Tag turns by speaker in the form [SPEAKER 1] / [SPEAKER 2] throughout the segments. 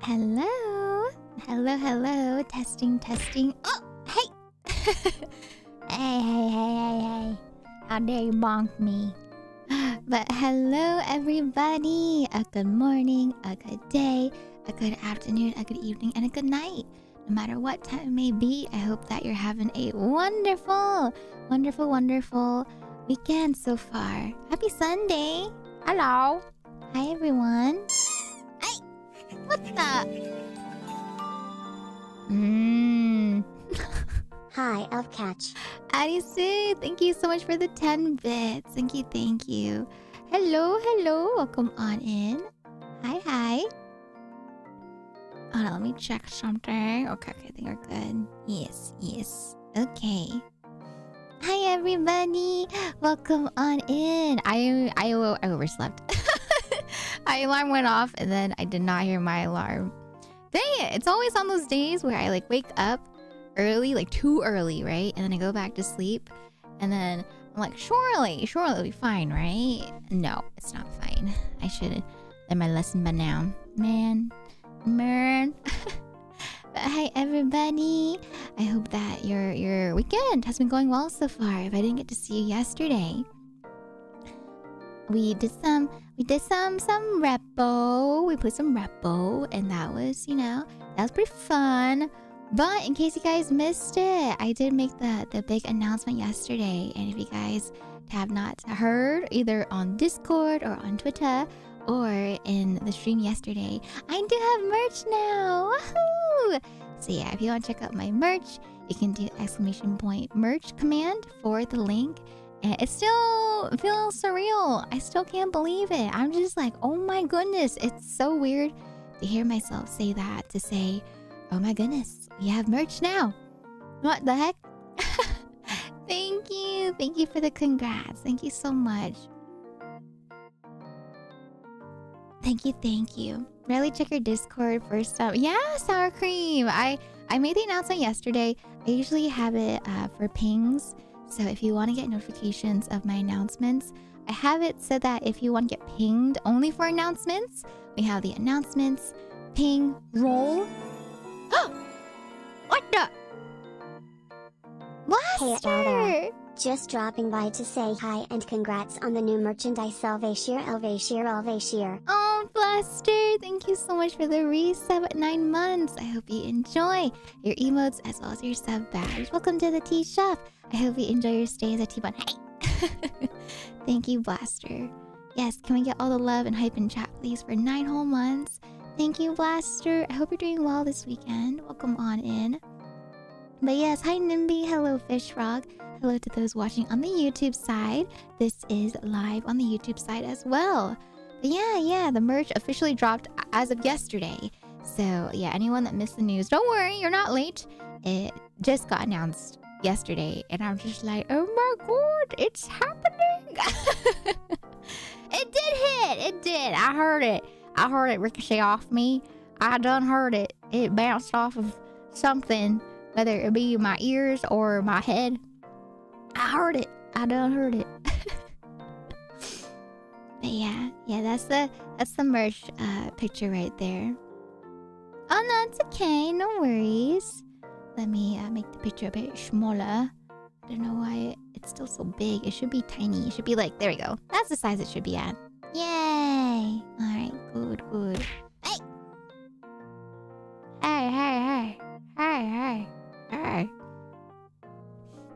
[SPEAKER 1] Hello. Hello, hello. Testing, testing. Oh, hey. Hey. How dare you bonk me? But hello, everybody. A good morning, a good day, a good afternoon, a good evening, and a good night. No matter what time it may be, I hope that you're having a wonderful weekend so far. Happy Sunday. Hello. Hi, everyone. Hey, what the?
[SPEAKER 2] Hi, Elfcatch.
[SPEAKER 1] Adisu, thank you so much for the 10 bits. Thank you. Hello. Welcome on in. Hi. Hold on, let me check something. Okay, I think we're good. Yes. Okay. Hi, everybody. Welcome on in. I overslept. My alarm went off and then I did not hear my alarm. Dang it. It's always on those days where I wake up early, too early, right? And then I go back to sleep. And then I'm like, surely it'll be fine, right? No, it's not fine. I should have learned my lesson by now. Man. But hi, everybody. I hope that your weekend has been going well so far. If I didn't get to see you yesterday, we did some repo. We played some repo, and that was pretty fun. But in case you guys missed it, I did make the big announcement yesterday. And if you guys have not heard, either on Discord or on Twitter or in the stream yesterday, I do have merch now. Woohoo! So yeah, if you want to check out my merch, you can do !merch command for the link. And it still feels surreal. I still can't believe it. I'm just like, oh my goodness. It's so weird to hear myself say that, to say, oh my goodness, we have merch now. What the heck? Thank you for the congrats. Thank you so much. Thank you. Really check your Discord first up. Yeah, sour cream. I made the announcement yesterday. I usually have it for pings. So if you want to get notifications of my announcements, I have it so that if you want to get pinged only for announcements, we have the announcements, ping, roll. What the? Blaster!
[SPEAKER 2] Hey, just dropping by to say hi and congrats on the new merchandise Elvashir.
[SPEAKER 1] Oh, Blaster, thank you so much for the resub at 9 months. I hope you enjoy your emotes as well as your sub badge. Welcome to the tea shop. I hope you enjoy your stay as a T-Bun. Hey! Thank you, Blaster. Yes, can we get all the love and hype in chat, please, for 9 whole months? Thank you, Blaster. I hope you're doing well this weekend. Welcome on in. But yes, hi, Nimby. Hello, Fish Frog. Hello to those watching on the YouTube side. This is live on the YouTube side as well. But yeah, the merch officially dropped as of yesterday. So yeah, anyone that missed the news, don't worry, you're not late. It just got announced yesterday, and I'm just like, oh my god, it's happening. It did hit. It did. I heard it ricochet off me. I done heard it. It bounced off of something, whether it be my ears or my head. I heard it. I done heard it. But yeah, that's the merch picture right there. Oh no, it's okay. No worries. Let me make the picture a bit smaller. I don't know why it's still so big. It should be tiny. It should be like, there we go. That's the size it should be at. Yay! Alright, good. Hey! Hey.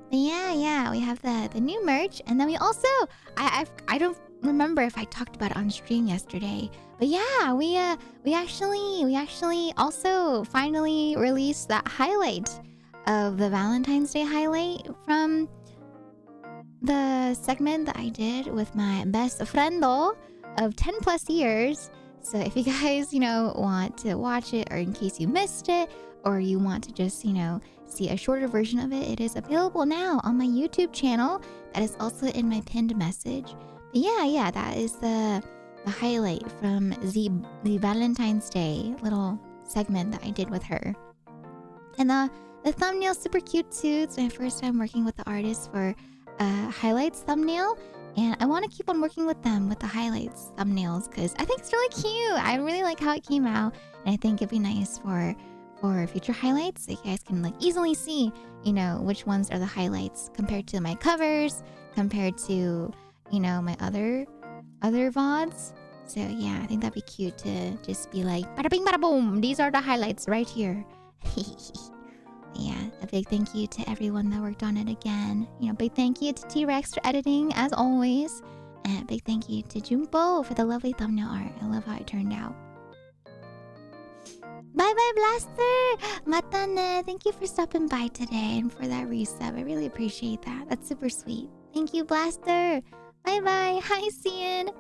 [SPEAKER 1] But yeah, we have the new merch, and then we also I don't remember if I talked about it on stream yesterday, but yeah, we actually also finally released that highlight of the Valentine's Day highlight from the segment that I did with my best friendo of 10 plus years. So if you guys, want to watch it, or in case you missed it, or you want to just, see a shorter version of it, it is available now on my YouTube channel. That is also in my pinned message. But yeah, that is the highlight from the Valentine's Day little segment that I did with her. And the thumbnail's super cute too. It's my first time working with the artist for highlights thumbnail. And I want to keep on working with them with the highlights thumbnails because I think it's really cute. I really like how it came out. And I think it'd be nice for future highlights. So you guys can like easily see, which ones are the highlights compared to my covers, compared to, my other VODs. So yeah, I think that'd be cute to just be like, bada bing, bada boom. These are the highlights right here. Yeah, a big thank you to everyone that worked on it again. Big thank you to T-Rex for editing, as always. And big thank you to Jumbo for the lovely thumbnail art. I love how it turned out. Bye-bye, Blaster! Matane, thank you for stopping by today and for that resub. I really appreciate that. That's super sweet. Thank you, Blaster! Bye-bye! Hi, Cian!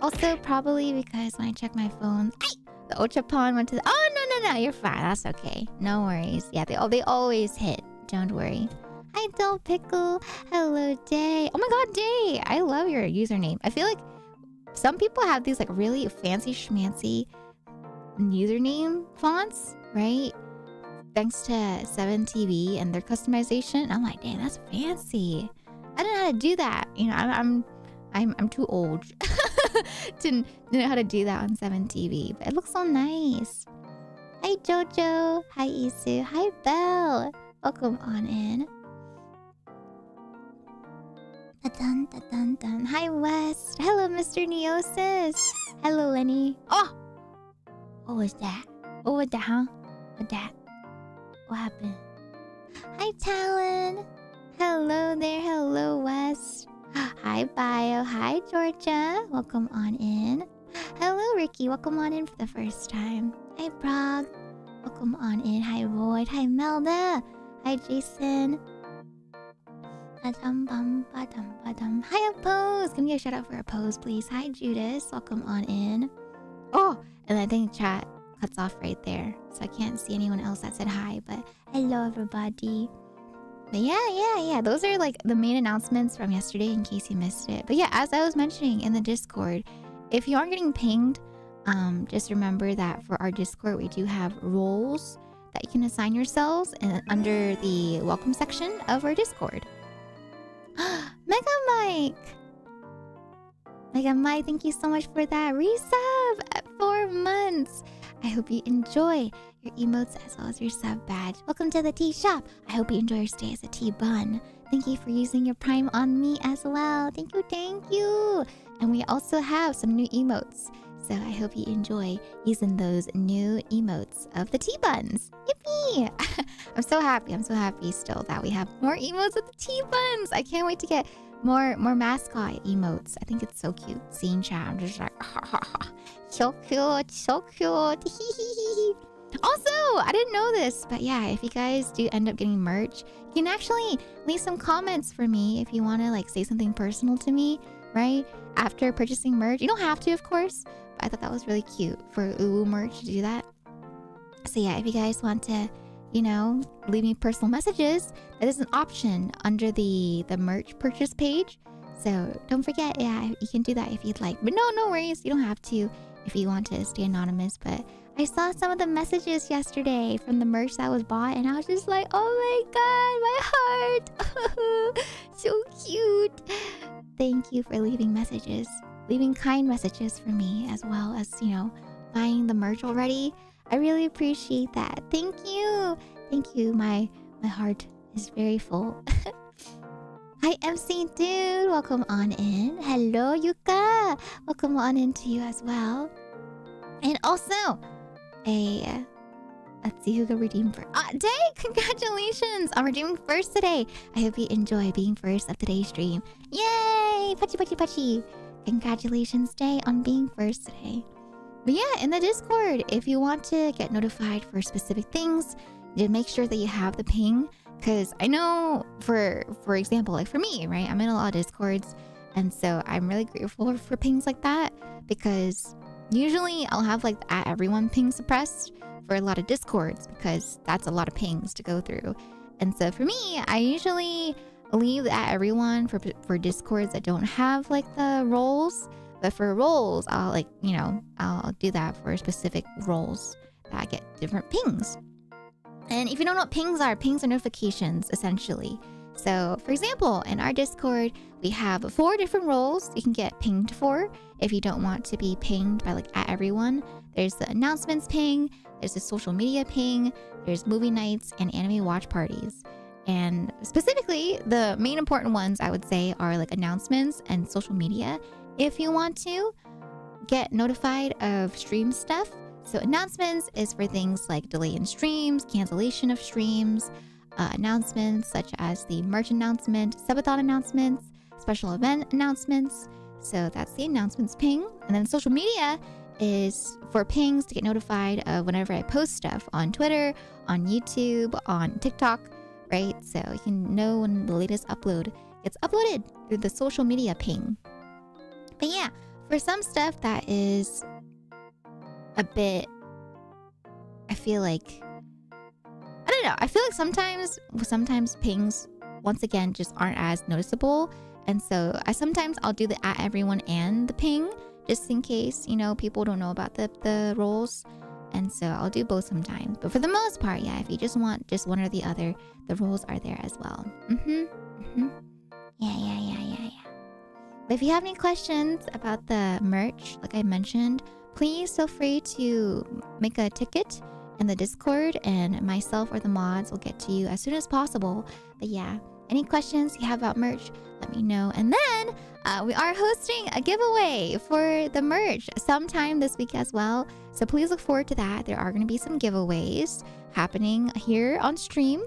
[SPEAKER 1] Also, probably because when I check my phone... The Ochapon went to the... Oh, no, you're fine. That's okay. No worries. Yeah, they always hit. Don't worry. Hi, Dull Pickle. Hello, Day. Oh my god, Day! I love your username. I feel like some people have these like really fancy schmancy username fonts, right? Thanks to 7TV and their customization. I'm like, damn, that's fancy. I don't know how to do that. I'm too old to know how to do that on 7TV, but it looks so nice. Hi Jojo, hi Isu, hi Belle. Welcome on in. Dun, dun, dun, dun. Hi West. Hello Mr. Neosis. Hello Lenny. Oh, what was that? What was that, huh? What that? What happened? Hi Talon. Hello there. Hello West. Hi Bio. Hi Georgia. Welcome on in. Hello Ricky. Welcome on in for the first time. Hi Prague. Welcome on in. Hi Void. Hi Melda. Hi Jason. Hi Oppose. Give me a shout out for Oppose, please. Hi Judas. Welcome on in. Oh, and I think chat cuts off right there, so I can't see anyone else that said hi. But hello everybody. But yeah. Those are like the main announcements from yesterday in case you missed it. But yeah, as I was mentioning in the Discord, if you aren't getting pinged, just remember that for our Discord, we do have roles that you can assign yourselves under the welcome section of our Discord. Mega Mike, thank you so much for that resub at 4 months. I hope you enjoy your emotes as well as your sub badge. Welcome to the tea shop. I hope you enjoy your stay as a tea bun. Thank you for using your Prime on me as well. Thank you. And we also have some new emotes. So I hope you enjoy using those new emotes of the tea buns. Yippee! I'm so happy still that we have more emotes of the tea buns. I can't wait to get more mascot emotes. I think it's so cute. Seeing chat, I'm just like, so cute. Also, I didn't know this, but yeah, if you guys do end up getting merch, you can actually leave some comments for me if you want to like say something personal to me, right? After purchasing merch. You don't have to, of course, but I thought that was really cute for Uwu merch to do that. So yeah, if you guys want to, leave me personal messages, that is an option under the merch purchase page. So don't forget, yeah, you can do that if you'd like. But no worries, you don't have to if you want to stay anonymous. But I saw some of the messages yesterday from the merch that was bought, and I was just like, oh my god, my heart. So cute. Thank you for leaving kind messages for me, as well as, buying the merch already. I really appreciate that. Thank you. My heart is very full. Hi MC Dude, welcome on in. Hello Yuka, welcome on in to you as well. And also let's see who got redeemed first. Day, congratulations on redeeming first today. I hope you enjoy being first of today's stream. Yay! Pachi. Congratulations, Day, on being first today. But yeah, in the Discord, if you want to get notified for specific things, just make sure that you have the ping. Because I know, for example, like for me, right? I'm in a lot of Discords, and so I'm really grateful for pings like that. Because usually I'll have like the @everyone ping suppressed for a lot of Discords, because that's a lot of pings to go through. And so for me, I usually leave the @everyone for Discords that don't have like the roles. But for roles, I'll I'll do that for specific roles that get different pings. And if you don't know what pings are notifications, essentially. So, for example, in our Discord, we have 4 different roles you can get pinged for if you don't want to be pinged by like at everyone. There's the announcements ping, there's the social media ping, there's movie nights and anime watch parties. And specifically, the main important ones I would say are like announcements and social media. If you want to get notified of stream stuff. So announcements is for things like delay in streams, cancellation of streams, announcements such as the merch announcement, subathon announcements, special event announcements. So that's the announcements ping. And then social media is for pings to get notified of whenever I post stuff on Twitter, on YouTube, on TikTok, right? So you can know when the latest upload gets uploaded through the social media ping. But yeah, for some stuff that is a bit, I feel like, I don't know. I feel like sometimes pings, once again, just aren't as noticeable. And so I'll do the at everyone and the ping, just in case, people don't know about the roles. And so I'll do both sometimes. But for the most part, yeah, if you just want just one or the other, the roles are there as well. Yeah. But if you have any questions about the merch, like I mentioned, please feel free to make a ticket in the Discord and myself or the mods will get to you as soon as possible. But yeah, any questions you have about merch, let me know. And then we are hosting a giveaway for the merch sometime this week as well. So please look forward to that. There are going to be some giveaways happening here on stream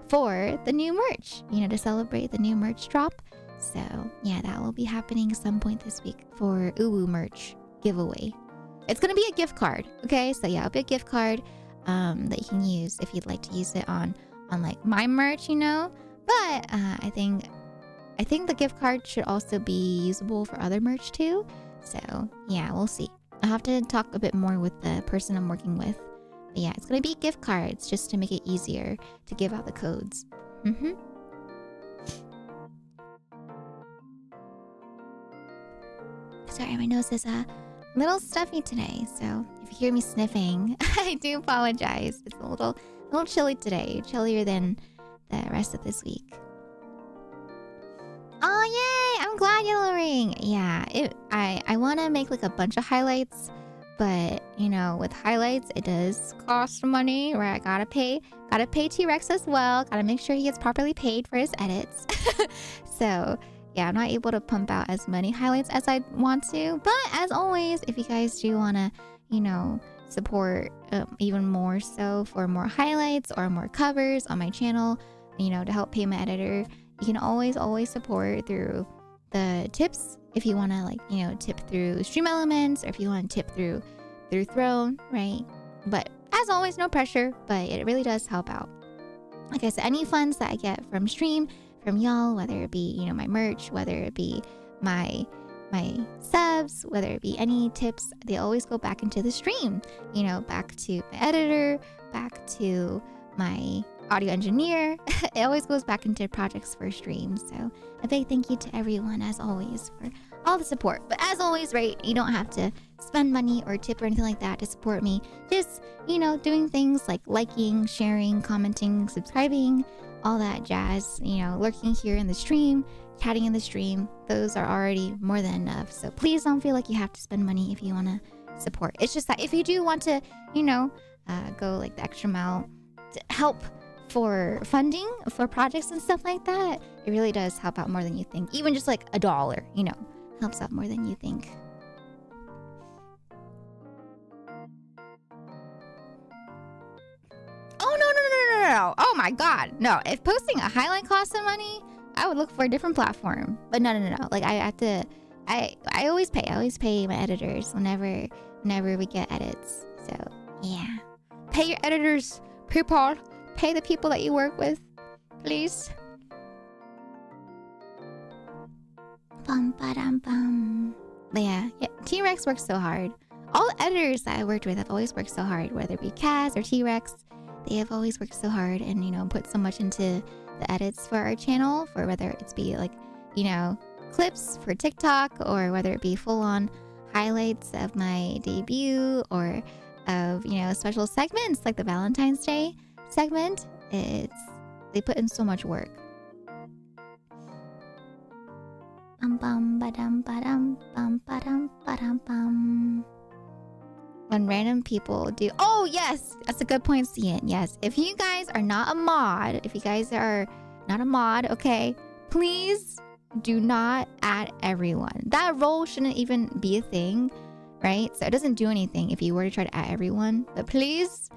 [SPEAKER 1] for the new merch, to celebrate the new merch drop. So yeah, that will be happening some point this week for Uwu merch giveaway. It's going to be a gift card. Okay. So yeah, it'll be a gift card that you can use if you'd like to use it on like my merch, But I think the gift card should also be usable for other merch too. So yeah, we'll see. I'll have to talk a bit more with the person I'm working with. But yeah, it's going to be gift cards just to make it easier to give out the codes. Sorry, my nose is a little stuffy today, so if you hear me sniffing, I do apologize. It's a little chilly today, chillier than the rest of this week. Oh yay! I'm glad, Yellow Ring. Yeah, I want to make like a bunch of highlights, but with highlights it does cost money, right? Gotta pay T-Rex as well. Gotta make sure he gets properly paid for his edits. So yeah, I'm not able to pump out as many highlights as I want to. But as always, if you guys do want to, support even more so for more highlights or more covers on my channel, to help pay my editor, you can always support through the tips. If you want to tip through Stream Elements, or if you want to tip through Throne, right? But as always, no pressure, but it really does help out. Like I said, any funds that I get from stream, from y'all, whether it be my merch, whether it be my subs, whether it be any tips, they always go back into the stream, back to my editor, back to my audio engineer. It always goes back into projects for streams. So a big thank you to everyone as always for all the support. But as always, right, you don't have to spend money or tip or anything like that to support me. Just doing things like liking, sharing, commenting, subscribing, all that jazz, lurking here in the stream, chatting in the stream. Those are already more than enough. So please don't feel like you have to spend money if you want to support. It's just that if you do want to, go like the extra mile to help for funding for projects and stuff like that, it really does help out more than you think. Even just like $1, helps out more than you think. No. Oh my god. No. If posting a highlight costs some money, I would look for a different platform. But no. Like I have to I always pay. I always pay my editors whenever we get edits. So yeah. Pay your editors, people. Pay the people that you work with. Please. Bum. But yeah, T-Rex works so hard. All the editors that I worked with have always worked so hard, whether it be Kaz or T-Rex. They have always worked so hard and, put so much into the edits for our channel, for whether it's be like, clips for TikTok, or whether it be full-on highlights of my debut, or of, special segments like the Valentine's Day segment. They put in so much work. Bum ba-dum ba-dum bum ba-dum ba-dum bum. When random people do... Oh, yes! That's a good point, Cian. Yes. If you guys are not a mod, okay, please do not add everyone. That role shouldn't even be a thing, right? So it doesn't do anything if you were to try to add everyone. But please,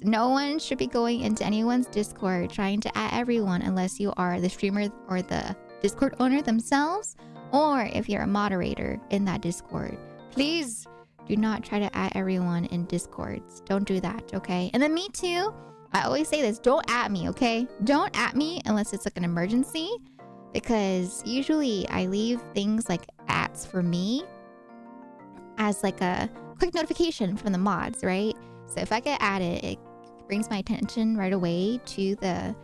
[SPEAKER 1] no one should be going into anyone's Discord trying to add everyone unless you are the streamer or the Discord owner themselves, or if you're a moderator in that Discord. Please do not try to add everyone in Discords. Don't do that, okay? And then me too. I always say this, don't at me, okay? Don't at me unless it's like an emergency, because usually I leave things like ats for me as like a quick notification from the mods, right? So if I get added, it brings my attention right away to the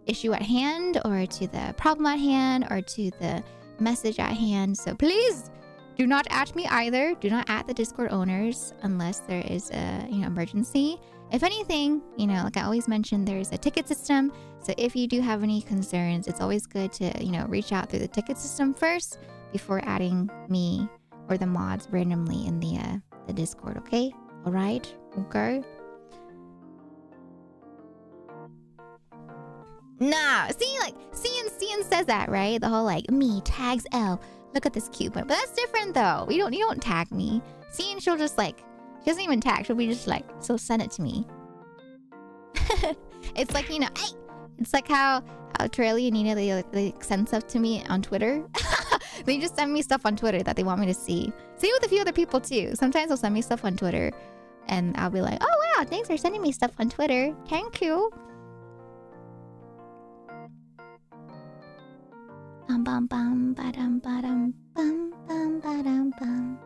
[SPEAKER 1] issue at hand, or to the problem at hand, or to the message at hand. So please do not at me either. Do not at the Discord owners unless there is a emergency. If anything, like I always mention, there's a ticket system. So if you do have any concerns, it's always good to reach out through the ticket system first before adding me or the mods randomly in the Discord. Okay, all right, okay. Nah, see, like, Cian says that, right? The whole, like, me tags L. Look at this cute one. But that's different, though. You don't tag me. Cian, she'll just, like, she doesn't even tag. She'll be just, like, so send it to me. It's like, hey! It's like how Torelli and Nina, they send stuff to me on Twitter. They just send me stuff on Twitter that they want me to see. Same with a few other people, too. Sometimes they'll send me stuff on Twitter. And I'll be like, oh, wow, thanks for sending me stuff on Twitter. Thank you. Bum bum ba-dum ba-dum bum bum ba-dum bum.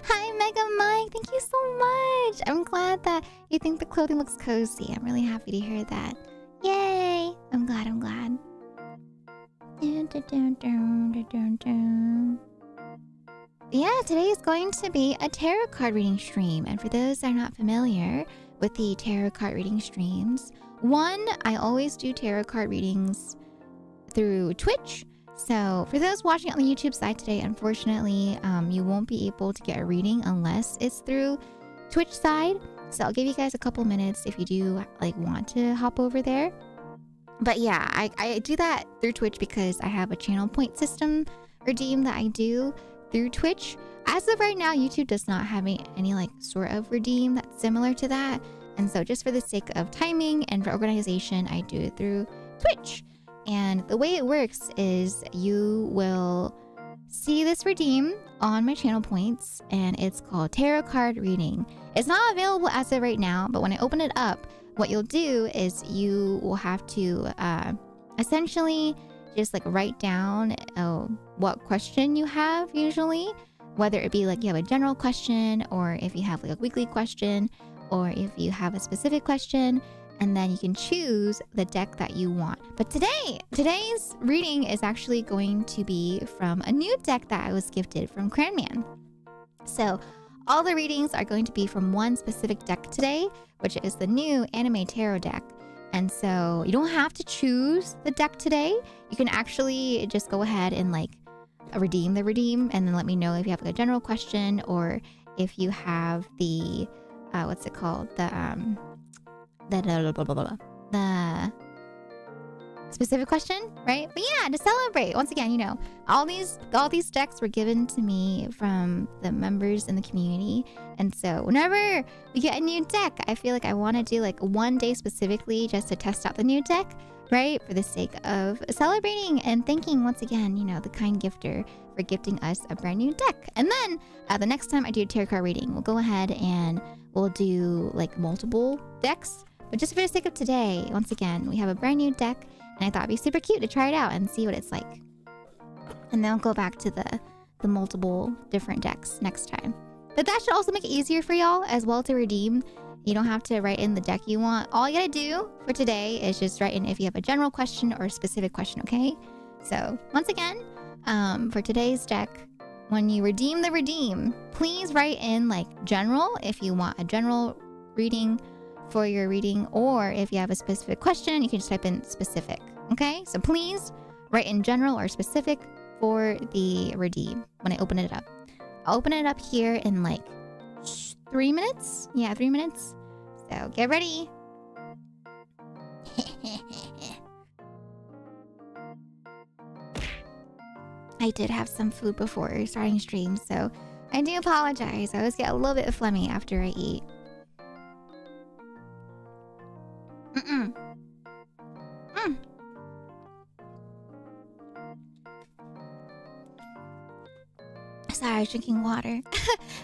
[SPEAKER 1] Hi Mega Mike, thank you so much. I'm glad that you think the clothing looks cozy. I'm really happy to hear that. Yay! I'm glad. Yeah, today is going to be a tarot card reading stream. And for those that are not familiar with the tarot card reading streams, I always do tarot card readings through Twitch. So for those watching on the YouTube side today, unfortunately, you won't be able to get a reading unless it's through Twitch side. So I'll give you guys a couple minutes if you do want to hop over there. But yeah, I do that through Twitch because I have a channel point system redeem that I do through Twitch. As of right now, YouTube does not have any sort of redeem that's similar to that. And so just for the sake of timing and for organization, I do it through Twitch. And the way it works is you will see this redeem on my channel points, and it's called Tarot Card Reading. It's not available as of right now, but when I open it up, what you'll do is you will have to essentially just write down what question you have usually, whether it be you have a general question, or if you have a weekly question, or if you have a specific question. And then you can choose the deck that you want. But today's reading is actually going to be from a new deck that I was gifted from Cranman. So all the readings are going to be from one specific deck today, which is the new Anime Tarot deck. And so you don't have to choose the deck today. You can actually just go ahead and redeem the redeem, and then let me know if you have a general question, or if you have the what's it called, the specific question, right? But yeah, to celebrate, once again, all these decks were given to me from the members in the community. And so whenever we get a new deck, I feel like I want to do one day specifically just to test out the new deck, right? For the sake of celebrating and thanking once again, the kind gifter for gifting us a brand new deck. And then the next time I do a tarot card reading, we'll go ahead and we'll do multiple decks. But just for the sake of today, once again, we have a brand new deck, and I thought it'd be super cute to try it out and see what it's like. And then I'll go back to the multiple different decks next time. But that should also make it easier for y'all as well to redeem. You don't have to write in the deck you want. All you gotta do for today is just write in if you have a general question or a specific question, okay? So once again, for today's deck, when you redeem the redeem, please write in general if you want a general reading for your reading, or if you have a specific question, you can just type in specific. Okay, so please write in general or specific for the redeem when I open it up. I'll open it up here in like 3 minutes. Yeah, 3 minutes. So get ready. I did have some food before starting stream, so I do apologize. I always get a little bit phlegmy after I eat. Sorry, I was drinking water.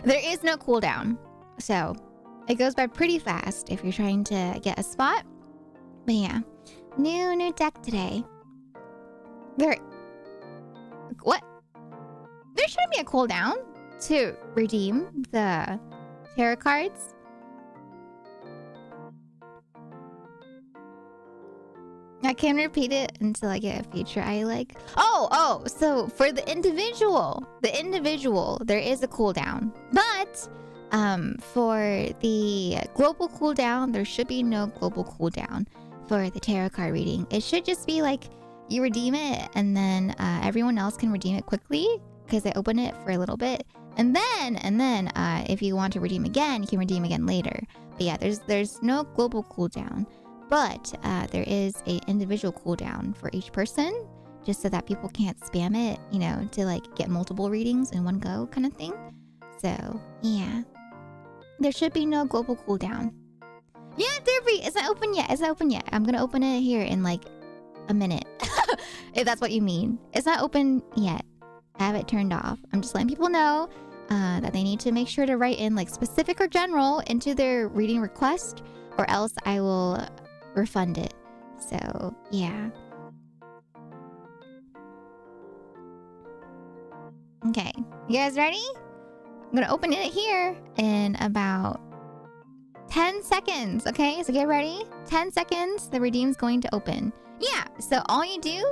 [SPEAKER 1] There is no cooldown, so it goes by pretty fast if you're trying to get a spot. But yeah, new deck today. What? There shouldn't be a cooldown to redeem the tarot cards. I can repeat it until I get a feature I like. Oh, so for the individual, there is a cooldown. But for the global cooldown, there should be no global cooldown for the tarot card reading. It should just be like you redeem it and then everyone else can redeem it quickly because I open it for a little bit. And then if you want to redeem again, you can redeem again later. But yeah, there's no global cooldown. But there is a individual cooldown for each person, just so that people can't spam it, you know, to like get multiple readings in one go kind of thing. So yeah, there should be no global cooldown. Yeah, Derby, it's not open yet. I'm gonna open it here in like a minute, if that's what you mean. It's not open yet. I have it turned off. I'm just letting people know that they need to make sure to write in like specific or general into their reading request, or else I will refund it. So yeah. Okay, you guys ready? I'm gonna open it here in about 10 seconds. Okay, so get ready. 10 seconds, the redeem's going to open. Yeah, so all you do,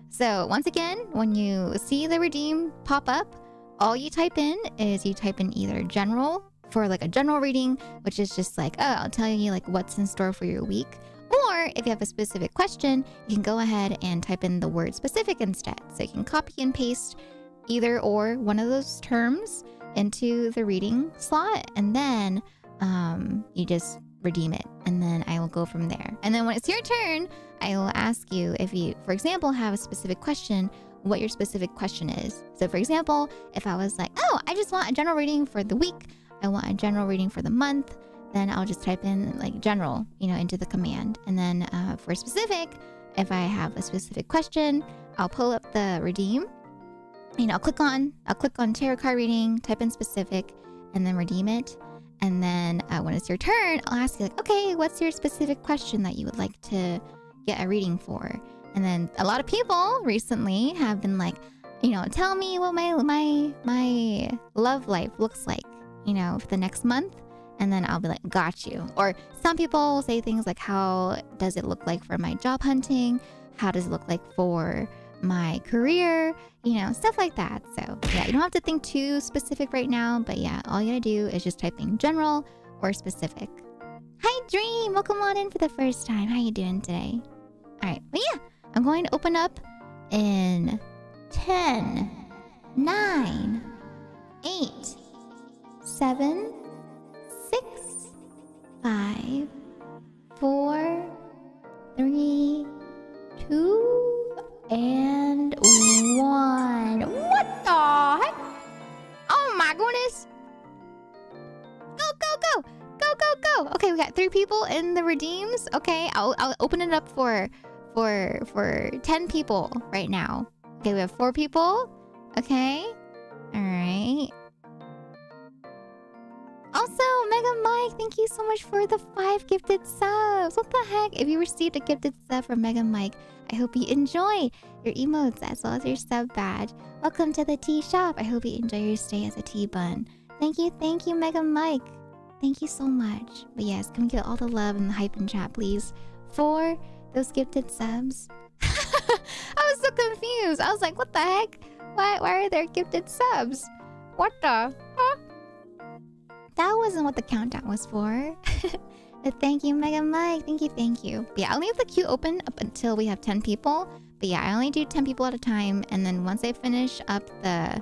[SPEAKER 1] so once again, when you see the redeem pop up, all you type in is you type in either general for like a general reading, which is just like, oh, I'll tell you like what's in store for your week. Or if you have a specific question, you can go ahead and type in the word specific instead. So you can copy and paste either or one of those terms into the reading slot, and then you just redeem it, and then I will go from there. And then when it's your turn, I will ask you if you, for example, have a specific question, what your specific question is. So for example, if I was like, oh, I just want a general reading for the week, I want a general reading for the month, then I'll just type in like general, you know, into the command. And then for specific, if I have a specific question, I'll pull up the redeem. You know, I'll click on tarot card reading, type in specific, and then redeem it. And then when it's your turn, I'll ask you like, okay, what's your specific question that you would like to get a reading for? And then a lot of people recently have been like, you know, tell me what my love life looks like, you know, for the next month. And then I'll be like, got you. Or some people will say things like, how does it look like for my job hunting? How does it look like for my career? You know, stuff like that. So yeah, you don't have to think too specific right now. But yeah, all you gotta do is just type in general or specific. Hi, Dream. Welcome on in for the first time. How you doing today? All right. But yeah, I'm going to open up in 10, 9, 8, 7, 6, 5, 4, 3, 2, and 1. What the heck? Oh my goodness. Go, go, go. Go, go, go. Okay, we got 3 people in the redeems. Okay, I'll open it up for 10 people right now. Okay, we have 4 people. Okay. All right. Also, Mega Mike, thank you so much for the 5 gifted subs. What the heck? If you received a gifted sub from Mega Mike, I hope you enjoy your emotes as well as your sub badge. Welcome to the tea shop. I hope you enjoy your stay as a tea bun. Thank you, Mega Mike. Thank you so much. But yes, come get all the love and the hype in chat, please, for those gifted subs. I was so confused. I was like, what the heck? Why are there gifted subs? What the? Huh? That wasn't what the countdown was for. But thank you, Mega Mike. Thank you. But yeah, I'll leave the queue open up until we have 10 people. But yeah, I only do 10 people at a time. And then once I finish up the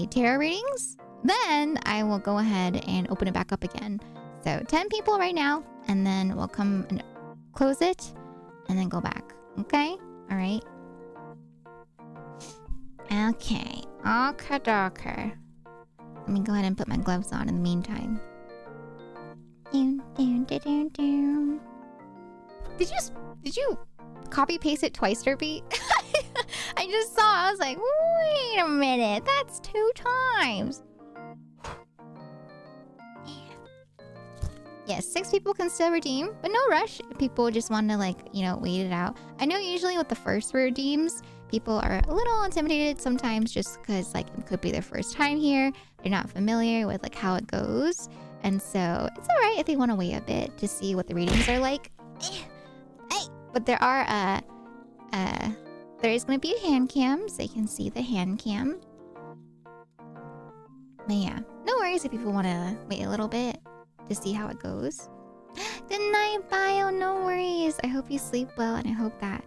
[SPEAKER 1] tarot readings, then I will go ahead and open it back up again. So 10 people right now, and then we'll come and close it and then go back. Okay? All right. Okay. Okay. Let me go ahead and put my gloves on in the meantime. Did you copy paste it twice, Derpy? I just saw. I was like, wait a minute. That's 2 times. Yes, 6 people can still redeem, but no rush. People just want to wait it out. I know usually with the first redeems, people are a little intimidated sometimes just because it could be their first time here. They're not familiar with how it goes. And so it's all right if they want to wait a bit to see what the readings are like. But there are there is going to be a hand cam, so you can see the hand cam. But yeah, no worries if people want to wait a little bit to see how it goes. Good night, Bio. No worries. I hope you sleep well, and I hope that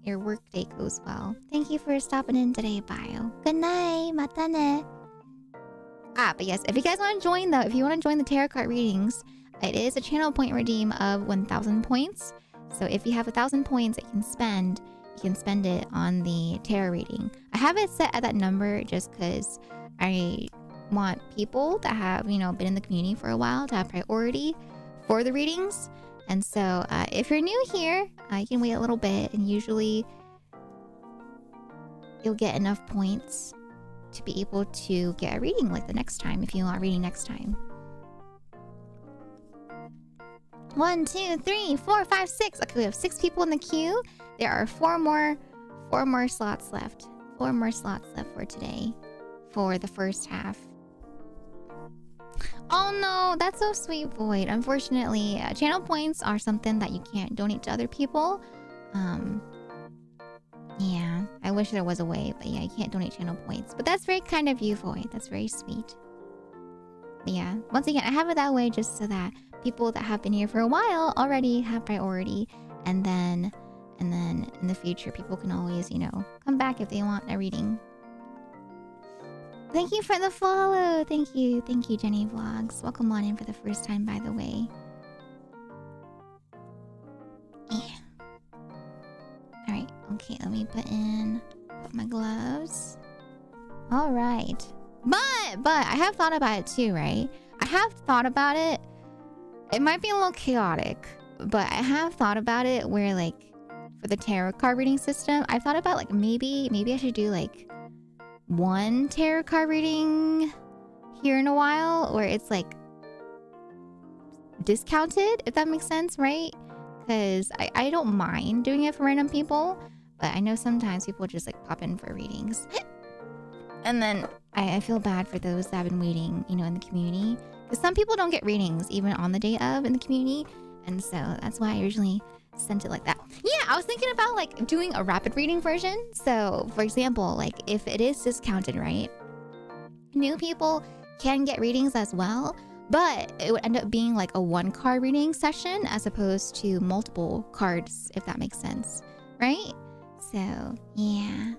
[SPEAKER 1] your work day goes well. Thank you for stopping in today, Bio. Good night. Mata ne. But yes, if you guys want to join though, if you want to join the tarot card readings, it is a channel point redeem of 1,000 points. So if you have 1,000 points that you can spend it on the tarot reading. I have it set at that number just because I want people that have, been in the community for a while to have priority for the readings. And so if you're new here, you can wait a little bit, and usually you'll get enough points to be able to get a reading the next time if you want a reading next time. 1, 2, 3, 4, 5, 6. Okay, we have 6 people in the queue. There are 4 more slots left. 4 more slots left for today for the first half. Oh no, that's so sweet, Void. Unfortunately, channel points are something that you can't donate to other people. Yeah, I wish there was a way, but yeah, you can't donate channel points. But that's very kind of you, Void. That's very sweet. But yeah, once again, I have it that way just so that people that have been here for a while already have priority, and then in the future, people can always, come back if they want a reading. Thank you for the follow. Thank you, Jenny Vlogs. Welcome on in for the first time, by the way. All right, okay, let me put my gloves. All right, but I have thought about it too, right? I have thought about it. It might be a little chaotic, but I have thought about it where for the tarot card reading system, I thought about maybe I should do 1 tarot card reading here in a while, where it's discounted, if that makes sense, right? Because I don't mind doing it for random people, but I know sometimes people just pop in for readings. And then I feel bad for those that have been waiting, in the community. Because some people don't get readings even on the day of in the community. And so that's why I usually sent it like that. Yeah, I was thinking about doing a rapid reading version. So for example, if it is discounted, right? New people can get readings as well. But it would end up being a 1-card reading session as opposed to multiple cards, if that makes sense. Right? So, yeah.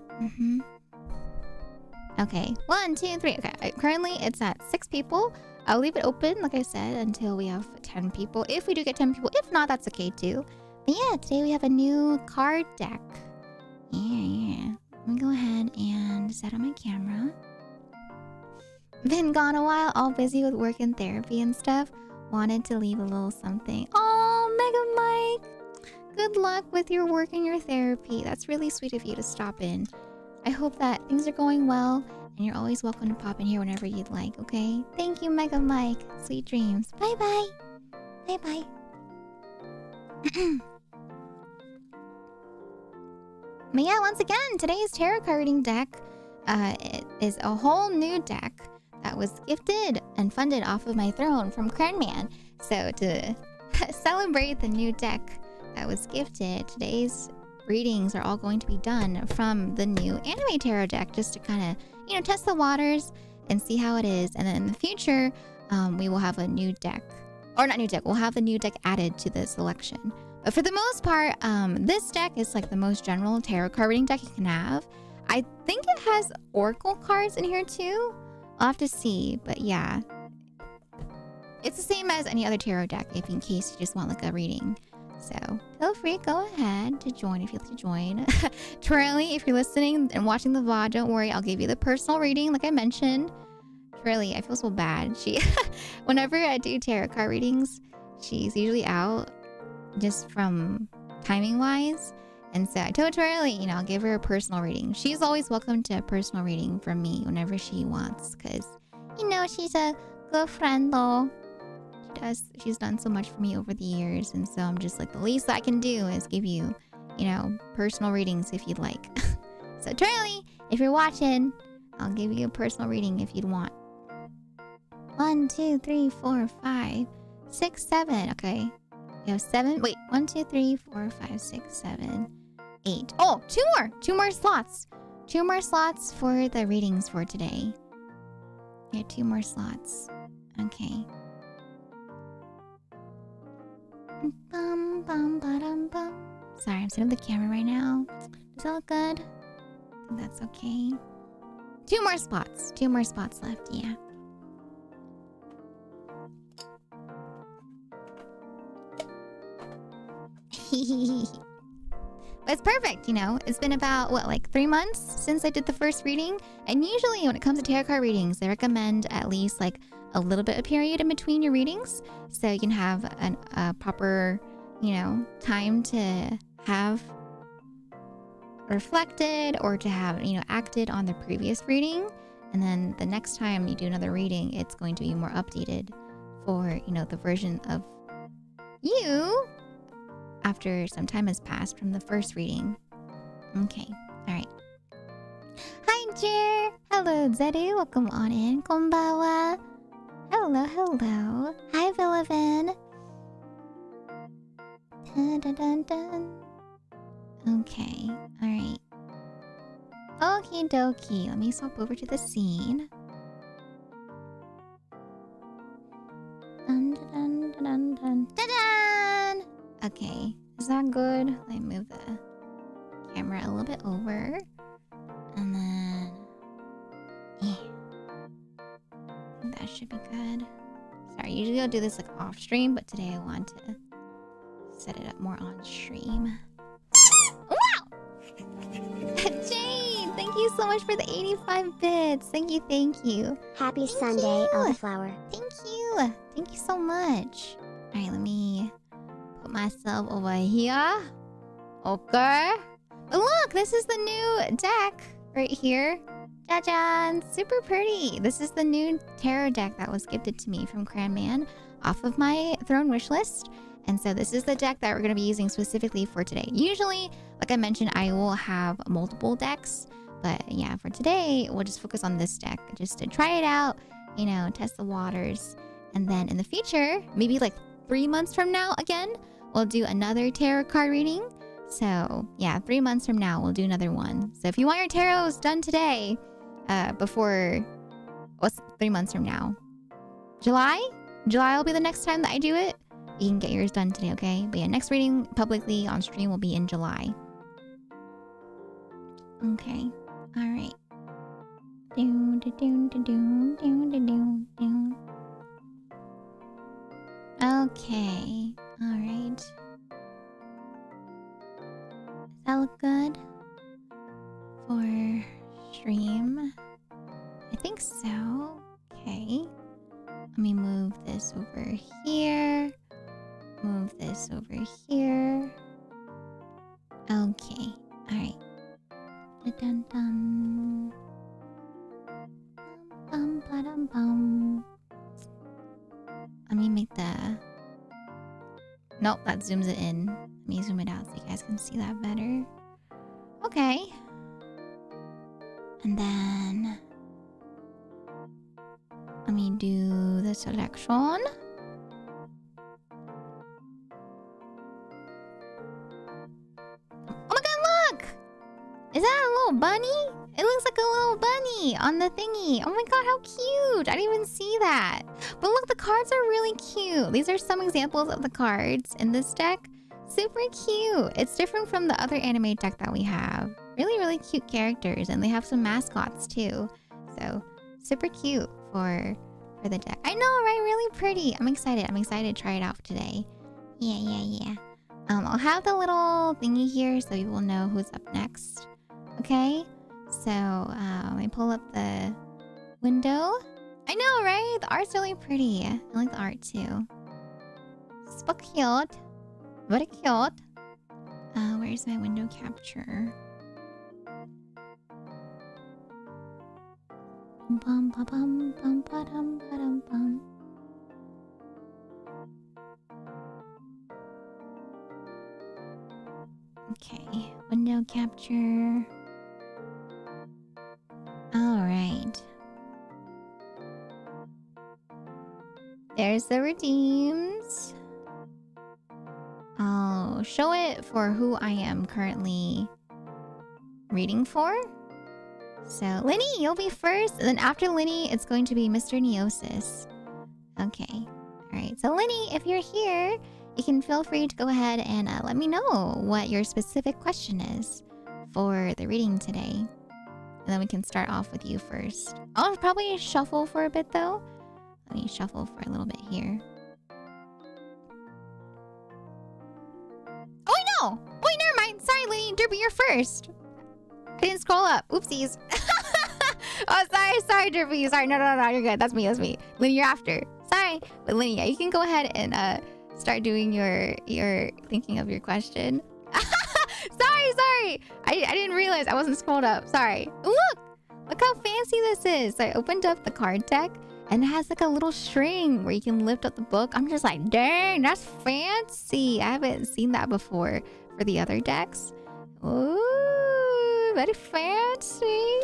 [SPEAKER 1] Okay, 1, 2, 3. Okay, currently it's at 6 people. I'll leave it open, like I said, until we have 10 people. If we do get 10 people, if not, that's okay too. But yeah, today we have a new card deck. Yeah. Let me go ahead and set up my camera. Been gone a while, all busy with work and therapy and stuff. Wanted to leave a little something. Oh, Mega Mike! Good luck with your work and your therapy. That's really sweet of you to stop in. I hope that things are going well, and you're always welcome to pop in here whenever you'd like, okay? Thank you, Mega Mike. Sweet dreams. Bye-bye. Bye-bye. But yeah, once again, today's tarot card reading deck it is a whole new deck that was gifted and funded off of my throne from Cranman. So to celebrate the new deck that was gifted, today's readings are all going to be done from the new anime tarot deck, just to kind of, test the waters and see how it is. And then in the future, we will have a new deck. Or not new deck, we'll have the new deck added to the selection. But for the most part, this deck is like the most general tarot card reading deck you can have. I think it has oracle cards in here too. I'll have to see, but yeah. It's the same as any other tarot deck if in case you just want like a reading. So feel free, go ahead to join if you'd like to join. Turley, if you're listening and watching the VOD, don't worry, I'll give you the personal reading like I mentioned. Turley, I feel so bad. She, whenever I do tarot card readings, she's usually out just from timing wise. And so I told Turley, you know, I'll give her a personal reading. She's always welcome to a personal reading from me whenever she wants, because, you know, she's a good friend though. She's done so much for me over the years, and so I'm just like, the least I can do is give you, you know, personal readings if you'd like. So Turley, if you're watching, I'll give you a personal reading if you'd want. 1, 2, 3, 4, 5, 6, 7. Okay. We have 7. Wait, 1, 2, 3, 4, 5, 6, 7, 8. Oh, 2 more. 2 more slots. 2 more slots for the readings for today. Yeah, 2 more slots. Okay. Bum, bum, ba-dum, bum. Sorry, I'm setting up the camera right now. Does that look good? I think that's okay. 2 more spots. 2 more spots left, yeah. But it's perfect, you know. It's been about, what, like 3 months since I did the first reading? And usually when it comes to tarot card readings, they recommend at least like a little bit of period in between your readings, so you can have a proper, you know, time to have reflected or to have, you know, acted on the previous reading. And then the next time you do another reading, it's going to be more updated for, you know, the version of you after some time has passed from the first reading. Okay, all right. Hi, Jer. Hello, Zedu. Welcome on in. Konbawa. Hello, hello. Hi, Villavin. Dun, dun, dun, dun. Okay, alright. Okie dokie. Let me swap over to the scene. Dun, dun, dun, dun, dun, dun, dun. Okay, is that good? Let me move the camera a little bit over. And then... yeah. That should be good. Sorry, usually I'll do this like off stream, but today I want to set it up more on stream. Wow! Jane, thank you so much for the 85 bits. Thank you, thank you.
[SPEAKER 2] Happy Sunday, Elderflower.
[SPEAKER 1] Thank you. Thank you so much. Alright, let me put myself over here. Okay. But look, this is the new deck right here. Jajan, super pretty. This is the new tarot deck that was gifted to me from Cranman off of my throne wish list. And so this is the deck that we're going to be using specifically for today. Usually, like I mentioned, I will have multiple decks. But yeah, for today, we'll just focus on this deck just to try it out, you know, test the waters. And then in the future, maybe like 3 months from now again, we'll do another tarot card reading. So yeah, 3 months from now, we'll do another one. So if you want your tarots done today, before, what's 3 months from now? July will be the next time that I do it. You can get yours done today, okay? But yeah, next reading publicly on stream will be in July. Okay, all right. Okay, all right. Does that look good for stream? I think so. Okay. Let me move this over here. Move this over here. Okay. Alright. Dun dun. Bum bum bum. Let me make the... Nope, that zooms it in. Let me zoom it out so you guys can see that better. Okay. And then... let me do the selection. Oh my god, look! Is that a little bunny? It looks like a little bunny on the thingy. Oh my god, how cute! I didn't even see that. But look, the cards are really cute. These are some examples of the cards in this deck. Super cute. It's different from the other anime deck that we have. Really, really cute characters, and they have some mascots too. So super cute for the deck. I know, right? Really pretty. I'm excited. I'm excited to try it out today. Yeah. I'll have the little thingy here so you will know who's up next. Okay? So, let me pull up the window. I know, right? The art's really pretty. I like the art too. So cute. Very cute. Where's my window capture? Bum bum bum bum ba-dum ba-dum bum. Okay, window capture. All right. There's the redeems. I'll show it for who I am currently reading for. So, Linny, you'll be first. And then after Linny, it's going to be Mr. Neosis. Okay. All right. So, Linny, if you're here, you can feel free to go ahead and let me know what your specific question is for the reading today. And then we can start off with you first. I'll probably shuffle for a bit, though. Let me shuffle for a little bit here. Oh, no! Wait, never mind. Sorry, Linny. Derby, you're first. I didn't scroll up. Oopsies. Oh, sorry, Derby. Sorry, no, you're good. That's me. Linny, you're after. Sorry. But Linny, yeah, you can go ahead and start doing your thinking of your question. Sorry. I didn't realize I wasn't scrolled up. Sorry. Look how fancy this is. So I opened up the card deck and it has like a little string where you can lift up the book. I'm just like, dang, that's fancy. I haven't seen that before for the other decks. Ooh, very fancy.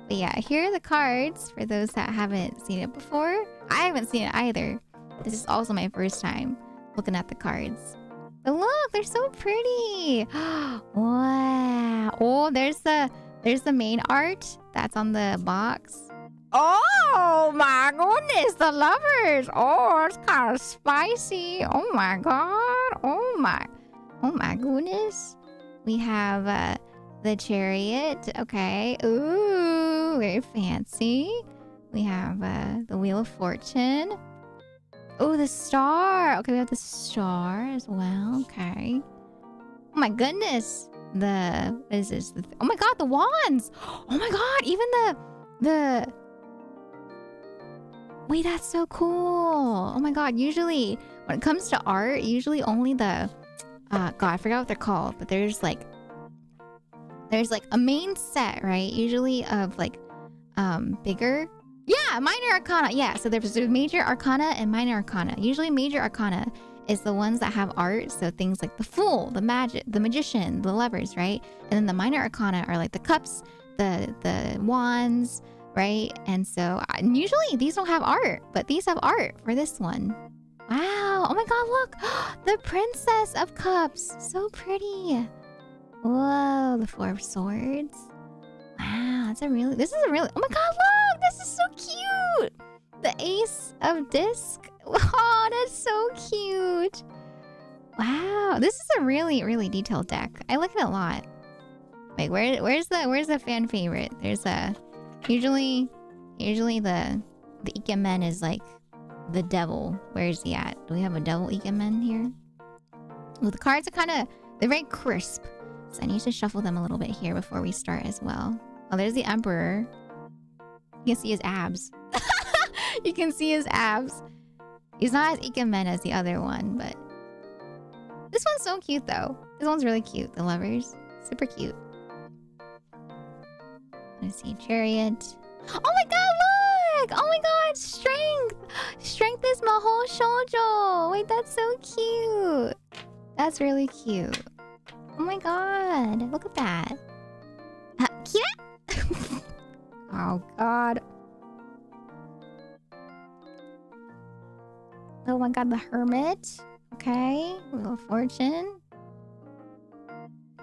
[SPEAKER 1] But yeah, here are the cards for those that haven't seen it before. I haven't seen it either. This is also my first time looking at the cards. But look, they're so pretty. Wow. Oh, there's the main art that's on the box. Oh my goodness, the lovers. Oh, it's kind of spicy. Oh my god. Oh my goodness. We have the chariot. Okay. Ooh, very fancy. We have the Wheel of Fortune. Oh, the star. Okay, we have the star as well. Okay. Oh my goodness. What is this? Oh my god, the wands. Oh my god, even the wait, that's so cool. Oh my god, usually when it comes to art, usually only the god, I forgot what they're called, but there's like a main set, right? Usually of like bigger. Yeah, minor arcana. Yeah, so there's major arcana and minor arcana. Usually major arcana is the ones that have art, so things like the Fool, the Magician, the Lovers, right? And then the minor arcana are like the cups, the wands, right? And so usually these don't have art, but these have art for this one. Wow! Oh my god, look! The Princess of Cups, so pretty. Whoa, the Four of Swords. Wow, this is a really, oh my god, look! This is so cute! The Ace of Disc. Oh, that's so cute. Wow, this is a really, really detailed deck. I like it a lot. Wait, where's the fan favorite? There's usually the Ikemen is like the devil. Where is he at? Do we have a devil Ikemen here? Well, the cards are they're very crisp. So I need to shuffle them a little bit here before we start as well. Oh, there's the Emperor. You can see his abs. You can see his abs. He's not as Ikemen as the other one, but this one's so cute though. This one's really cute. The Lovers, super cute. Let's see, Chariot. Oh my god, look! Oh my god, Strength! Strength is my whole shoujo. Wait, that's so cute. That's really cute. Oh my god, look at that. Yeah. Oh god. Oh my god, the Hermit. Okay, Wheel of Fortune.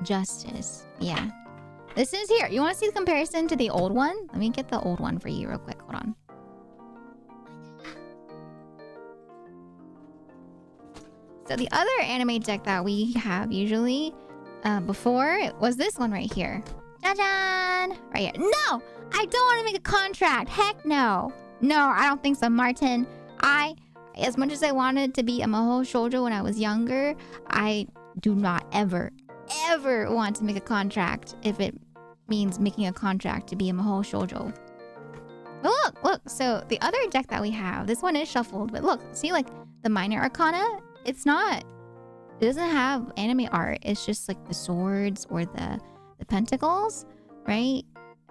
[SPEAKER 1] Justice. Yeah. This is here. You want to see the comparison to the old one? Let me get the old one for you real quick. Hold on. So the other anime deck that we have usually before was this one right here. Jajan! Right here. No! I don't want to make a contract. Heck no. No, I don't think so, Martin. As much as I wanted to be a mahou shoujo when I was younger, I do not ever want to make a contract if it means making a contract to be a mahou shoujo. But look. So the other deck that we have, this one is shuffled. But look, see like the minor arcana? It doesn't have anime art. It's just like the swords or the pentacles, right?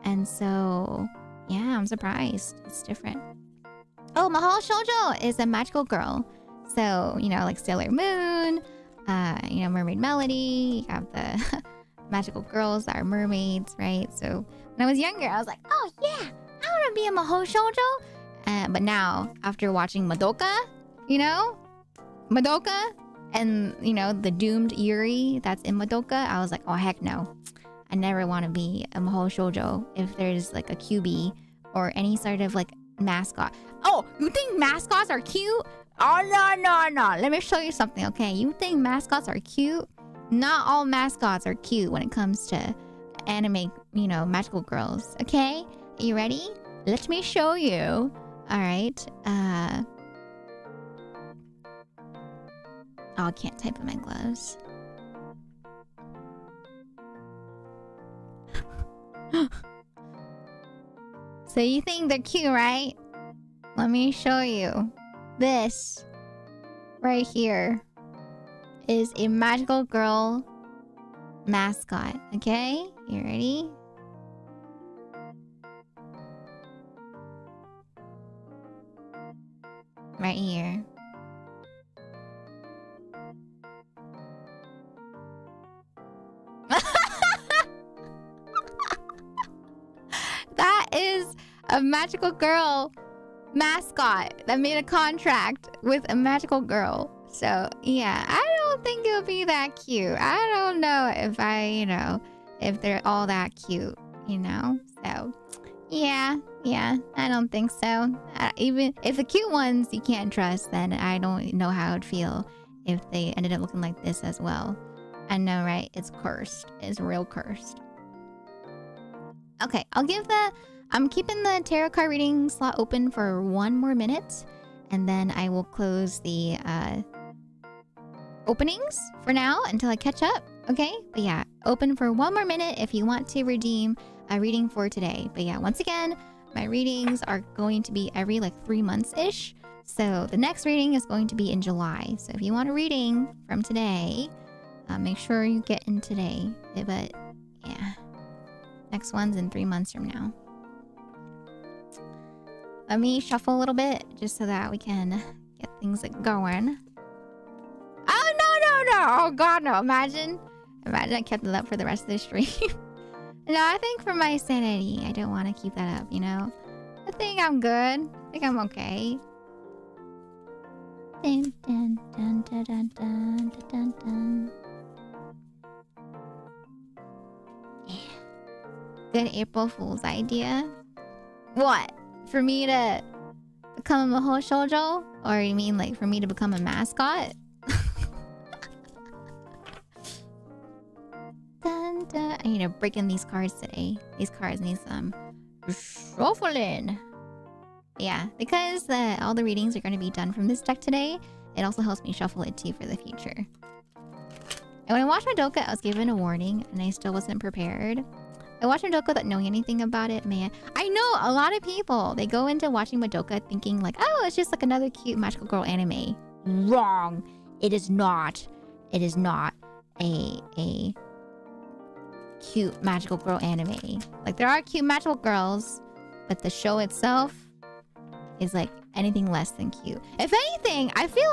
[SPEAKER 1] And so, yeah, I'm surprised. It's different. Oh, mahou shoujo is a magical girl. So, like Sailor Moon, Mermaid Melody. You have the magical girls that are mermaids, right? So when I was younger, I was like, oh yeah, I want to be a mahou shoujo. But now, after watching Madoka, and the doomed Yuri that's in Madoka, I was like, oh heck no. I never want to be a mahou shoujo if there's like a QB or any sort of like mascot. Oh, you think mascots are cute? Oh, no. Let me show you something, okay? You think mascots are cute? Not all mascots are cute when it comes to anime, magical girls, okay? Are you ready? Let me show you. All right. Oh, I can't type in my gloves. So you think they're cute, right? Let me show you. This right here is a magical girl mascot. Okay? You ready? Right here. That is a magical girl mascot that made a contract with a magical girl. So yeah, I don't think it'll be that cute. I don't know if they're all that cute, So yeah, I don't think so. Even if the cute ones you can't trust, then I don't know how I'd feel if they ended up looking like this as well. I know, right? It's cursed. It's real cursed. Okay, I'm keeping the tarot card reading slot open for 1 more minute, and then I will close the openings for now until I catch up, okay? But yeah, open for 1 more minute if you want to redeem a reading for today. But yeah, once again, my readings are going to be every 3 months-ish. So the next reading is going to be in July. So if you want a reading from today, make sure you get in today. But yeah, next one's in 3 months from now. Let me shuffle a little bit just so that we can get things going. Oh, no. Oh, God, no. Imagine I kept it up for the rest of the stream. No, I think for my sanity, I don't want to keep that up, I think I'm good. I think I'm okay. Dun, dun, dun, dun, dun, dun, dun, dun. Yeah. Good April Fool's idea. What? For me to become a mahou shoujo? Or you mean for me to become a mascot? Dun, dun. I need to break in these cards today. These cards need some shuffling. Yeah, because all the readings are going to be done from this deck today, it also helps me shuffle it too for the future. And when I watched Madoka, I was given a warning and I still wasn't prepared. I watched Madoka without knowing anything about it, man. I know a lot of people, they go into watching Madoka thinking oh, it's just another cute magical girl anime. Wrong. It is not. It is not a cute magical girl anime. There are cute magical girls, but the show itself is anything less than cute. If anything, I feel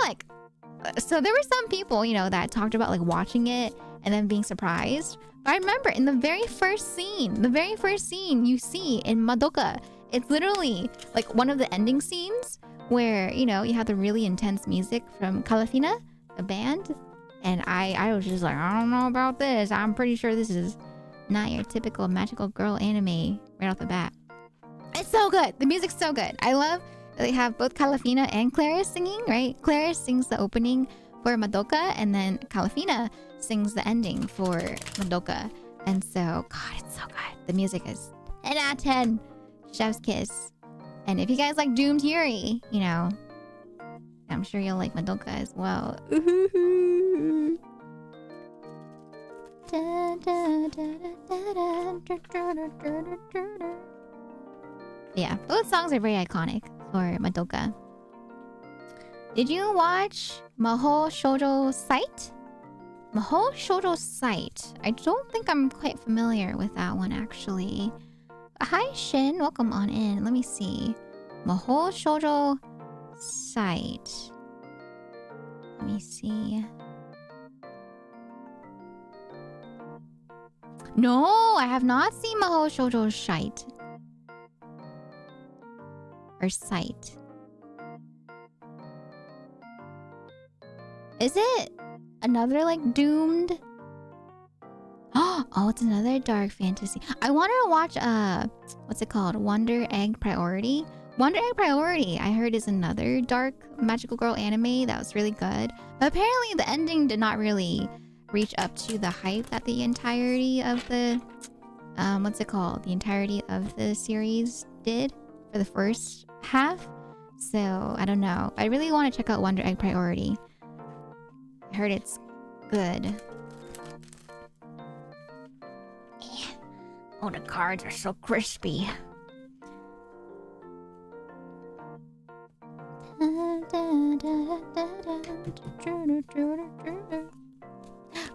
[SPEAKER 1] so there were some people, that talked about watching it and then being surprised. But I remember in the very first scene you see in Madoka, it's literally one of the ending scenes where, you have the really intense music from Calafina, the band. And I was just I don't know about this. I'm pretty sure this is not your typical magical girl anime right off the bat. It's so good. The music's so good. I love that they have both Calafina and Claris singing, right? Claris sings the opening for Madoka, and then Calafina sings the ending for Madoka. And so, God, it's so good. The music is 10 out of 10. Chef's kiss. And if you guys like Doomed Yuri, you know, I'm sure you'll like Madoka as well. Yeah, both songs are very iconic for Madoka. Did you watch Mahou Shoujo Site? Mahou Shoujo Site. I don't think I'm quite familiar with that one, actually. Hi, Shin. Welcome on in. Let me see. Mahou Shoujo Site. Let me see. No, I have not seen Mahou Shoujo Site. Or Site. Is it another like Doomed? Oh, it's another dark fantasy. I wanted to watch what's it called? Wonder Egg Priority. Wonder Egg Priority, I heard, is another dark magical girl anime that was really good. But apparently the ending did not really reach up to the hype that the entirety of the what's it called? The entirety of the series did for the first half. So I don't know. I really want to check out Wonder Egg Priority. I heard it's good. Oh, the cards are so crispy.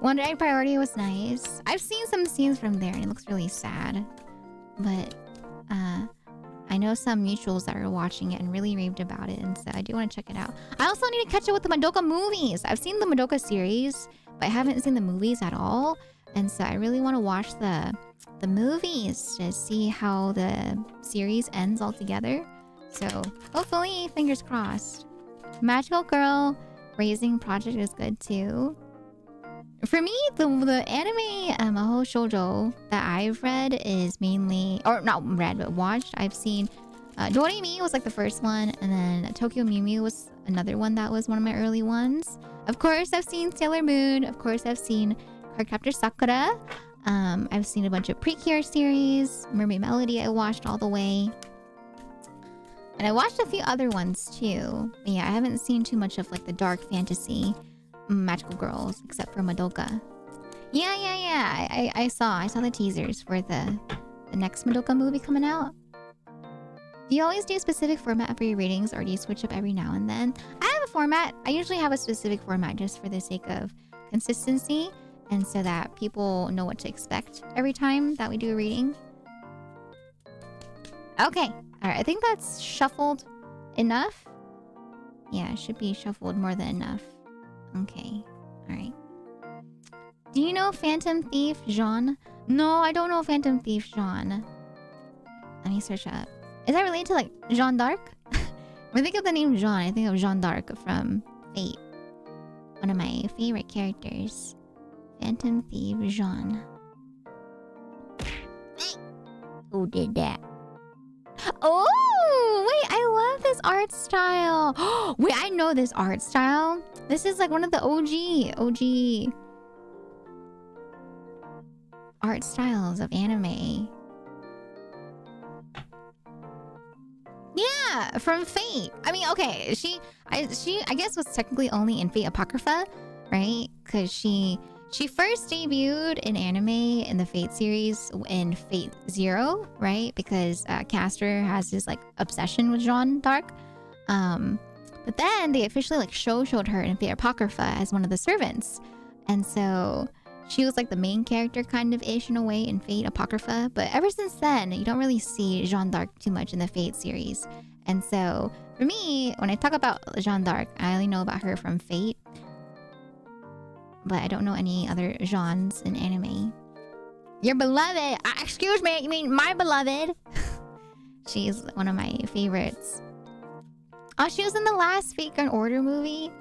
[SPEAKER 1] Wonder Egg Priority was nice. I've seen some scenes from there and it looks really sad. But I know some mutuals that are watching it and really raved about it, and so I do want to check it out. I also need to catch up with the Madoka movies. I've seen the Madoka series, but I haven't seen the movies at all. And so I really want to watch the movies to see how the series ends altogether. So hopefully, fingers crossed. Magical Girl Raising Project is good too. For me, the anime Mahou Shoujo that I've read is mainly, or not read, but watched. I've seen Doremi was like the first one, and then Tokyo Mew Mew was another one that was one of my early ones. Of course, I've seen Sailor Moon. Of course, I've seen Cardcaptor Sakura. I've seen a bunch of Precure series. Mermaid Melody I watched all the way. And I watched a few other ones too. But yeah, I haven't seen too much of like the dark fantasy magical girls except for Madoka. Yeah. I saw the teasers for the next Madoka movie coming out. Do you always do a specific format for your ratings, or do you switch up every now and then? I have a format. I usually have a specific format just for the sake of consistency, and so that people know what to expect every time that we do a reading. Okay. Alright, I think that's shuffled enough. Yeah, it should be shuffled more than enough. Okay. Alright. Do you know Phantom Thief Jean? No, I don't know Phantom Thief Jean. Let me search up. Is that related to like Jeanne d'Arc? When I think of the name Jean, I think of Jeanne d'Arc from Fate. One of my favorite characters. Phantom Thief Jean. Who did that? Oh, wait, I love this art style. Wait, I know this art style. This is like one of the OG art styles of anime. Yeah, from Fate. I mean, okay, I guess was technically only in Fate Apocrypha, right? Because she first debuted in anime in the Fate series in Fate Zero, right? Because Castor has this like obsession with Jeanne d'Arc. But then they officially like showed her in Fate Apocrypha as one of the servants. And so she was like the main character kind of ish in a way in Fate Apocrypha. But ever since then, you don't really see Jeanne d'Arc too much in the Fate series. And so for me, when I talk about Jeanne d'Arc, I only know about her from Fate. But I don't know any other genres in anime. Your beloved! Excuse me, you mean my beloved? She's one of my favorites. Oh, she was in the last Fate Grand Order movie?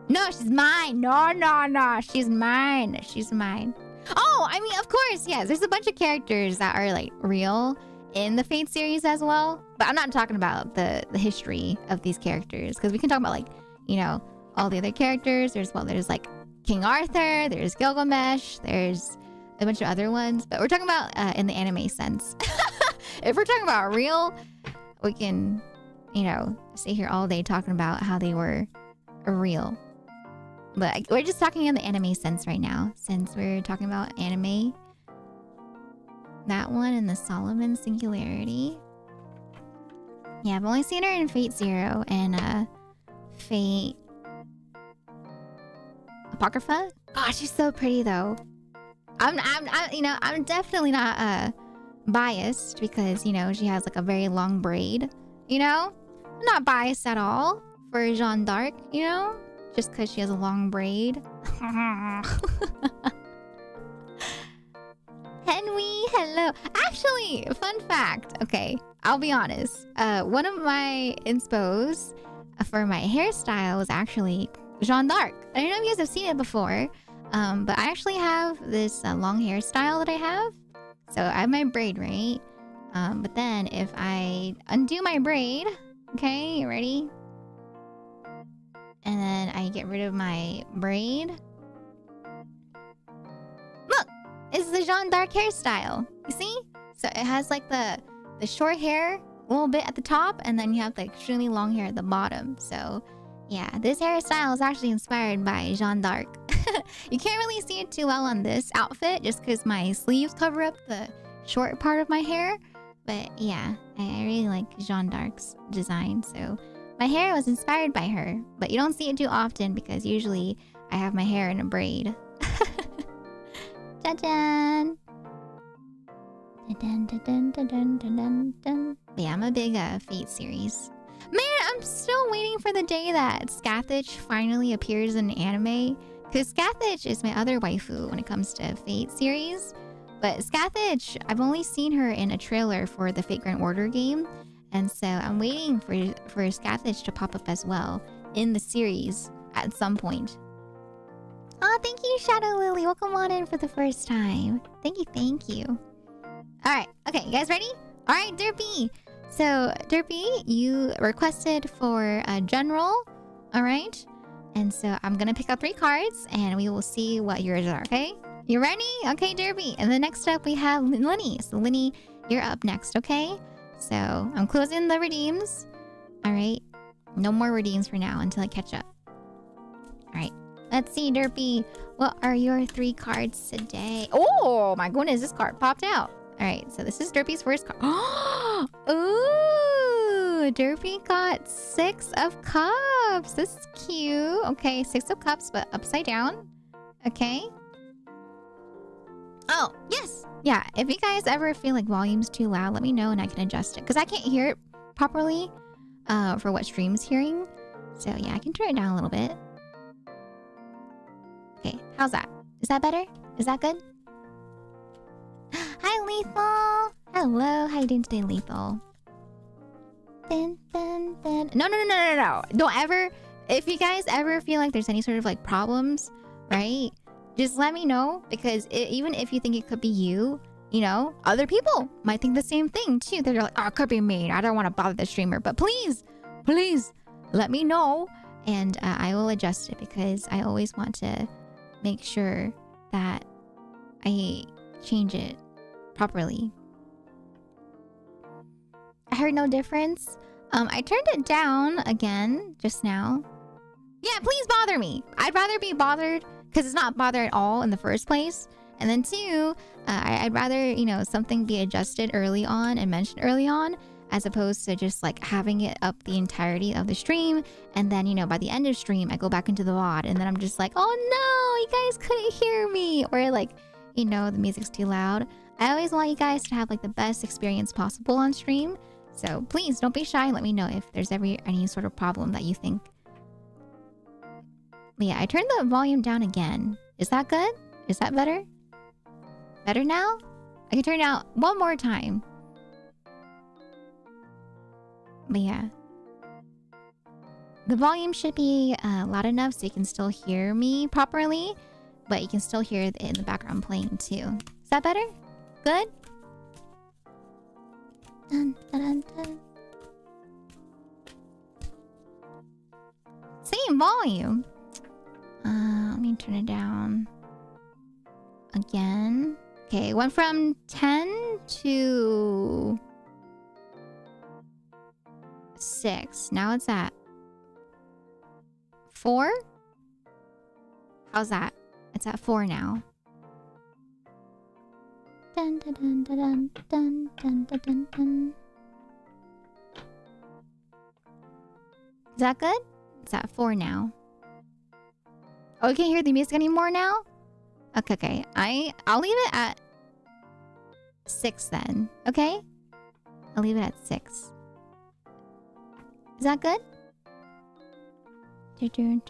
[SPEAKER 1] No, she's mine! No, she's mine. She's mine. Oh, I mean, of course, yes. There's a bunch of characters that are, like, real in the Fate series as well. But I'm not talking about the history of these characters. Because we can talk about, like, you know, all the other characters. There's like King Arthur, there's Gilgamesh, there's a bunch of other ones. But we're talking about in the anime sense. If we're talking about real, we can, stay here all day talking about how they were real. But we're just talking in the anime sense right now, since we're talking about anime. That one and the Solomon Singularity. Yeah, I've only seen her in Fate Zero and Fate Apocrypha. Oh, she's so pretty though. I'm definitely not biased because she has like a very long braid. I'm not biased at all for Jeanne d'Arc. Just because she has a long braid. Henry, hello. Actually, fun fact. Okay, I'll be honest. One of my inspos for my hairstyle was actually Jeanne d'Arc. I don't know if you guys have seen it before, but I actually have this long hairstyle that I have. So I have my braid, right? But then if I undo my braid, okay, you ready? And then I get rid of my braid. Look, it's the Jeanne d'Arc hairstyle. You see? So it has like the short hair a little bit at the top, and then you have the extremely long hair at the bottom. So yeah, this hairstyle is actually inspired by Jeanne d'Arc. You can't really see it too well on this outfit just because my sleeves cover up the short part of my hair. But yeah, I really like Jeanne d'Arc's design. So my hair was inspired by her, but you don't see it too often because usually I have my hair in a braid. Dun-dun. Dun-dun-dun-dun-dun-dun-dun. Yeah, I'm a big Fate series. Man, I'm still waiting for the day that Scathach finally appears in anime. Because Scathach is my other waifu when it comes to Fate series. But Scathach, I've only seen her in a trailer for the Fate Grand Order game. And so I'm waiting for Scathach to pop up as well in the series at some point. Oh, thank you, Shadow Lily. Welcome on in for the first time. Thank you. Alright, okay, you guys ready? Alright, Derpy. So, Derpy, you requested for a general. Alright? And so I'm gonna pick out 3 cards and we will see what yours are, okay? You ready? Okay, Derpy. And then next up we have Linny. So Linny, you're up next, okay? So I'm closing the redeems. Alright. No more redeems for now until I catch up. Alright. Let's see, Derpy. What are your 3 cards today? Oh my goodness, this card popped out. Alright, so this is Derpy's first card. Ooh, Derpy got 6 of Cups. This is cute. Okay, 6 of Cups, but upside down. Okay. Oh, yes. Yeah, if you guys ever feel like volume's too loud, let me know and I can adjust it. Because I can't hear it properly for what stream's hearing. So yeah, I can turn it down a little bit. Okay, how's that? Is that better? Is that good? Hi, Lethal. Hello, how you doing today, Lethal? Dun, dun, dun. No. Don't ever, if you guys ever feel like there's any sort of like problems, right? Just let me know, because even if you think it could be you, other people might think the same thing too. They're like, oh, it could be me. I don't want to bother the streamer. But please, let me know. And I will adjust it because I always want to make sure that I change it properly. I heard no difference. I turned it down again just now. Yeah, please bother me. I'd rather be bothered because it's not bother at all in the first place. And then 2, I'd rather, something be adjusted early on and mentioned early on, as opposed to just like having it up the entirety of the stream. And then, by the end of stream, I go back into the VOD and then I'm just like, oh no, you guys couldn't hear me. Or like, the music's too loud. I always want you guys to have like the best experience possible on stream. So please don't be shy. Let me know if there's ever any sort of problem that you think. But yeah, I turned the volume down again. Is that good? Is that better? Better now? I can turn it out one more time. But yeah. The volume should be loud enough so you can still hear me properly. But you can still hear it in the background playing too. Is that better? Good? Dun, dun, dun, dun. Same volume. Let me turn it down again. Okay, it went from 10 to 6. Now it's at 4. How's that? It's at 4 now. Dun, dun, dun, dun, dun, dun, dun, dun, dun. Is that good? It's at 4 now. Oh, you can't hear the music anymore now? Okay. I'll leave it at 6 then. Okay? I'll leave it at 6. Is that good? Dun,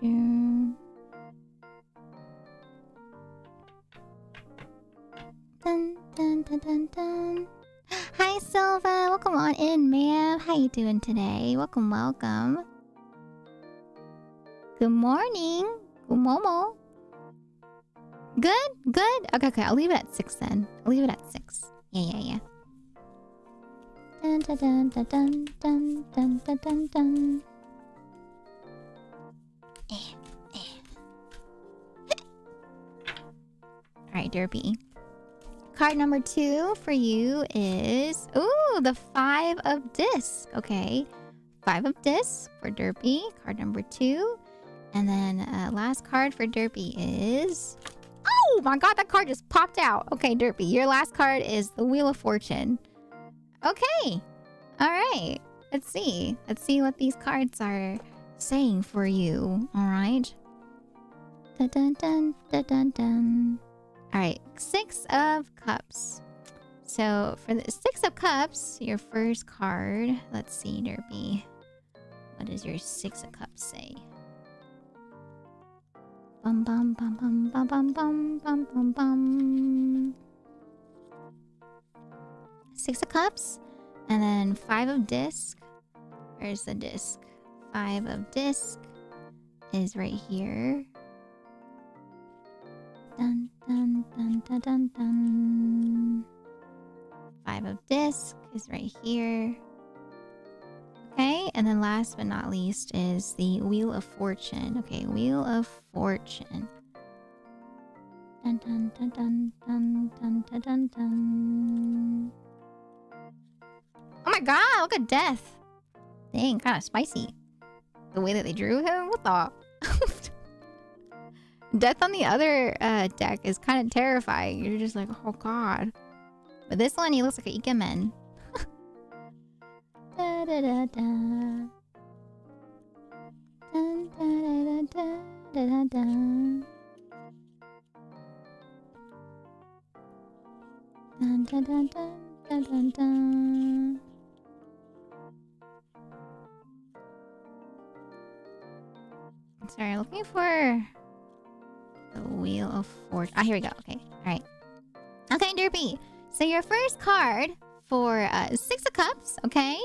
[SPEAKER 1] dun, dun, dun, dun. Hi, Silva. Welcome on in, ma'am. How you doing today? Welcome. Good morning. Kumomo. Good. Okay. I'll leave it at 6 then. I'll leave it at 6. Yeah. Dun, dun, dun, dun, dun, dun, dun, dun, dun, dun. Alright, Derpy. Card number 2 for you is... Ooh, the 5 of disc. Okay. 5 of disc for Derpy. Card number 2. And then last card for Derpy is... Oh my god, that card just popped out. Okay, Derpy, your last card is the Wheel of Fortune. Okay. Alright. Let's see what these cards are saying for you. Alright. Dun dun dun dun dun dun. Alright, 6 of Cups. So for the 6 of Cups, your first card. Let's see, Derpy. What does your 6 of Cups say? Bum bum bum bum bum bum bum bum bum bum. 6 of Cups, and then 5 of disc. Where's the disc? 5 of disc is right here. Dun dun dun dun dun dun. 5 of disc is right here. Okay, and then last but not least is the Wheel of Fortune. Okay, Wheel of Fortune. Dun dun dun dun dun dun dun dun dun. Oh my god, look at Death. Dang, kind of spicy. The way that they drew him? What the? Death on the other deck is kind of terrifying. You're just like, oh god. But this one, he looks like an ikemen. Da da da da. Dun, da, da, da, da, da, da. Dun, dun, dun, dun, dun, dun, dun. Sorry, looking for the Wheel of Fortune. Ah, here we go. Okay, all right. Okay, Derpy. So your first card for 6 of Cups, okay?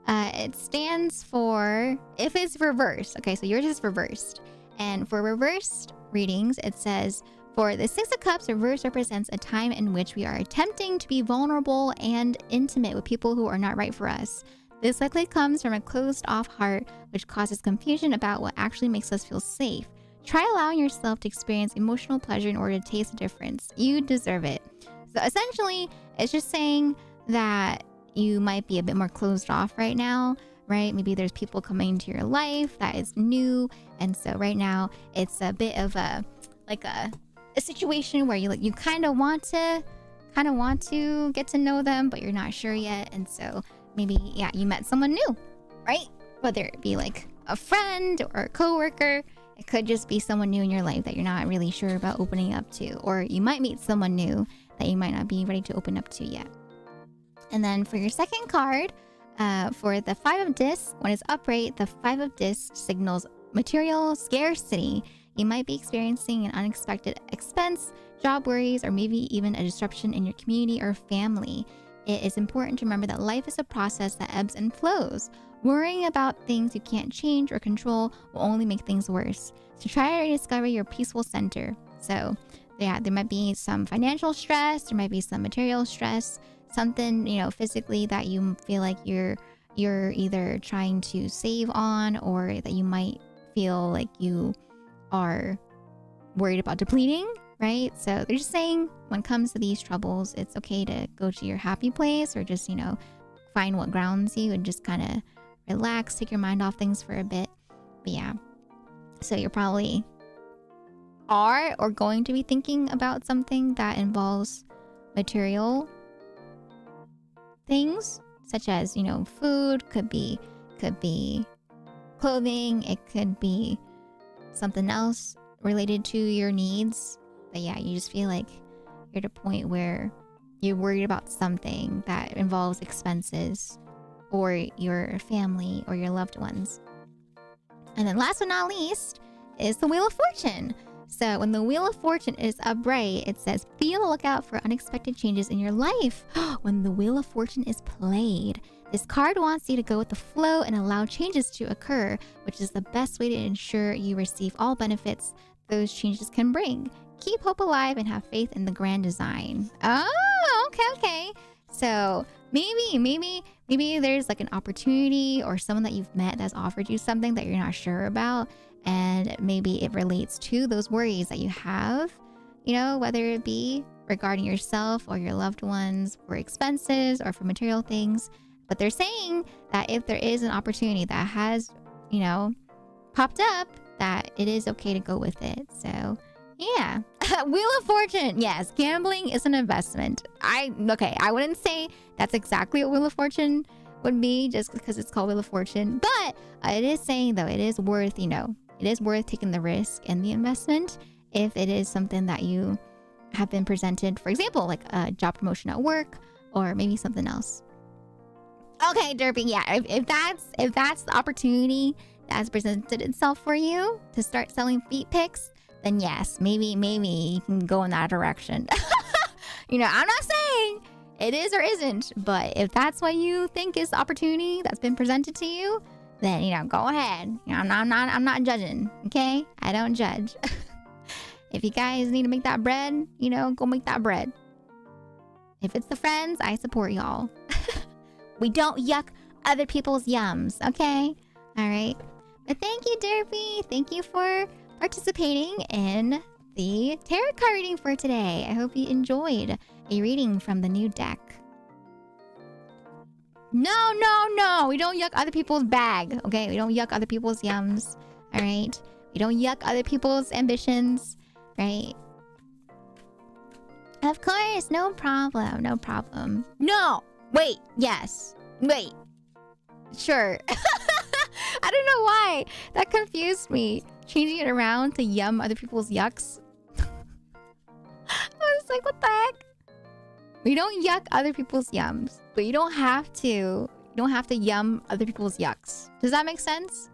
[SPEAKER 1] It stands for if it's reversed. Okay, so yours is reversed. And for reversed readings, it says, for the 6 of Cups, reverse represents a time in which we are attempting to be vulnerable and intimate with people who are not right for us. This likely comes from a closed-off heart, which causes confusion about what actually makes us feel safe. Try allowing yourself to experience emotional pleasure in order to taste the difference. You deserve it. So essentially, it's just saying that you might be a bit more closed off right now, right? Maybe there's people coming into your life that is new, and so right now it's a bit of a situation where you kind of want to get to know them, but you're not sure yet, and so maybe you met someone new, right? Whether it be like a friend or a coworker, it could just be someone new in your life that you're not really sure about opening up to, or you might meet someone new that you might not be ready to open up to yet. And then for your second card, for the 5 of discs, when it's upright, the 5 of discs signals material scarcity. You might be experiencing an unexpected expense, job worries, or maybe even a disruption in your community or family. It is important to remember that life is a process that ebbs and flows. Worrying about things you can't change or control will only make things worse. So try to rediscover your peaceful center. So there might be some financial stress, there might be some material stress, something, physically that you feel like you're either trying to save on, or that you might feel like you are worried about depleting, right? So they're just saying when it comes to these troubles, it's okay to go to your happy place or just, find what grounds you and just kind of relax, take your mind off things for a bit. But yeah, so you're probably are or going to be thinking about something that involves material things, such as, food, could be clothing, it could be something else related to your needs. But yeah, you just feel like you're at a point where you're worried about something that involves expenses or your family or your loved ones. And then last but not least is the Wheel of Fortune. So when the Wheel of Fortune is upright, it says, be on the lookout for unexpected changes in your life. When the Wheel of Fortune is played, this card wants you to go with the flow and allow changes to occur, which is the best way to ensure you receive all benefits those changes can bring. Keep hope alive and have faith in the grand design. Oh, okay. So maybe there's like an opportunity or someone that you've met that's offered you something that you're not sure about. And maybe it relates to those worries that you have, whether it be regarding yourself or your loved ones for expenses or for material things. But they're saying that if there is an opportunity that has, popped up, that it is okay to go with it. So yeah. Wheel of Fortune. Yes, gambling is an investment. I wouldn't say that's exactly what Wheel of Fortune would be just because it's called Wheel of Fortune. But it is saying, though, it is worth, it is worth taking the risk and the investment if it is something that you have been presented, for example, like a job promotion at work or maybe something else. Okay, Derpy, yeah, if that's the opportunity that has presented itself for you to start selling feet pics, then yes, maybe you can go in that direction. I'm not saying it is or isn't, but if that's what you think is the opportunity that's been presented to you, then go ahead. I'm not judging. Okay, I don't judge. If you guys need to make that bread, go make that bread. If it's the friends, I support y'all. We don't yuck other people's yums. Okay, all right. But thank you, Derpy. Thank you for participating in the tarot card reading for today. I hope you enjoyed a reading from the new deck. No. We don't yuck other people's bag, okay? We don't yuck other people's yums, all right? We don't yuck other people's ambitions, right? Of course, no problem. No! Wait, yes. Wait. Sure. I don't know why. That confused me. Changing it around to yum other people's yucks. I was like, what the heck? We don't yuck other people's yums, but you don't have to yum other people's yucks. Does that make sense?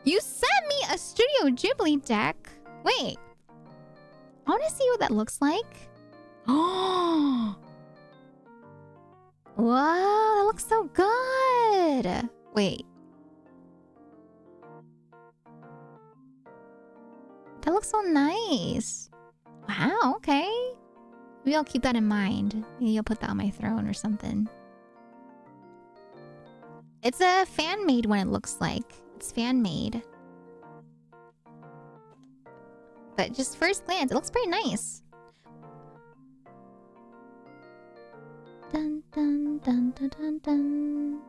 [SPEAKER 1] You sent me a Studio Ghibli deck. Wait. I want to see what that looks like. Oh. Wow, that looks so good. Wait. That looks so nice. Wow, okay. Maybe I'll keep that in mind. Maybe I'll put that on my throne or something. It's a fan-made one, it looks like. It's fan-made. But just first glance, it looks pretty nice. Dun dun dun dun dun dun.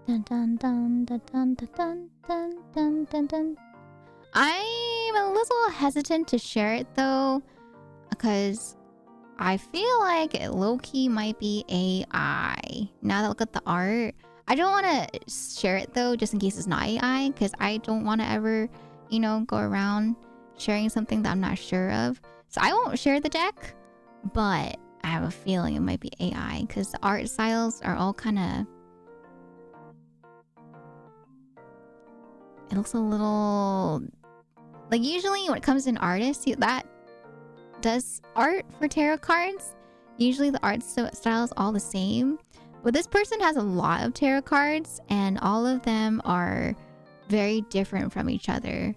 [SPEAKER 1] Dun dun dun dun dun dun dun dun dun dun. I'm a little hesitant to share it though, because I feel like it low-key might be AI. Now that I look at the art, I don't want to share it though, just in case it's not AI, because I don't want to ever, go around sharing something that I'm not sure of. So I won't share the deck, but I have a feeling it might be AI, because the art styles are all kind of... It looks a little... Like usually when it comes to an artist, that does art for tarot cards. Usually the art style is all the same. But this person has a lot of tarot cards, and all of them are very different from each other.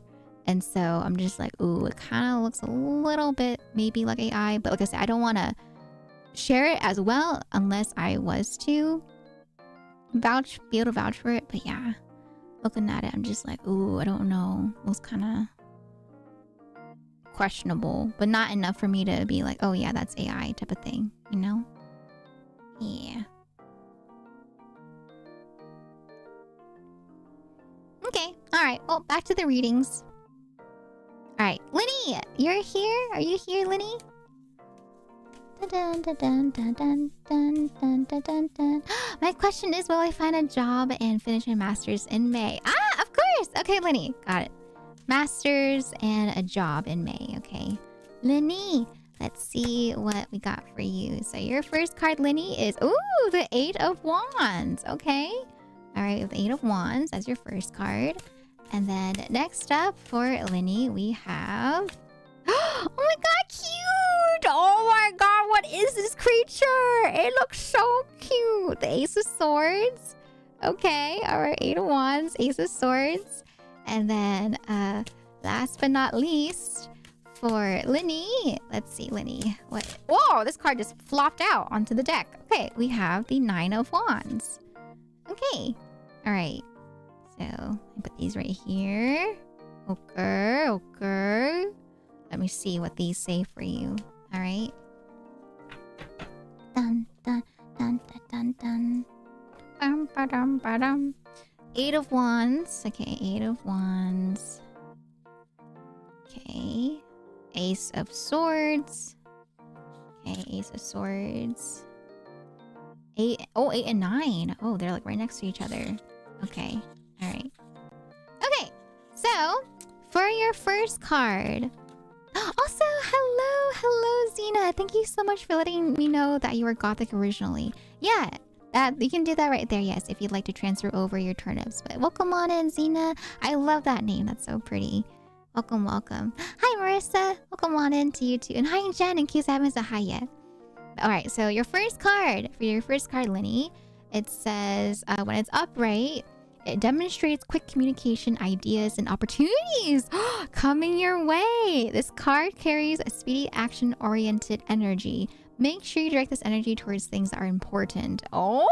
[SPEAKER 1] And so I'm just like, ooh, it kind of looks a little bit maybe like AI. But like I said, I don't want to share it as well unless I was to be able to vouch for it. But yeah, looking at it, I'm just like, ooh, I don't know. It was kind of questionable, but not enough for me to be like, oh yeah, that's AI type of thing, you know? Yeah. Okay. All right. Well, back to the readings. All right, Linny, you're here. Are you here, Linny? Dun, dun, dun, dun, dun, dun, dun, dun, dun, dun. My question is, will I find a job and finish my master's in May? Ah, of course. Okay, Linny, got it. Masters and a job in May. Okay, Linny, let's see what we got for you. So your first card, Linny, is the 8 of Wands. Okay, all right, with the 8 of Wands as your first card. And then next up for Linny, we have oh my god, cute! Oh my god, what is this creature? It looks so cute. The Ace of Swords. Okay, all right, 8 of Wands, Ace of Swords. And then last but not least for Linny, let's see, Linny, what? Whoa, this card just flopped out onto the deck. Okay, we have the 9 of Wands. Okay, all right. So I put these right here. Okay. Let me see what these say for you. All right. Dun dun dun dun dun dun. Ba-dum, ba-dum. 8 of Wands. Okay, 8 of Wands. Okay. Ace of Swords. Okay, Ace of Swords. 8 and 9. Oh, they're like right next to each other. Okay. All right. Okay. So, for your first card. Also, hello, Zena. Thank you so much for letting me know that you were Gothic originally. Yeah, you can do that right there, yes, if you'd like to transfer over your turnips. But welcome on in, Zena. I love that name. That's so pretty. Welcome. Hi, Marissa. Welcome on in to you too. And hi, Jen, in case I haven't said hi yet. All right, so your first card, for your first card, Linny, it says, when it's upright, it demonstrates quick communication, ideas, and opportunities coming your way. This card carries a speedy, action-oriented energy. Make sure you direct this energy towards things that are important. Oh,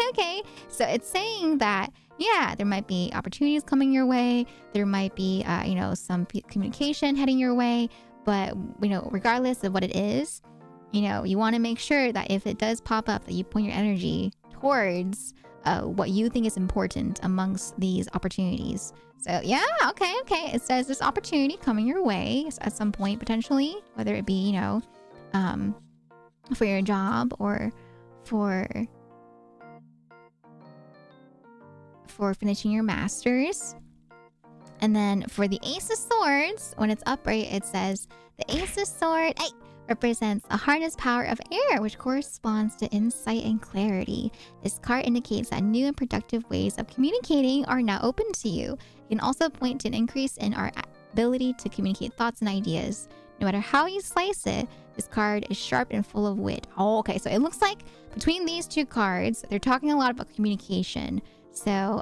[SPEAKER 1] okay. So it's saying that, yeah, there might be opportunities coming your way. There might be, some communication heading your way. But, regardless of what it is, you want to make sure that if it does pop up, that you point your energy towards what you think is important amongst these opportunities. So yeah, okay. It says this opportunity coming your way at some point potentially, whether it be for your job or for finishing your masters. And then for the Ace of Swords, when it's upright, it says the Ace of Swords represents a harness power of air, which corresponds to insight and clarity. This card indicates that new and productive ways of communicating are now open to you. It can also point to an increase in our ability to communicate thoughts and ideas. No matter how you slice it, this card is sharp and full of wit. Oh, okay. So it looks like between these two cards, they're talking a lot about communication. So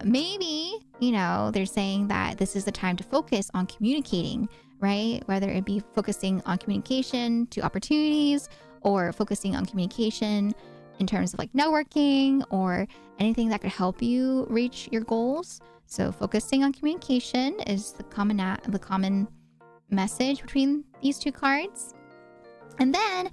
[SPEAKER 1] maybe, they're saying that this is the time to focus on communicating, right? Whether it be focusing on communication to opportunities or focusing on communication in terms of like networking or anything that could help you reach your goals. So focusing on communication is the common message between these two cards. And then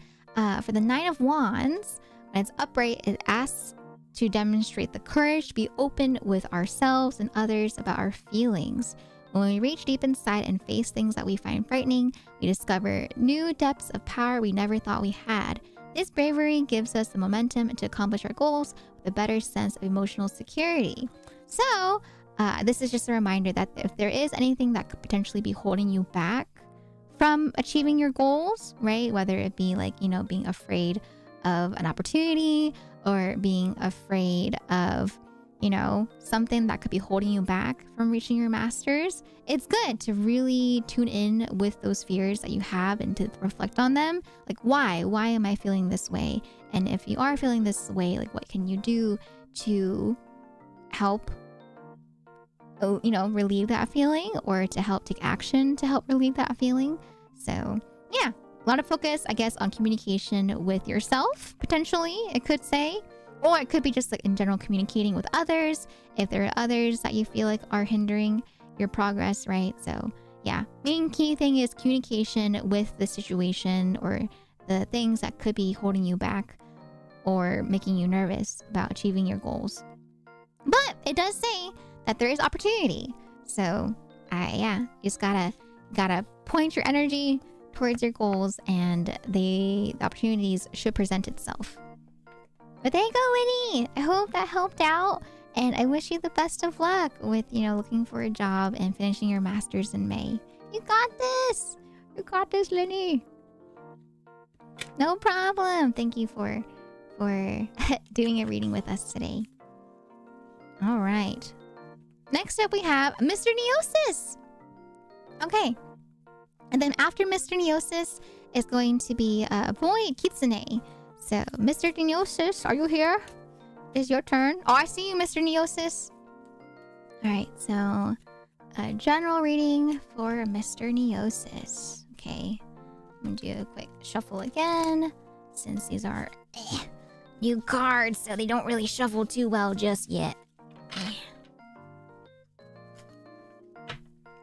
[SPEAKER 1] for the 9 of Wands, when it's upright, it asks to demonstrate the courage to be open with ourselves and others about our feelings. When we reach deep inside and face things that we find frightening, we discover new depths of power we never thought we had. This bravery gives us the momentum to accomplish our goals with a better sense of emotional security. So, this is just a reminder that if there is anything that could potentially be holding you back from achieving your goals, right? Whether it be like, being afraid of an opportunity or being afraid of, something that could be holding you back from reaching your masters, it's good to really tune in with those fears that you have and to reflect on them. Like, why? Why am I feeling this way? And if you are feeling this way, like, what can you do to help, relieve that feeling, or to help take action to help relieve that feeling? So, yeah, a lot of focus, I guess, on communication with yourself, potentially, it could say. Or it could be just like in general communicating with others, if there are others that you feel like are hindering your progress, right? So yeah, main key thing is communication with the situation or the things that could be holding you back or making you nervous about achieving your goals. But it does say that there is opportunity. So you just gotta point your energy towards your goals, and the opportunities should present itself. But there you go, Winnie. I hope that helped out. And I wish you the best of luck with, looking for a job and finishing your master's in May. You got this. You got this, Lenny. No problem. Thank you for doing a reading with us today. All right. Next up, we have Mr. Neosis. Okay. And then after Mr. Neosis is going to be Void Kitsune. So, Mr. Neosis, are you here? It's your turn. Oh, I see you, Mr. Neosis. Alright, so a general reading for Mr. Neosis. Okay, I'm gonna do a quick shuffle again, since these are new cards, so they don't really shuffle too well just yet.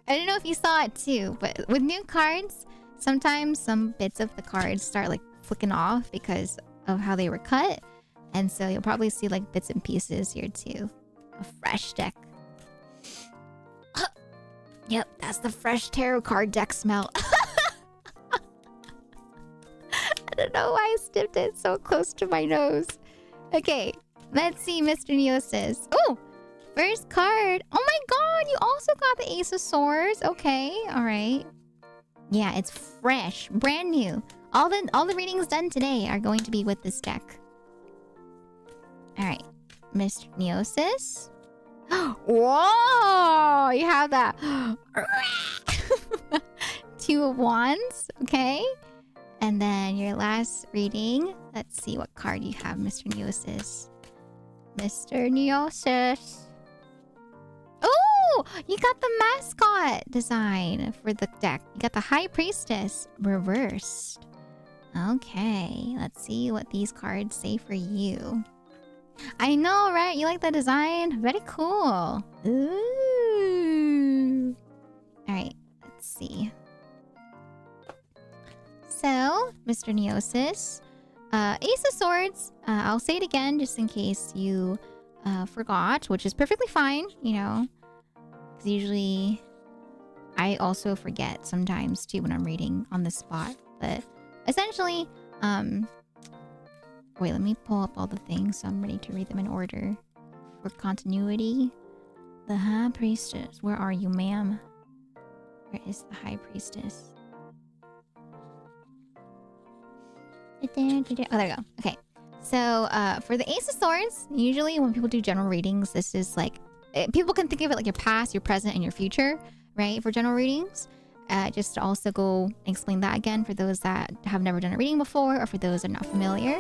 [SPEAKER 1] I don't know if you saw it too, but with new cards, sometimes some bits of the cards start like flicking off because of how they were cut, and so you'll probably see like bits and pieces here too. A fresh deck. Yep, that's the fresh tarot card deck smell. I don't know why I sniffed it so close to my nose. Okay, let's see, Mr. Neosis. Oh, first card. Oh my god, you also got the Ace of Swords. Okay, all right. Yeah, it's fresh, brand new. All the readings done today are going to be with this deck. All right, Mr. Neosis. Whoa! You have that 2 of Wands, okay? And then your last reading. Let's see what card you have, Mr. Neosis. Mr. Neosis. Oh! You got the mascot design for the deck. You got the High Priestess reversed. Okay, let's see what these cards say for you. I know, right? You like the design? Very cool. Ooh. Alright, let's see. So, Mr. Neosis, Ace of Swords. I'll say it again just in case you forgot, which is perfectly fine, because usually I also forget sometimes too when I'm reading on the spot. But essentially, wait, let me pull up all the things so I'm ready to read them in order for continuity. The High Priestess. Where are you, ma'am? Where is the High Priestess? Oh, there you go. Okay. So, for the Ace of Swords, usually when people do general readings, this is like, people can think of it like your past, your present, and your future, right? For general readings. Just to also go explain that again for those that have never done a reading before, or for those that are not familiar.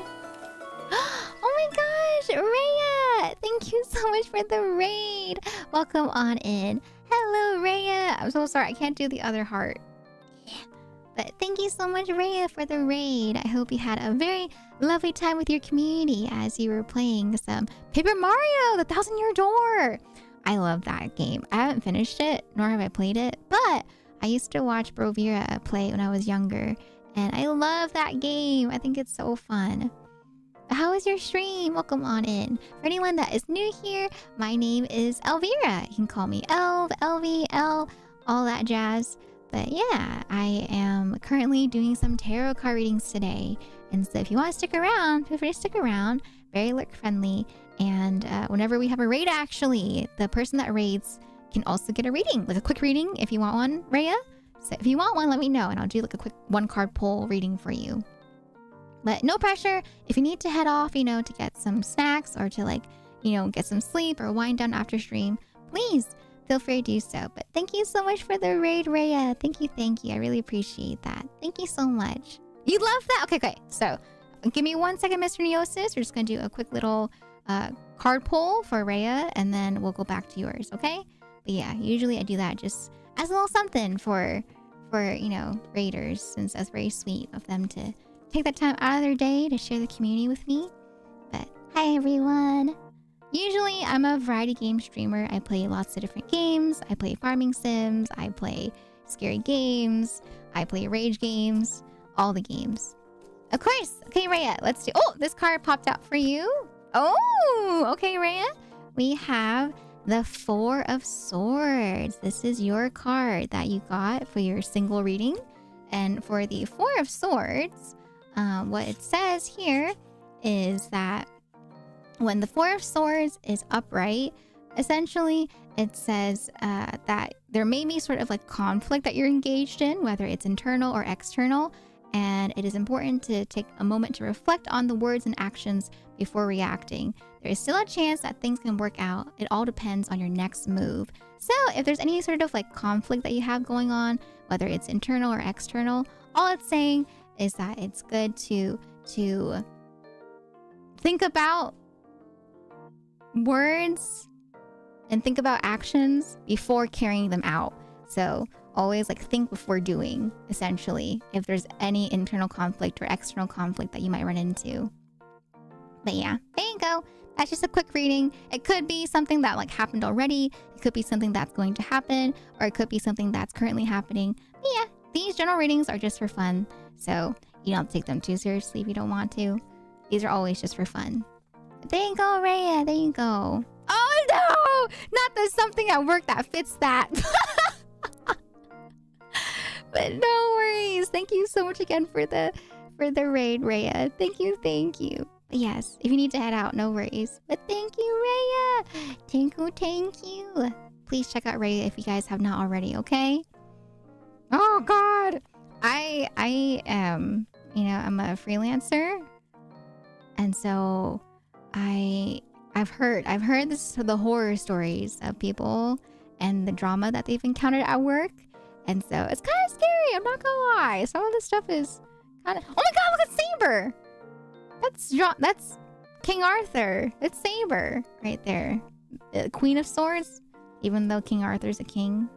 [SPEAKER 1] Oh my gosh, Rhea! Thank you so much for the raid. Welcome on in. Hello, Rhea. I'm so sorry, I can't do the other heart. But thank you so much, Rhea, for the raid. I hope you had a very lovely time with your community as you were playing some Paper Mario, the 1,000-Year Door. I love that game. I haven't finished it, nor have I played it, but I used to watch Brovira play when I was younger, and I love that game. I think it's so fun. How was your stream? Welcome on in. For anyone that is new here, my name is Elvira. You can call me Elv, LVL, all that jazz. But yeah, I am currently doing some tarot card readings today. And so if you want to stick around, feel free to stick around. Very lurk friendly. And whenever we have a raid, actually, the person that raids can also get a reading. Like a quick reading if you want one, Rhea. So if you want one, let me know. And I'll do like a quick 1-card pull reading for you. But no pressure. If you need to head off, to get some snacks or to get some sleep or wind down after stream, please feel free to do so. But thank you so much for the raid, Rhea. Thank you. I really appreciate that. Thank you so much. You love that? Okay. So give me 1 second, Mr. Neosis. We're just going to do a quick little card pull for Rhea, and then we'll go back to yours, okay? But yeah, usually I do that just as a little something for raiders, since that's very sweet of them to take that time out of their day to share the community with me. But hi, everyone. Usually, I'm a variety game streamer. I play lots of different games. I play farming sims. I play scary games. I play rage games. All the games. Of course. Okay, Rhea, let's do... Oh, this card popped out for you. Oh, okay, Rhea. We have the Four of Swords. This is your card that you got for your single reading. And for the Four of Swords, what it says here is that when the Four of Swords is upright, essentially it says that there may be sort of like conflict that you're engaged in, whether it's internal or external, and it is important to take a moment to reflect on the words and actions before reacting. There is still a chance that things can work out. It all depends on your next move. So if there's any sort of like conflict that you have going on, whether it's internal or external, all it's saying is that it's good to think about words and think about actions before carrying them out. So always like think before doing, essentially, if there's any internal conflict or external conflict that you might run into. But yeah, there you go. That's just a quick reading. It could be something that like happened already. It could be something that's going to happen, or it could be something that's currently happening. But yeah, these general readings are just for fun. So you don't have to take them too seriously if you don't want to. These are always just for fun. There you go, Rhea. There you go. Oh no! Not there's something at work that fits that. But no worries. Thank you so much again for the raid, Rhea. Thank you. But yes, if you need to head out, no worries. But thank you, Rhea. Thank you. Please check out Rhea if you guys have not already, okay? Oh God. I am, I'm a freelancer. And so I've heard the horror stories of people and the drama that they've encountered at work. And so it's kind of scary, I'm not gonna lie. Some of this stuff is kind of... Oh my God, look at Saber! That's King Arthur. It's Saber right there. Queen of Swords, even though King Arthur's a king.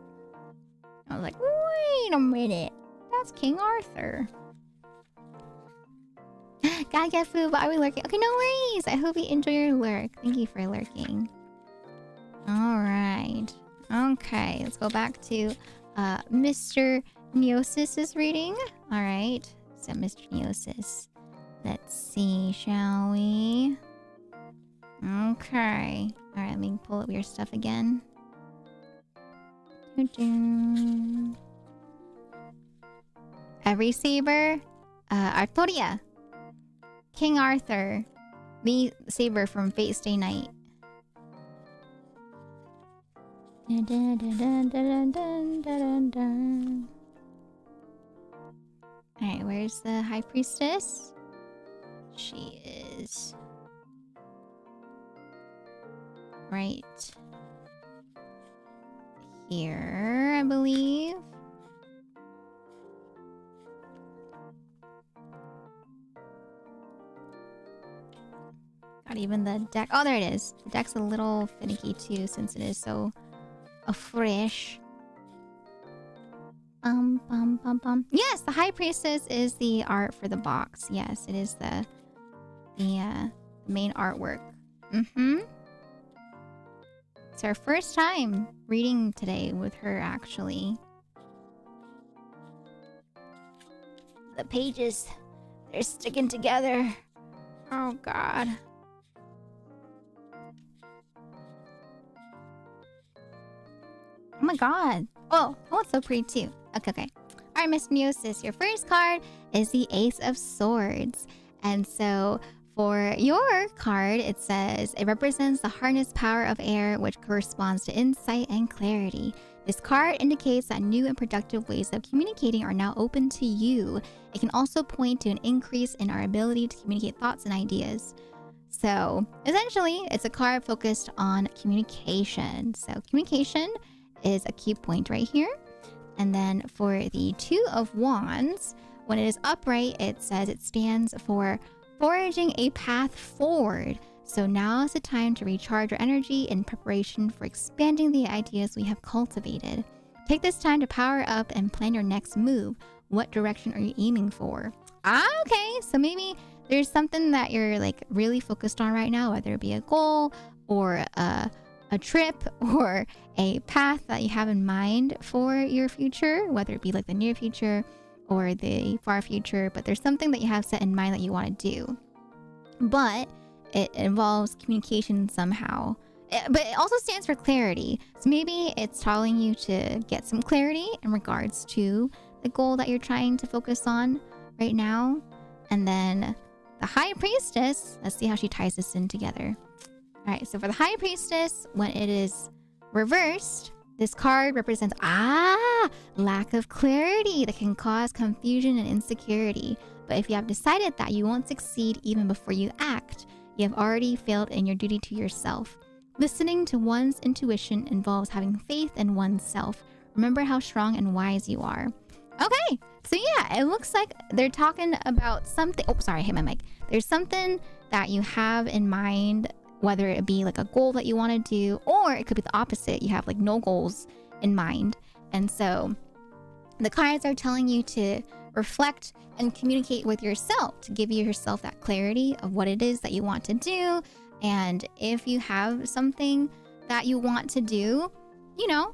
[SPEAKER 1] I was like, wait a minute. That's King Arthur. Gotta get food, but I will lurking. Okay, no worries. I hope you enjoy your lurk. Thank you for lurking. Alright. Okay, let's go back to Mr. Neosis' reading. Alright, so Mr. Neosis. Let's see, shall we? Okay. Alright, let me pull up your stuff again. Every Saber. Artoria. King Arthur. The Saber from Fate Stay Night. Alright, where's the High Priestess? She is right here, I believe. Got even the deck. Oh, there it is. The deck's a little finicky too, since it is so fresh. Yes, the High Priestess is the art for the box. Yes, it is the main artwork. It's our first time reading today with her, actually. The pages, they're sticking together. Oh God. Oh my God. Oh, it's so pretty too. Okay. Alright, Miss Neosis, your first card is the Ace of Swords. And so for your card, it says it represents the harnessed power of air, which corresponds to insight and clarity. This card indicates that new and productive ways of communicating are now open to you. It can also point to an increase in our ability to communicate thoughts and ideas. So essentially, it's a card focused on communication. So communication is a key point right here. And then for the Two of Wands, when it is upright, it says it stands for forging a path forward. So now is the time to recharge your energy in preparation for expanding the ideas we have cultivated. Take this time to power up and plan your next move. What direction are you aiming for? Okay. So maybe there's something that you're like really focused on right now, whether it be a goal or a trip or a path that you have in mind for your future, whether it be like the near future or the far future, but there's something that you have set in mind that you want to do. But it involves communication somehow. But it also stands for clarity. So maybe it's telling you to get some clarity in regards to the goal that you're trying to focus on right now. And then the High Priestess, let's see how she ties this in together. All right, so for the High Priestess, when it is reversed, this card represents, lack of clarity that can cause confusion and insecurity. But if you have decided that you won't succeed even before you act, you have already failed in your duty to yourself. Listening to one's intuition involves having faith in oneself. Remember how strong and wise you are. Okay, so yeah, it looks like they're talking about something. Oh, sorry, I hit my mic. There's something that you have in mind, whether it be like a goal that you want to do, or it could be the opposite. You have like no goals in mind. And so the cards are telling you to reflect and communicate with yourself to give yourself that clarity of what it is that you want to do. And if you have something that you want to do, you know,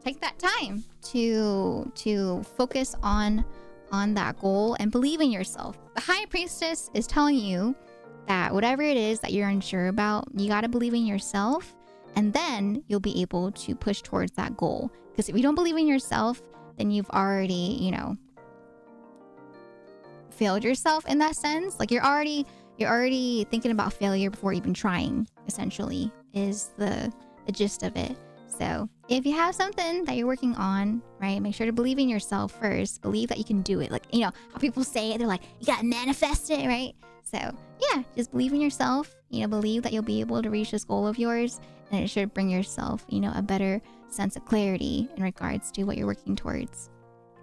[SPEAKER 1] take that time to focus on that goal and believe in yourself. The High Priestess is telling you that whatever it is that you're unsure about, you got to believe in yourself, and then you'll be able to push towards that goal. Because if you don't believe in yourself, then you've already, you know, failed yourself in that sense. Like you're already thinking about failure before even trying, essentially, is the gist of it. So if you have something that you're working on, right, make sure to believe in yourself first. Believe that you can do it. Like, you know, how people say it, they're like, you gotta manifest it, right? So yeah, just believe in yourself, you know, believe that you'll be able to reach this goal of yours, and it should bring yourself, you know, a better sense of clarity in regards to what you're working towards.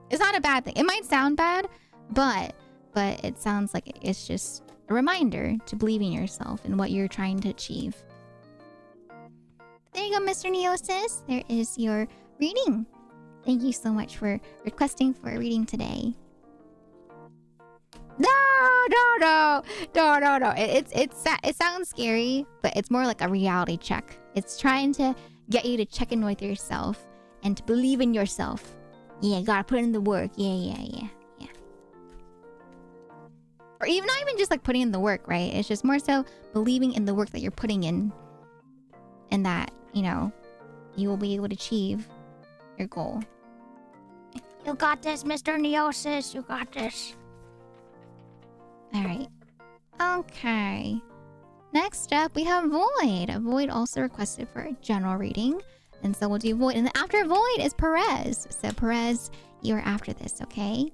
[SPEAKER 1] It's not a bad thing. It might sound bad, but it sounds like it's just a reminder to believe in yourself and what you're trying to achieve. There you go, Mr. Neosis. There is your reading. Thank you so much for requesting for a reading today. No. It sounds scary, but it's more like a reality check. It's trying to get you to check in with yourself and to believe in yourself. Yeah, you gotta put in the work. Yeah. Or even not even just like putting in the work, right? It's just more so believing in the work that you're putting in, and that, you know, you will be able to achieve your goal. You got this, Mr. Neosis. You got this. All right. Okay. Next up, we have Void. Void also requested for a general reading. And so we'll do Void. And then after Void is Perez. So Perez, you're after this, okay?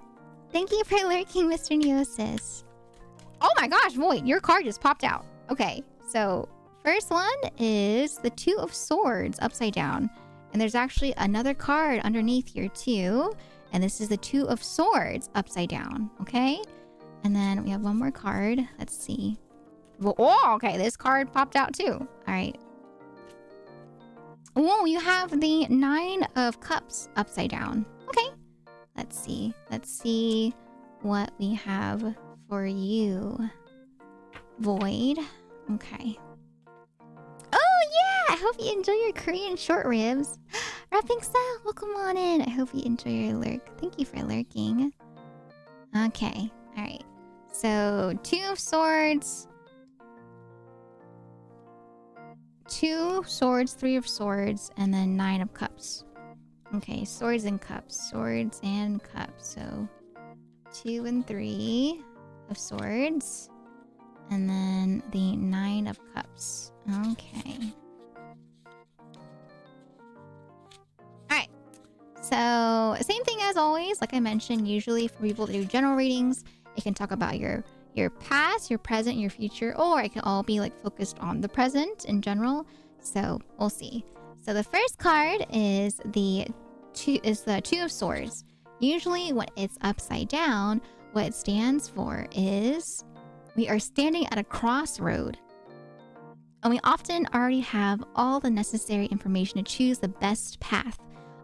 [SPEAKER 1] Thank you for lurking, Mr. Neosis. Oh my gosh, Void, your card just popped out. Okay, so first one is the Two of Swords upside down. And there's actually another card underneath here too. And this is the Two of Swords upside down, okay? And then we have one more card. Let's see. Oh, okay, this card popped out too. All right. Oh, you have the Nine of Cups upside down. Okay. Let's see. Let's see what we have for you, Void. Okay. Oh, yeah! I hope you enjoy your Korean short ribs. Rapping Style, welcome on in. I hope you enjoy your lurk. Thank you for lurking. Okay. All right. So, Two of Swords. Two Swords, Three of Swords, and then Nine of Cups. Okay, Swords and Cups. Swords and Cups. So, 2 and 3 of Swords. And then the Nine of Cups. Okay. Alright. So, same thing as always. Like I mentioned, usually for people that do general readings, it can talk about your your past, your present, your future, or it can all be like focused on the present in general. So we'll see. So the first card is the Two of Swords. Usually when it's upside down, what it stands for is we are standing at a crossroad. And we often already have all the necessary information to choose the best path.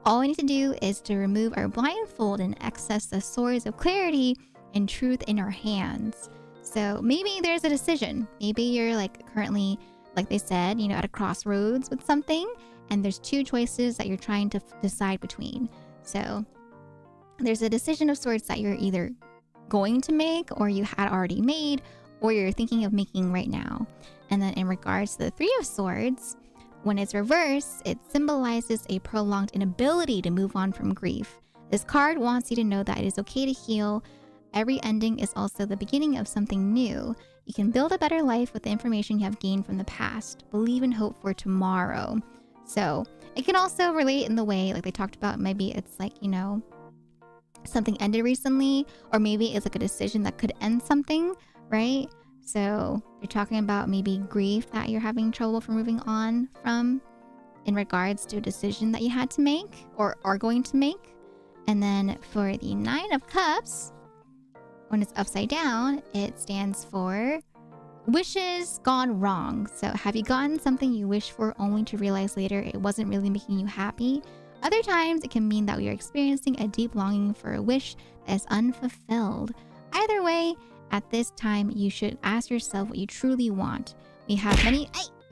[SPEAKER 1] All we need to do is to remove our blindfold and access the swords of clarity and truth in our hands. So maybe there's a decision. Maybe you're like currently, like they said, at a crossroads with something, and there's two choices that you're trying to decide between. So there's a decision of sorts that you're either going to make, or you had already made, or you're thinking of making right now. And then in regards to the Three of Swords, when it's reversed, it symbolizes a prolonged inability to move on from grief. This card wants you to know that it is okay to heal. Every ending is also the beginning of something new. You can build a better life with the information you have gained from the past. Believe and hope for tomorrow. So it can also relate in the way, like they talked about, maybe it's like, something ended recently, or maybe it's like a decision that could end something, right? So you're talking about maybe grief that you're having trouble for moving on from in regards to a decision that you had to make or are going to make. And then for the Nine of Cups, when it's upside down, it stands for wishes gone wrong. So have you gotten something you wish for only to realize later it wasn't really making you happy? Other times it can mean that we are experiencing a deep longing for a wish that is unfulfilled. Either way, at this time, you should ask yourself what you truly want. We have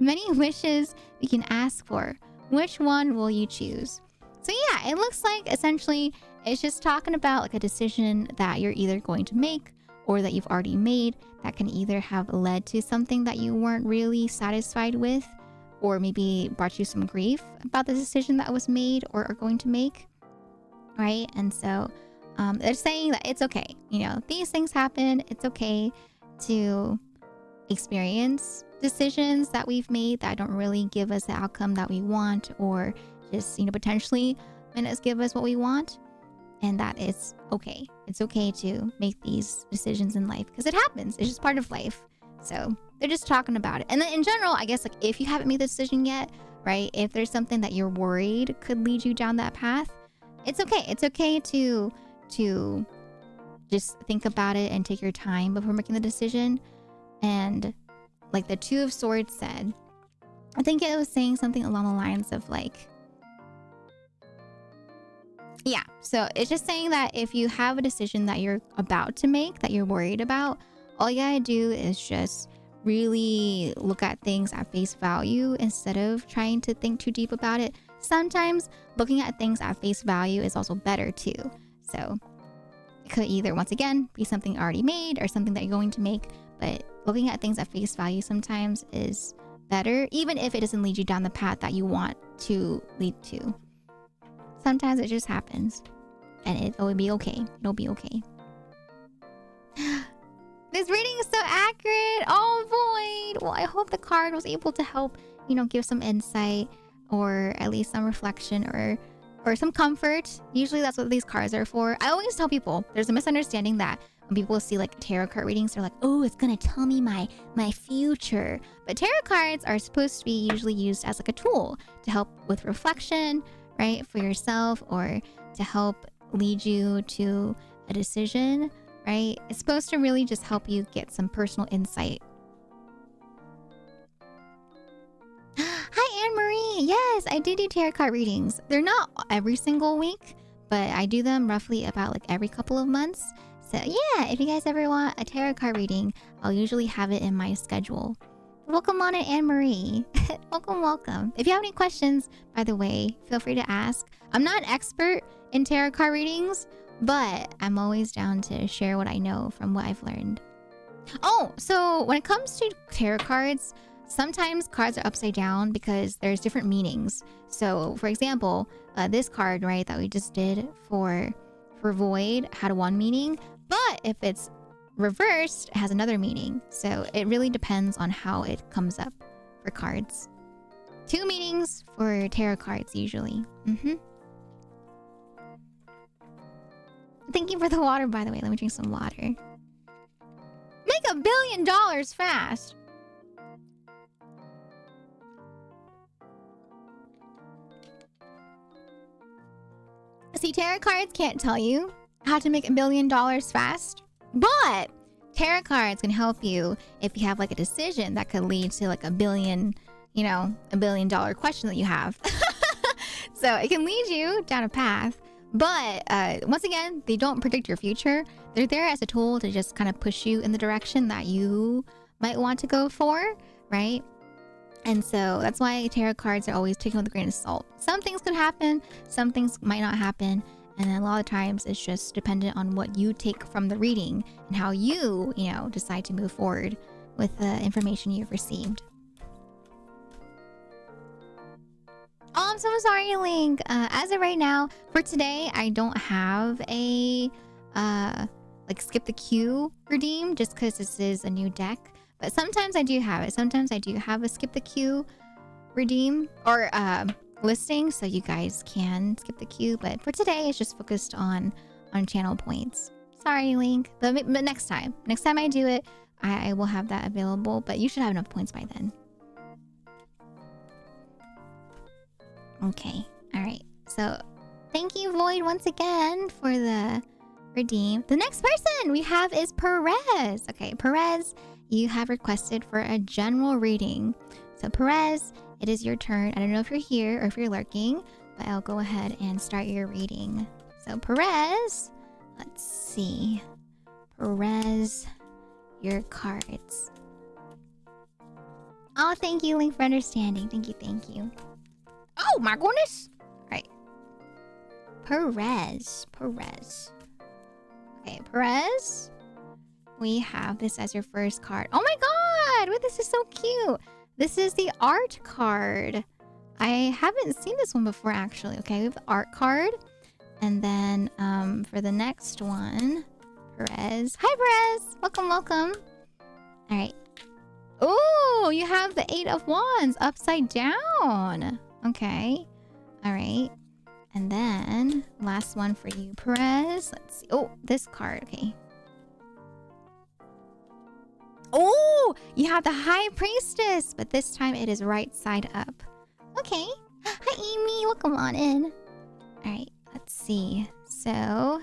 [SPEAKER 1] many wishes we can ask for. Which one will you choose? So yeah, it looks like essentially it's just talking about like a decision that you're either going to make or that you've already made that can either have led to something that you weren't really satisfied with, or maybe brought you some grief about the decision that was made or are going to make, right? And so they're saying that it's okay. These things happen. It's okay to experience decisions that we've made that don't really give us the outcome that we want, or just, potentially give us what we want. And that is okay. It's okay to make these decisions in life because it happens. It's just part of life. So they're just talking about it. And then in general, I guess, like if you haven't made the decision yet, right? If there's something that you're worried could lead you down that path, it's okay. It's okay to just think about it and take your time before making the decision. And like the Two of Swords said, I think it was saying something along the lines of like, yeah, so it's just saying that if you have a decision that you're about to make that you're worried about, all you gotta do is just really look at things at face value instead of trying to think too deep about it. Sometimes looking at things at face value is also better too. So it could either, once again, be something already made or something that you're going to make, but looking at things at face value sometimes is better, even if it doesn't lead you down the path that you want to lead to. Sometimes it just happens, and it'll be okay. It'll be okay. This reading is so accurate. Oh boy. Well, I hope the card was able to help, give some insight, or at least some reflection, or some comfort. Usually that's what these cards are for. I always tell people there's a misunderstanding that when people see like tarot card readings, they're like, oh, it's gonna tell me my future. But tarot cards are supposed to be usually used as like a tool to help with reflection, right, for yourself, or to help lead you to a decision, right? It's supposed to really just help you get some personal insight. Hi, Anne-Marie. Yes, I do tarot card readings. They're not every single week, but I do them roughly about like every couple of months. So yeah, if you guys ever want a tarot card reading, I'll usually have it in my schedule. Welcome on it, Anne-Marie. Welcome. If you have any questions, by the way, feel free to ask. I'm not an expert in tarot card readings, but I'm always down to share what I know from what I've learned. Oh, so when it comes to tarot cards, sometimes cards are upside down because there's different meanings. So, for example, this card, right, that we just did for Void had one meaning, but if it's reversed, it has another meaning. So it really depends on how it comes up for cards. Two meanings for tarot cards usually. Thank you for the water, by the way. Let me drink some water. Make a $1 billion fast. See, tarot cards can't tell you how to make $1 billion fast, but tarot cards can help you if you have like a decision that could lead to like $1 billion question that you have. So it can lead you down a path. But once again, they don't predict your future. They're there as a tool to just kind of push you in the direction that you might want to go for, right? And so that's why tarot cards are always taken with a grain of salt. Some things could happen, some things might not happen. And then a lot of times it's just dependent on what you take from the reading and how you decide to move forward with the information you've received. Oh, I'm so sorry, Link. As of right now, for today, I don't have a skip the queue redeem just because this is a new deck. But sometimes I do have it. Sometimes I do have a skip the queue redeem or listing, so you guys can skip the queue. But for today, it's just focused on channel points. Sorry, Link. But next time I do it, I will have that available. But you should have enough points by then. Okay. All right. So thank you, Void, once again for the redeem. The next person we have is Perez. Okay, Perez, you have requested for a general reading. So Perez, it is your turn. I don't know if you're here or if you're lurking, but I'll go ahead and start your reading. So Perez, let's see. Perez, your cards. Oh, thank you, Link, for understanding. Thank you. Oh my goodness. All right. Perez. Okay, Perez. We have this as your first card. Oh my god! Wait, this is so cute. This is the art card. I haven't seen this one before, actually. Okay, we have the art card. And then for the next one, Perez. Hi, Perez. Welcome. All right. Oh, you have the 8 of Wands upside down. Okay. All right. And then last one for you, Perez. Let's see. Oh, this card. Okay. Oh, you have the High Priestess, but this time it is right side up. Okay. Hi, Amy. Welcome on in. All right. Let's see. So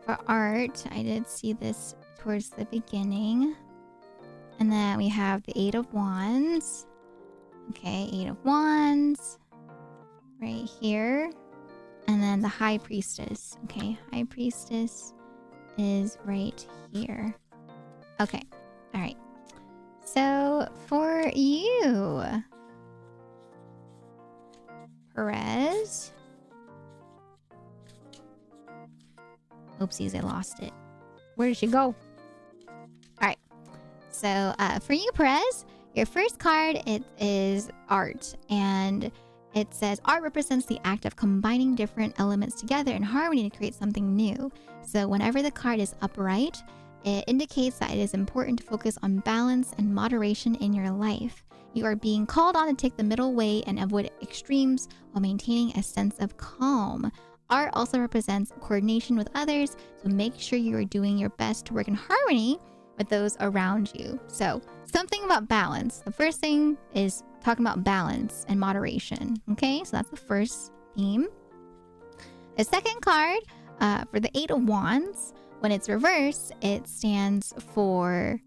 [SPEAKER 1] for art, I did see this towards the beginning. And then we have the 8 of Wands. Okay, 8 of Wands. Right here. And then the High Priestess. Okay, High Priestess is right here. Okay, all right. So for you, Perez. Oopsies, I lost it. Where did she go? All right. So for you, Perez, your first card, it is art. And it says, art represents the act of combining different elements together in harmony to create something new. So whenever the card is upright, it indicates that it is important to focus on balance and moderation in your life. You are being called on to take the middle way and avoid extremes while maintaining a sense of calm. Art also represents coordination with others, so make sure you are doing your best to work in harmony with those around you. So something about balance. The first thing is talking about balance and moderation. Okay, so that's the first theme. The second card for the 8 of Wands, when it's reversed, it stands for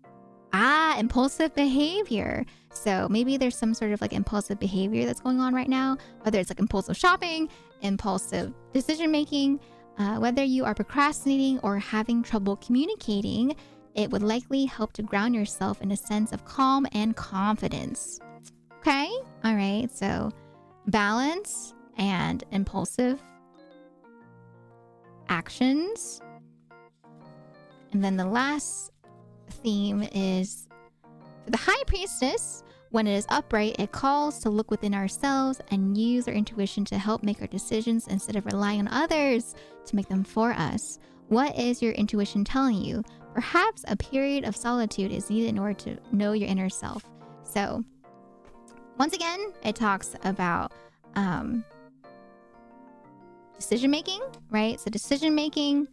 [SPEAKER 1] impulsive behavior. So maybe there's some sort of like impulsive behavior that's going on right now, whether it's like impulsive shopping, impulsive decision making, whether you are procrastinating or having trouble communicating. It would likely help to ground yourself in a sense of calm and confidence. Okay? All right. So balance and impulsive actions. And then the last theme is for the High Priestess. When it is upright, it calls to look within ourselves and use our intuition to help make our decisions instead of relying on others to make them for us. What is your intuition telling you? Perhaps a period of solitude is needed in order to know your inner self. So, once again, it talks about decision making, right? So decision making,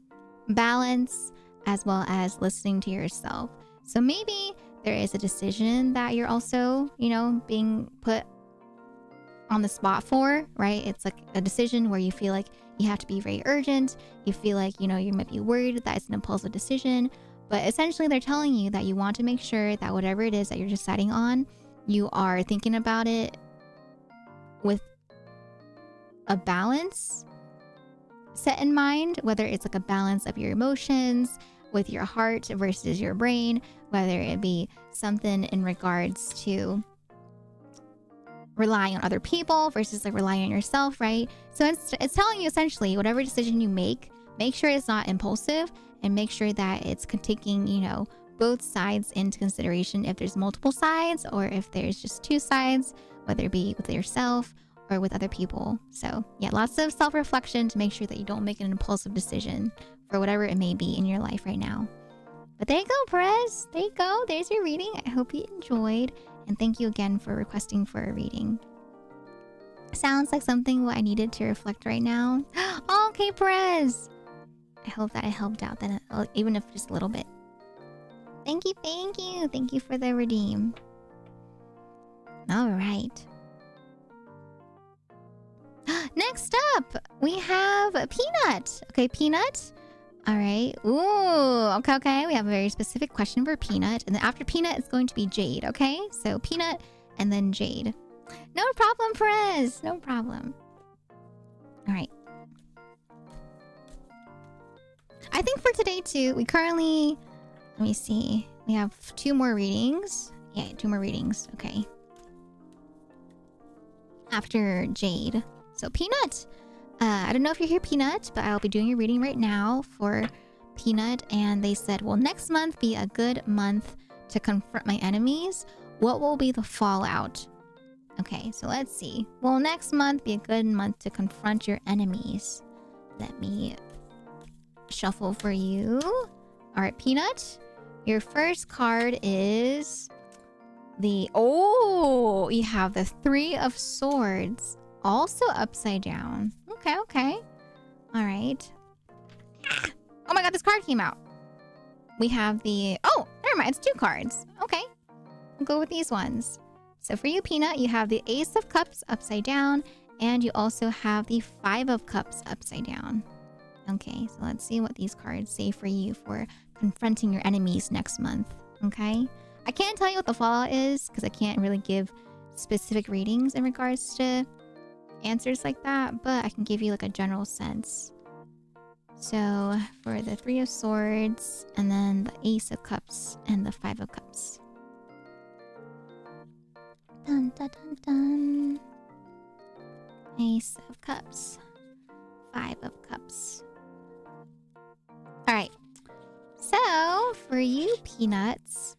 [SPEAKER 1] balance, as well as listening to yourself. So maybe there is a decision that you're also, being put on the spot for, right? It's like a decision where you feel like you have to be very urgent. You feel like, you might be worried that it's an impulsive decision. But essentially, they're telling you that you want to make sure that whatever it is that you're deciding on, you are thinking about it with a balance set in mind, whether it's like a balance of your emotions with your heart versus your brain, whether it be something in regards to relying on other people versus like relying on yourself, right? So it's telling you essentially whatever decision you make sure it's not impulsive, and make sure that it's taking, both sides into consideration if there's multiple sides or if there's just two sides, whether it be with yourself or with other people. So yeah, lots of self-reflection to make sure that you don't make an impulsive decision for whatever it may be in your life right now. But there you go, Perez. There you go. There's your reading. I hope you enjoyed. And thank you again for requesting for a reading. Sounds like something what I needed to reflect right now. Okay, Perez. I hope that I helped out, then, even if just a little bit. Thank you, thank you. Thank you for the redeem. All right. Next up, we have Peanut. Okay, Peanut. All right. Ooh, okay. We have a very specific question for Peanut. And then after Peanut, it's going to be Jade, okay? So Peanut and then Jade. No problem, Perez. No problem. All right. I think for today, too, we currently... Let me see. We have 2 more readings. Yeah, 2 more readings. Okay. After Jade. So Peanut. I don't know if you're here, Peanut, but I'll be doing your reading right now for Peanut. And they said, will next month be a good month to confront my enemies? What will be the fallout? Okay, so let's see. Will next month be a good month to confront your enemies? Let me shuffle for you. All right, Peanut. Your first card is you have the 3 of Swords, also upside down. Okay. All right. Oh my god, this card came out. We have never mind, it's 2 cards. Okay, we'll go with these ones. So for you, Peanut, you have the Ace of Cups upside down, and you also have the 5 of Cups upside down. Okay, so let's see what these cards say for you for confronting your enemies next month. Okay, I can't tell you what the fallout is because I can't really give specific readings in regards to answers like that, but I can give you like a general sense. So for the 3 of Swords, and then the Ace of Cups and the 5 of Cups. Dun dun dun dun. Ace of Cups, 5 of Cups. All right. So for you, Peanuts,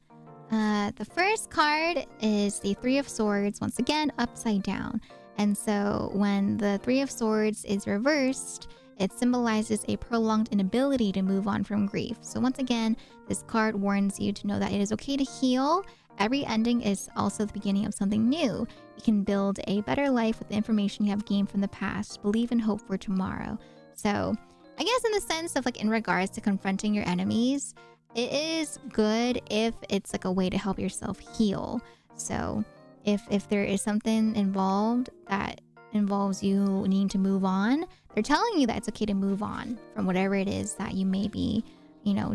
[SPEAKER 1] the first card is the 3 of Swords, once again upside down. And so when the 3 of Swords is reversed, it symbolizes a prolonged inability to move on from grief. So once again, this card warns you to know that it is okay to heal. Every ending is also the beginning of something new. You can build a better life with the information you have gained from the past. Believe and hope for tomorrow. So I guess in the sense of like in regards to confronting your enemies, it is good if it's like a way to help yourself heal. So if there is something involved that involves you needing to move on, they're telling you that it's okay to move on from whatever it is that you may be,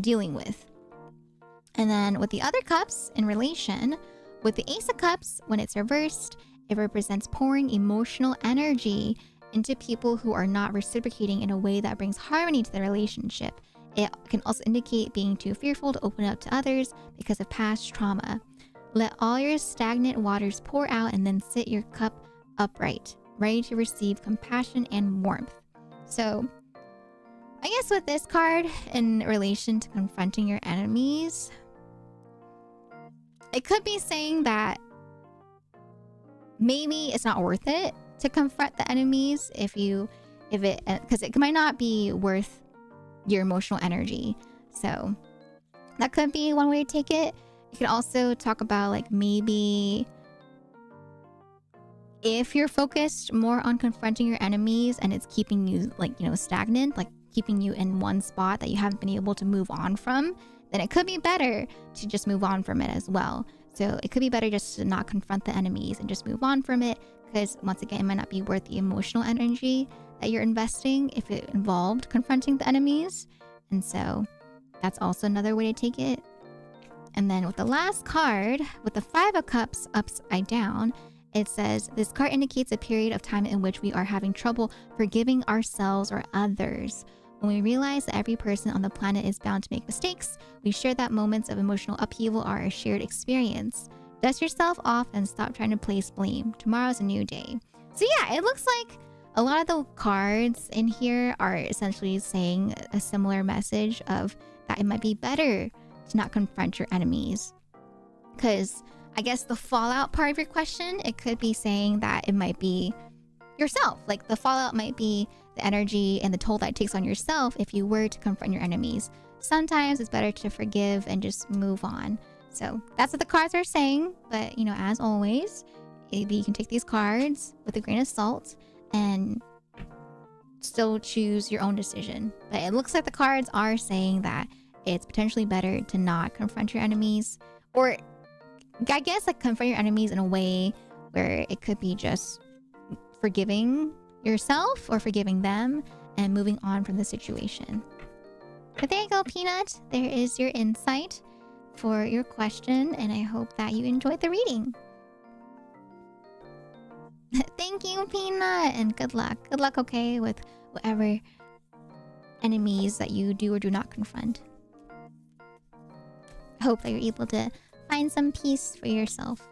[SPEAKER 1] dealing with. And then with the other cups in relation, with the Ace of Cups, when it's reversed, it represents pouring emotional energy into people who are not reciprocating in a way that brings harmony to the relationship. It can also indicate being too fearful to open up to others because of past trauma. Let all your stagnant waters pour out and then sit your cup upright, ready to receive compassion and warmth. So, I guess with this card in relation to confronting your enemies, it could be saying that maybe it's not worth it to confront the enemies because it might not be worth your emotional energy. So that could be one way to take it. You could also talk about like maybe if you're focused more on confronting your enemies and it's keeping you stagnant, like keeping you in one spot that you haven't been able to move on from, then it could be better to just move on from it as well. So it could be better just to not confront the enemies and just move on from it, because once again, it might not be worth the emotional energy that you're investing if it involved confronting the enemies. And so that's also another way to take it. And then with the last card, with the 5 of Cups upside down, it says, this card indicates a period of time in which we are having trouble forgiving ourselves or others. When we realize that every person on the planet is bound to make mistakes, we share that moments of emotional upheaval are a shared experience. Dust yourself off and stop trying to place blame. Tomorrow's a new day. So yeah, it looks like a lot of the cards in here are essentially saying a similar message of that it might be better to not confront your enemies. Because I guess the fallout part of your question, it could be saying that it might be yourself. Like the fallout might be the energy and the toll that it takes on yourself if you were to confront your enemies. Sometimes it's better to forgive and just move on. So that's what the cards are saying. But, you know, as always, maybe you can take these cards with a grain of salt and still choose your own decision. But it looks like the cards are saying that it's potentially better to not confront your enemies, or I guess like confront your enemies in a way where it could be just forgiving yourself or forgiving them and moving on from the situation. But there you go, Peanut. There is your insight for your question, and I hope that you enjoyed the reading. Thank you, Peanut, and good luck. Good luck, okay, with whatever enemies that you do or do not confront. I hope that you're able to find some peace for yourself.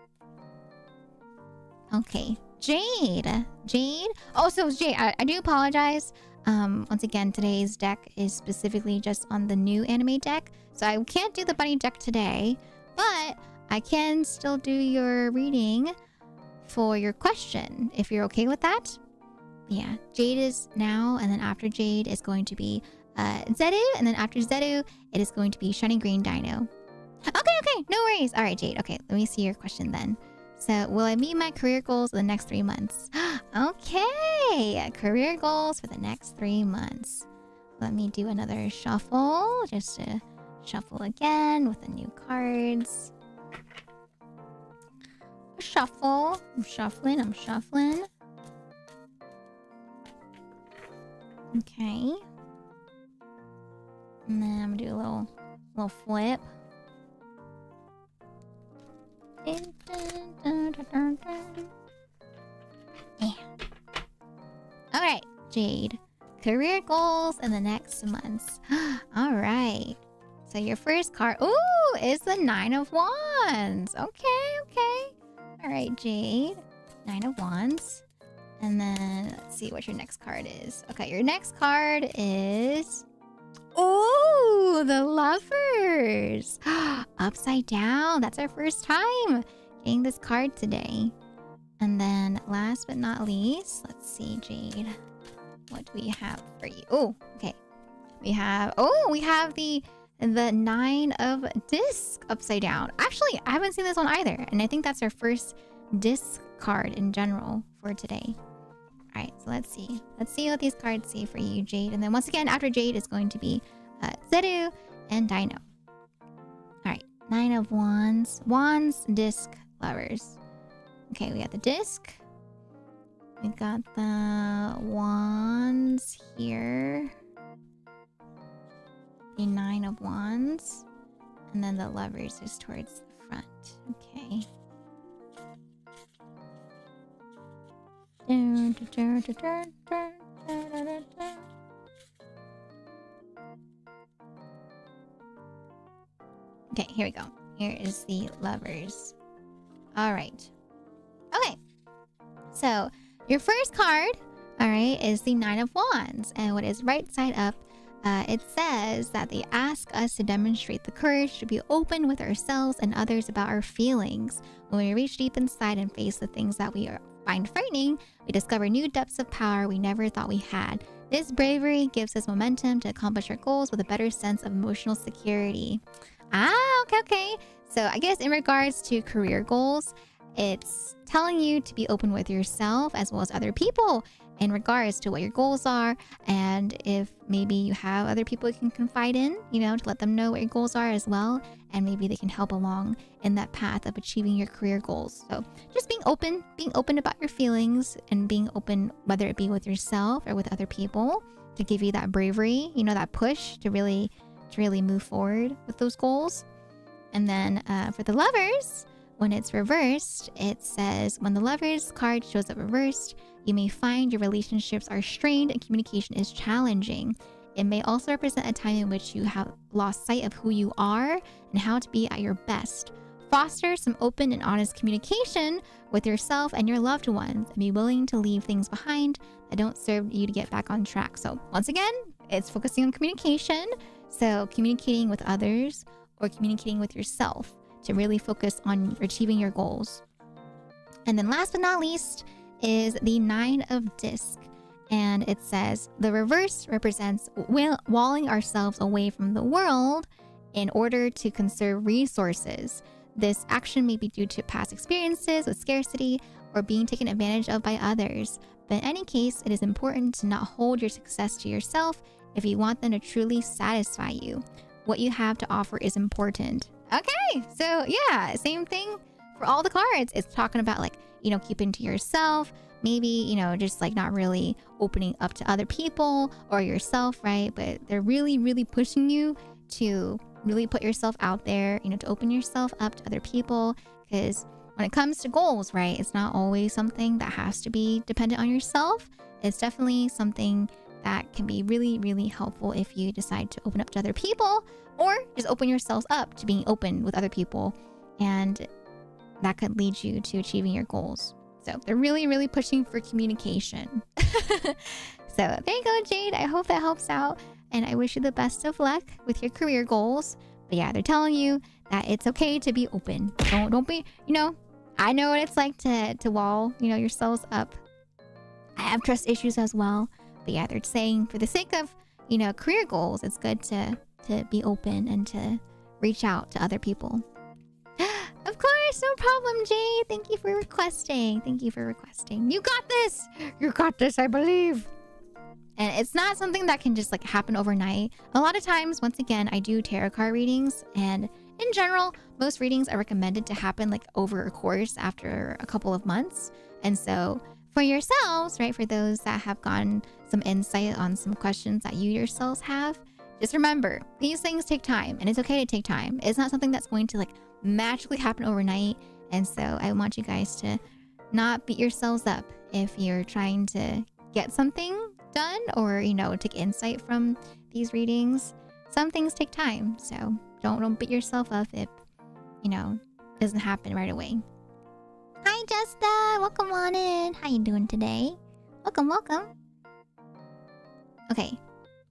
[SPEAKER 1] Okay, Jade. Jade? Oh, so Jade, I do apologize. Once again, today's deck is specifically just on the new anime deck. So I can't do the bunny deck today, but I can still do your reading for your question, if you're okay with that. Yeah, Jade is now, and then after Jade is going to be Zedu, and then after Zedu, it is going to be Shiny Green Dino. Okay, no worries. All right, Jade. Okay, let me see your question then. So, will I meet my career goals in the next 3 months? Okay, career goals for the next 3 months. Let me do another shuffle, just to shuffle again with the new cards. Shuffle. I'm shuffling. Okay. And then I'm gonna do a little flip. Yeah. All right, Jade. Career goals in the next months. All right. So your first card, ooh, is the 9 of Wands. Okay. All right, Jade. 9 of Wands. And then let's see what your next card is. Okay, your next card is... Oh, the Lovers. Upside down. That's our first time getting this card today. And then last but not least, let's see, Jade. What do we have for you? Oh, okay. We have the 9 of Disc upside down. Actually, I haven't seen this one either. And I think that's our first disc card in general for today. All right, so let's see. Let's see what these cards say for you, Jade. And then once again, after Jade is going to be Zedu and Dino. All right, 9 of Wands. Wands, Disc, Lovers. Okay, we got the Disc. We got the Wands here. The 9 of Wands. And then the Lovers is towards the front. Okay. Okay, here we go. Here is the Lovers. All right. Okay. So, your first card, all right, is the 9 of Wands. And what is right side up, it says that they ask us to demonstrate the courage to be open with ourselves and others about our feelings. When we reach deep inside and face the things that we find frightening, we discover new depths of power we never thought we had. This bravery gives us momentum to accomplish our goals with a better sense of emotional security. Okay. So I guess in regards to career goals, it's telling you to be open with yourself as well as other people in regards to what your goals are, and if maybe you have other people you can confide in, to let them know what your goals are as well, and maybe they can help along in that path of achieving your career goals. So just being open about your feelings, and being open, whether it be with yourself or with other people, to give you that bravery, that push to really move forward with those goals. And then for the Lovers, when it's reversed, it says, when the Lovers card shows up reversed, you may find your relationships are strained and communication is challenging. It may also represent a time in which you have lost sight of who you are and how to be at your best. Foster some open and honest communication with yourself and your loved ones, and be willing to leave things behind that don't serve you to get back on track. So once again, it's focusing on communication. So communicating with others or communicating with yourself to really focus on achieving your goals. And then last but not least is the 9 of Disc. And it says, the reverse represents walling ourselves away from the world in order to conserve resources. This action may be due to past experiences with scarcity or being taken advantage of by others. But in any case, it is important to not hold your success to yourself if you want them to truly satisfy you. What you have to offer is important. Okay, so yeah, same thing for all the cards. It's talking about keeping to yourself, maybe, just not really opening up to other people or yourself, right? But they're really, really pushing you to really put yourself out there, to open yourself up to other people. Because when it comes to goals, right, it's not always something that has to be dependent on yourself. It's definitely something that can be really, really helpful if you decide to open up to other people, or just open yourselves up to being open with other people. And that could lead you to achieving your goals. So they're really, really pushing for communication. So there you go, Jade. I hope that helps out. And I wish you the best of luck with your career goals. But yeah, they're telling you that it's okay to be open. Don't be, I know what it's like to wall, yourselves up. I have trust issues as well. But yeah, they're saying for the sake of, career goals, it's good to be open and to reach out to other people. Of course, no problem, Jay. Thank you for requesting. You got this. You got this, I believe. And it's not something that can just happen overnight. A lot of times, once again, I do tarot card readings, and in general, most readings are recommended to happen over a course after a couple of months. And so for yourselves, right, for those that have gotten some insight on some questions that you yourselves have, just remember, these things take time, and it's okay to take time. It's not something that's going to magically happen overnight. And so I want you guys to not beat yourselves up if you're trying to get something done or, take insight from these readings. Some things take time, so don't beat yourself up if, it doesn't happen right away. Hi, Justa. Welcome on in. How you doing today? Welcome. Okay.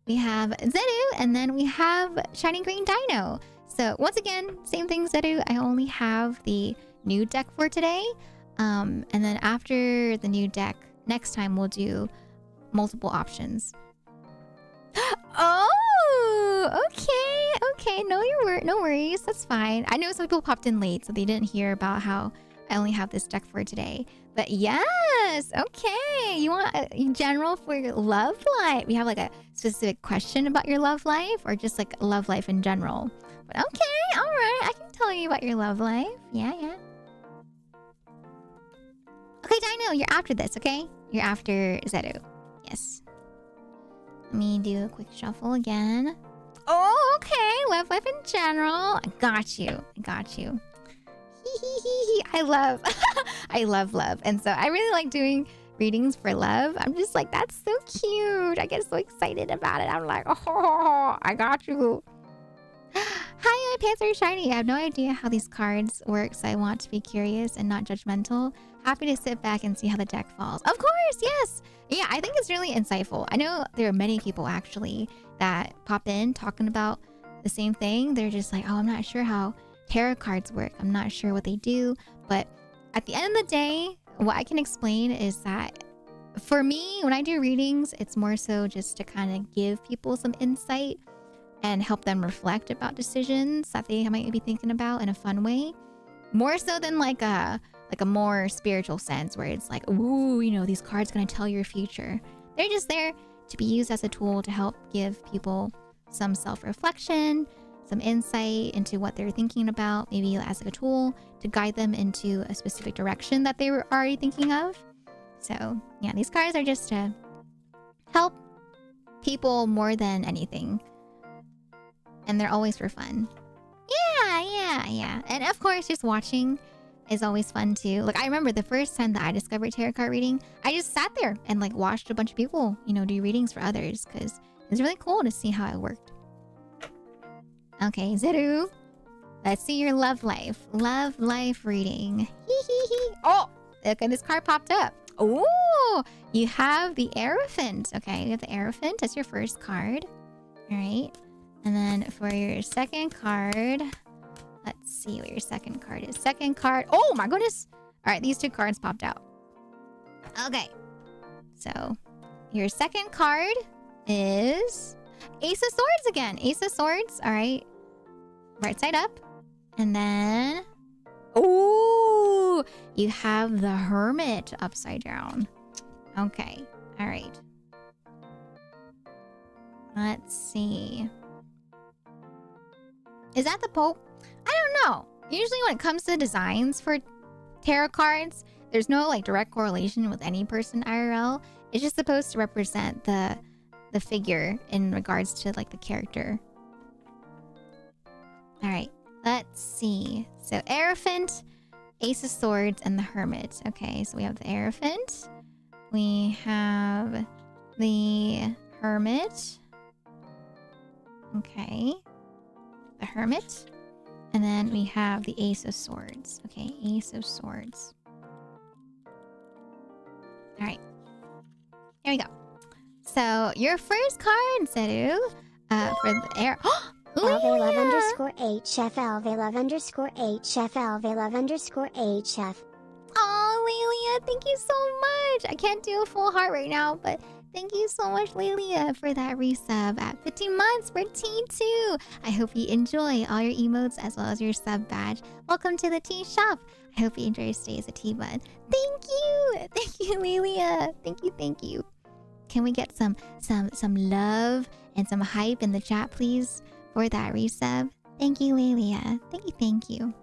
[SPEAKER 1] We have Zedu, and then we have Shining Green Dino. So once again, same thing, Zedu. I only have the new deck for today. And then after the new deck, next time we'll do multiple options. Oh, okay. No worries. That's fine. I know some people popped in late, so they didn't hear about how I only have this deck for today. But yes, okay. You want in general for your love life? We have a specific question about your love life, or just love life in general? But okay, all right. I can tell you about your love life. Yeah. Okay, Dino, you're after this, okay? You're after Zedu. Yes. Let me do a quick shuffle again. Oh, okay. Love life in general. I got you. I love love. And so I really like doing readings for love. I'm just that's so cute. I get so excited about it. I'm oh, I got you. Hi, my pants are shiny. I have no idea how these cards work, so I want to be curious and not judgmental. Happy to sit back and see how the deck falls. Of course, yes. Yeah, I think it's really insightful. I know there are many people actually that pop in talking about the same thing. They're just oh, I'm not sure how tarot cards work. I'm not sure what they do. But at the end of the day, what I can explain is that for me, when I do readings, it's more so just to kind of give people some insight and help them reflect about decisions that they might be thinking about in a fun way. More so than like a more spiritual sense where it's like, ooh, you know, these cards gonna tell your future. They're just there to be used as a tool to help give people some self-reflection, some insight into what they're thinking about, maybe as a tool to guide them into a specific direction that they were already thinking of. So yeah, these cards are just to help people more than anything. And they're always for fun. Yeah. And of course, just watching is always fun too. Like I remember the first time that I discovered tarot card reading, I just sat there and like watched a bunch of people, you know, do readings for others because it's really cool to see how it worked. Okay, Zeru. Let's see your love life. Love life reading. Oh, okay, this card popped up. Oh, you have the Hierophant. Okay, you have the Hierophant. That's your first card. All right. And then for your second card, let's see what your second card is. Second card. Oh my goodness. All right, these two cards popped out. Okay. So your second card is Ace of Swords again. Ace of Swords. All right. Right side up. And then, oh, you have the Hermit upside down. Okay. All right. Let's see. Is that the Pope? I don't know. Usually when it comes to designs for tarot cards, there's no like direct correlation with any person IRL. It's just supposed to represent the figure in regards to like the character. All right. Let's see. So Hierophant, Ace of Swords, and the Hermit. Okay, so we have the Hierophant. We have the Hermit. Okay. The Hermit. And then we have the Ace of Swords. Okay, Ace of Swords. All right. Here we go. So your first card, Zeru, for the air.
[SPEAKER 2] Love_HF Love_HF.
[SPEAKER 1] Oh, Lelia, thank you so much. I can't do a full heart right now, but thank you so much, Lelia, for that resub at 15 months for T2. I hope you enjoy all your emotes as well as your sub badge. Welcome to the T shop. I hope you enjoy your stay as a T-bud. Thank you, Lelia. Thank you. Can we get some love and some hype in the chat, please, for that resub? Thank you, Lelia. Thank you.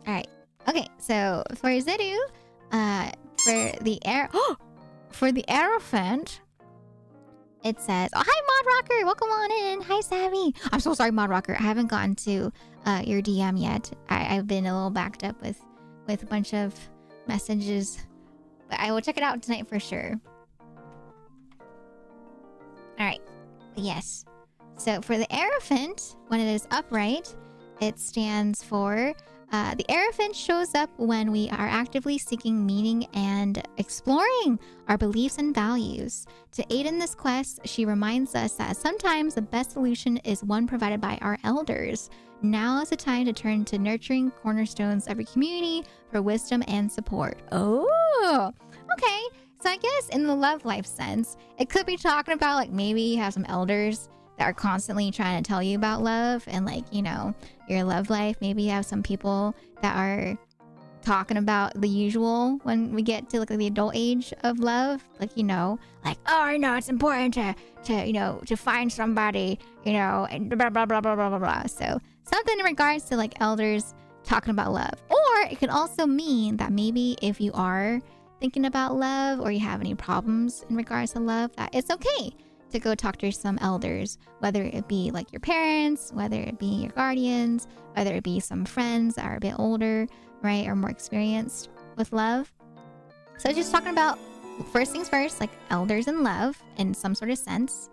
[SPEAKER 1] All right. Okay, so for Zeru, for the Hierophant, it says, oh, hi, Mod Rocker. Welcome on in. Hi, Savvy. I'm so sorry, Mod Rocker. I haven't gotten to your DM yet. I've been a little backed up with a bunch of messages. But I will check it out tonight for sure. All right. Yes. So for the Hierophant, when it is upright, it stands for... the Hierophant shows up when we are actively seeking meaning and exploring our beliefs and values. To aid in this quest, she reminds us that sometimes the best solution is one provided by our elders. Now is the time to turn to nurturing cornerstones of your community for wisdom and support. Oh, okay. So I guess in the love life sense, it could be talking about like maybe you have some elders that are constantly trying to tell you about love and like, you know, your love life. Maybe you have some people that are talking about the usual when we get to like the adult age of love, like, you know, like, oh, you know, it's important to you know, to find somebody, you know, and blah blah blah blah blah blah blah. So something in regards to like elders talking about love. Or it could also mean that maybe if you are thinking about love or you have any problems in regards to love, that it's okay to go talk to some elders, whether it be like your parents, whether it be your guardians, whether it be some friends that are a bit older, right, or more experienced with love. So just talking about first things first, like elders and love in some sort of sense.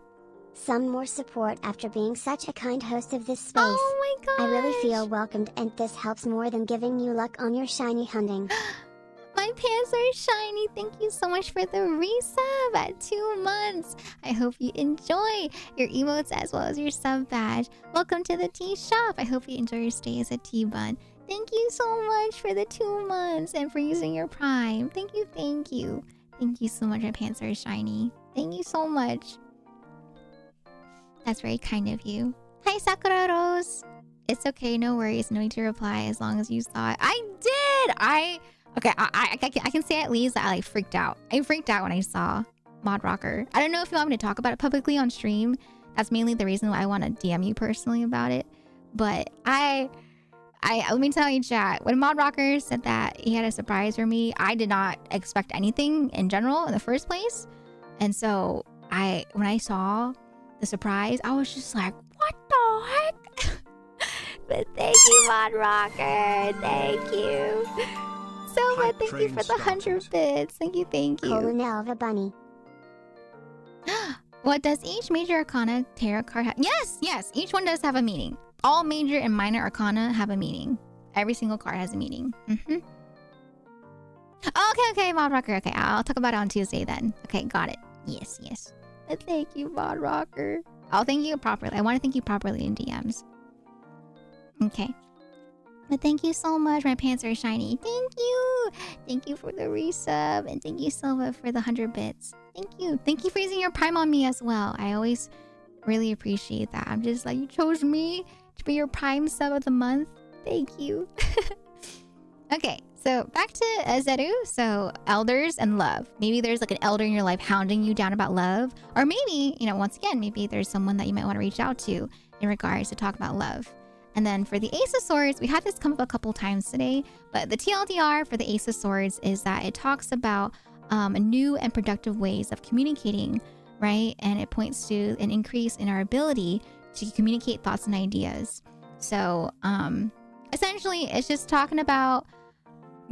[SPEAKER 2] Some more support after being such a kind host of this space.
[SPEAKER 1] Oh my gosh.
[SPEAKER 2] I really feel welcomed, and this helps more than giving you luck on your shiny hunting.
[SPEAKER 1] My pants are shiny. Thank you so much for the resub at 2 months. I hope you enjoy your emotes as well as your sub badge. Welcome to the tea shop. I hope you enjoy your stay as a tea bun. Thank you so much for the 2 months and for using your Prime. Thank you. Thank you so much. My pants are shiny. Thank you so much. That's very kind of you. Hi, Sakura Rose. It's okay, no worries. No need to reply as long as you saw it. I I can say at least that I like freaked out. I freaked out when I saw Mod Rocker. I don't know if you want me to talk about it publicly on stream. That's mainly the reason why I want to DM you personally about it. But I let me tell you, chat, when Mod Rocker said that he had a surprise for me, I did not expect anything in general in the first place. And so when I saw the surprise, I was just like, what the heck? But thank you, Mod Rocker. Thank you so much. Thank you for the 100 bits. Thank you.
[SPEAKER 2] Colonel the Bunny.
[SPEAKER 1] What does each major arcana tarot card have? Yes. Each one does have a meaning. All major and minor arcana have a meaning. Every single card has a meaning. Okay, Mod Rocker. Okay, I'll talk about it on Tuesday then. Okay, got it. Yes. But thank you, Mod Rocker. I'll thank you properly. I want to thank you properly in DMs. Okay. But thank you so much. My pants are shiny. Thank you. Thank you for the resub. And thank you so much for the 100 bits. Thank you. Thank you for using your Prime on me as well. I always really appreciate that. I'm just like, you chose me to be your Prime sub of the month. Thank you. Okay, so back to Zeru. So elders and love. Maybe there's like an elder in your life hounding you down about love. Or maybe, once again, maybe there's someone that you might want to reach out to in regards to talk about love. And then for the Ace of Swords, we had this come up a couple times today, but the TLDR for the Ace of Swords is that it talks about new and productive ways of communicating, right? And it points to an increase in our ability to communicate thoughts and ideas. So essentially, it's just talking about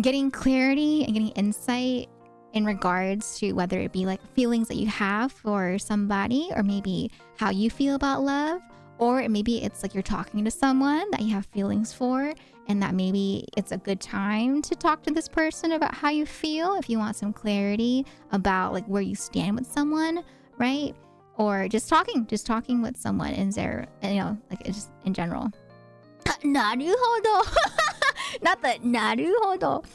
[SPEAKER 1] getting clarity and getting insight in regards to whether it be like feelings that you have for somebody, or maybe how you feel about love. Or maybe it's like you're talking to someone that you have feelings for, and that maybe it's a good time to talk to this person about how you feel if you want some clarity about like where you stand with someone, right? Or just talking with someone in there, like it's just in general. Naruhodo. Not the naruhodo.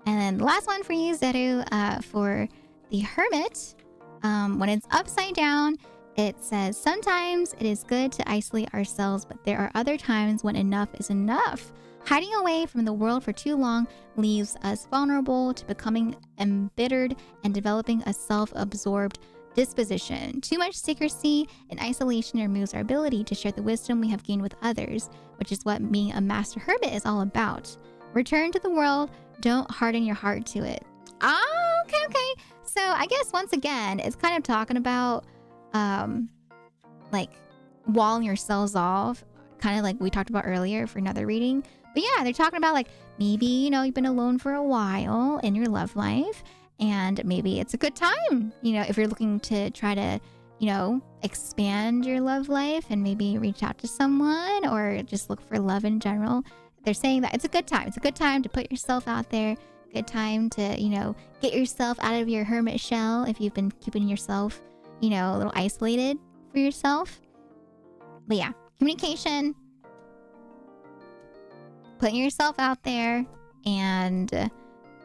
[SPEAKER 1] And then the last one for you, Zeru, for the Hermit, when it's upside down, it says, sometimes it is good to isolate ourselves, but there are other times when enough is enough. Hiding away from the world for too long leaves us vulnerable to becoming embittered and developing a self-absorbed disposition. Too much secrecy and isolation removes our ability to share the wisdom we have gained with others, which is what being a master hermit is all about. Return to the world, don't harden your heart to it. Okay. So I guess once again, it's kind of talking about like walling yourselves off, kind of like we talked about earlier for another reading. But yeah, they're talking about like maybe you've been alone for a while in your love life, and maybe it's a good time, if you're looking to try to expand your love life and maybe reach out to someone or just look for love in general. They're saying that it's a good time to put yourself out there, good time to get yourself out of your hermit shell if you've been keeping yourself a little isolated for yourself. But yeah, communication, putting yourself out there, and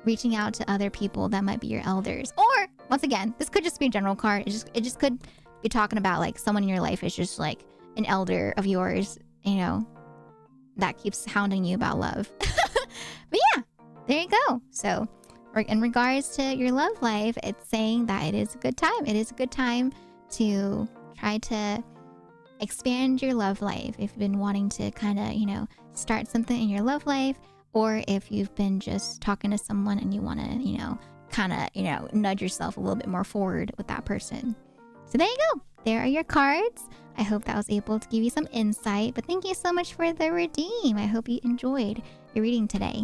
[SPEAKER 1] reaching out to other people that might be your elders. Or once again, this could just be a general card. It just could be talking about like someone in your life is just like an elder of yours, that keeps hounding you about love. But yeah, there you go. So in regards to your love life, it's saying that it is a good time. It is a good time to try to expand your love life if you've been wanting to kind of, start something in your love life, or if you've been just talking to someone and you want to, kind of, nudge yourself a little bit more forward with that person. So there you go. There are your cards. I hope that was able to give you some insight, but thank you so much for the redeem. I hope you enjoyed your reading today.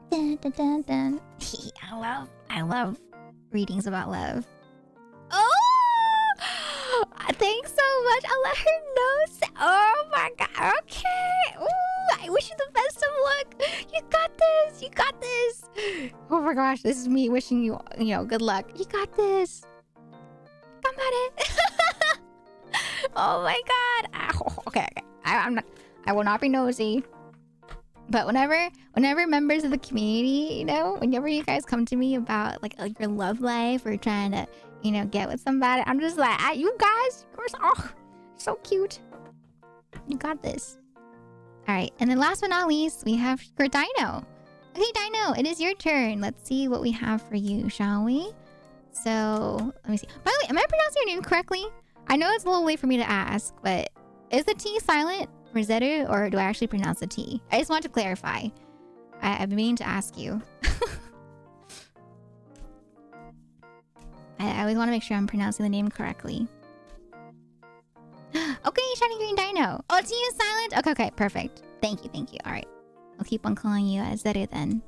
[SPEAKER 1] Dun, dun, dun, dun. I love readings about love. Oh, thanks so much. I'll let her know. Oh my god. Okay. Ooh, I wish you the best of luck. You got this. Oh my gosh, this is me wishing you, good luck. You got this. Come at it. Oh my god. Okay. I will not be nosy. But whenever members of the community, whenever you guys come to me about like your love life or trying to, get with somebody, I'm just like, you guys, of course, oh, so cute. You got this. All right, and then last but not least, we have for Dino. Okay, Dino, it is your turn. Let's see what we have for you, shall we? So, let me see. By the way, am I pronouncing your name correctly? I know it's a little late for me to ask, but is the T silent for Zeru, or do I actually pronounce the T? I just want to clarify. I've been meaning to ask you. I always want to make sure I'm pronouncing the name correctly. Okay, Shiny Green Dino. Oh, T is silent? Okay, perfect. Thank you. All right. I'll keep on calling you Zeru then.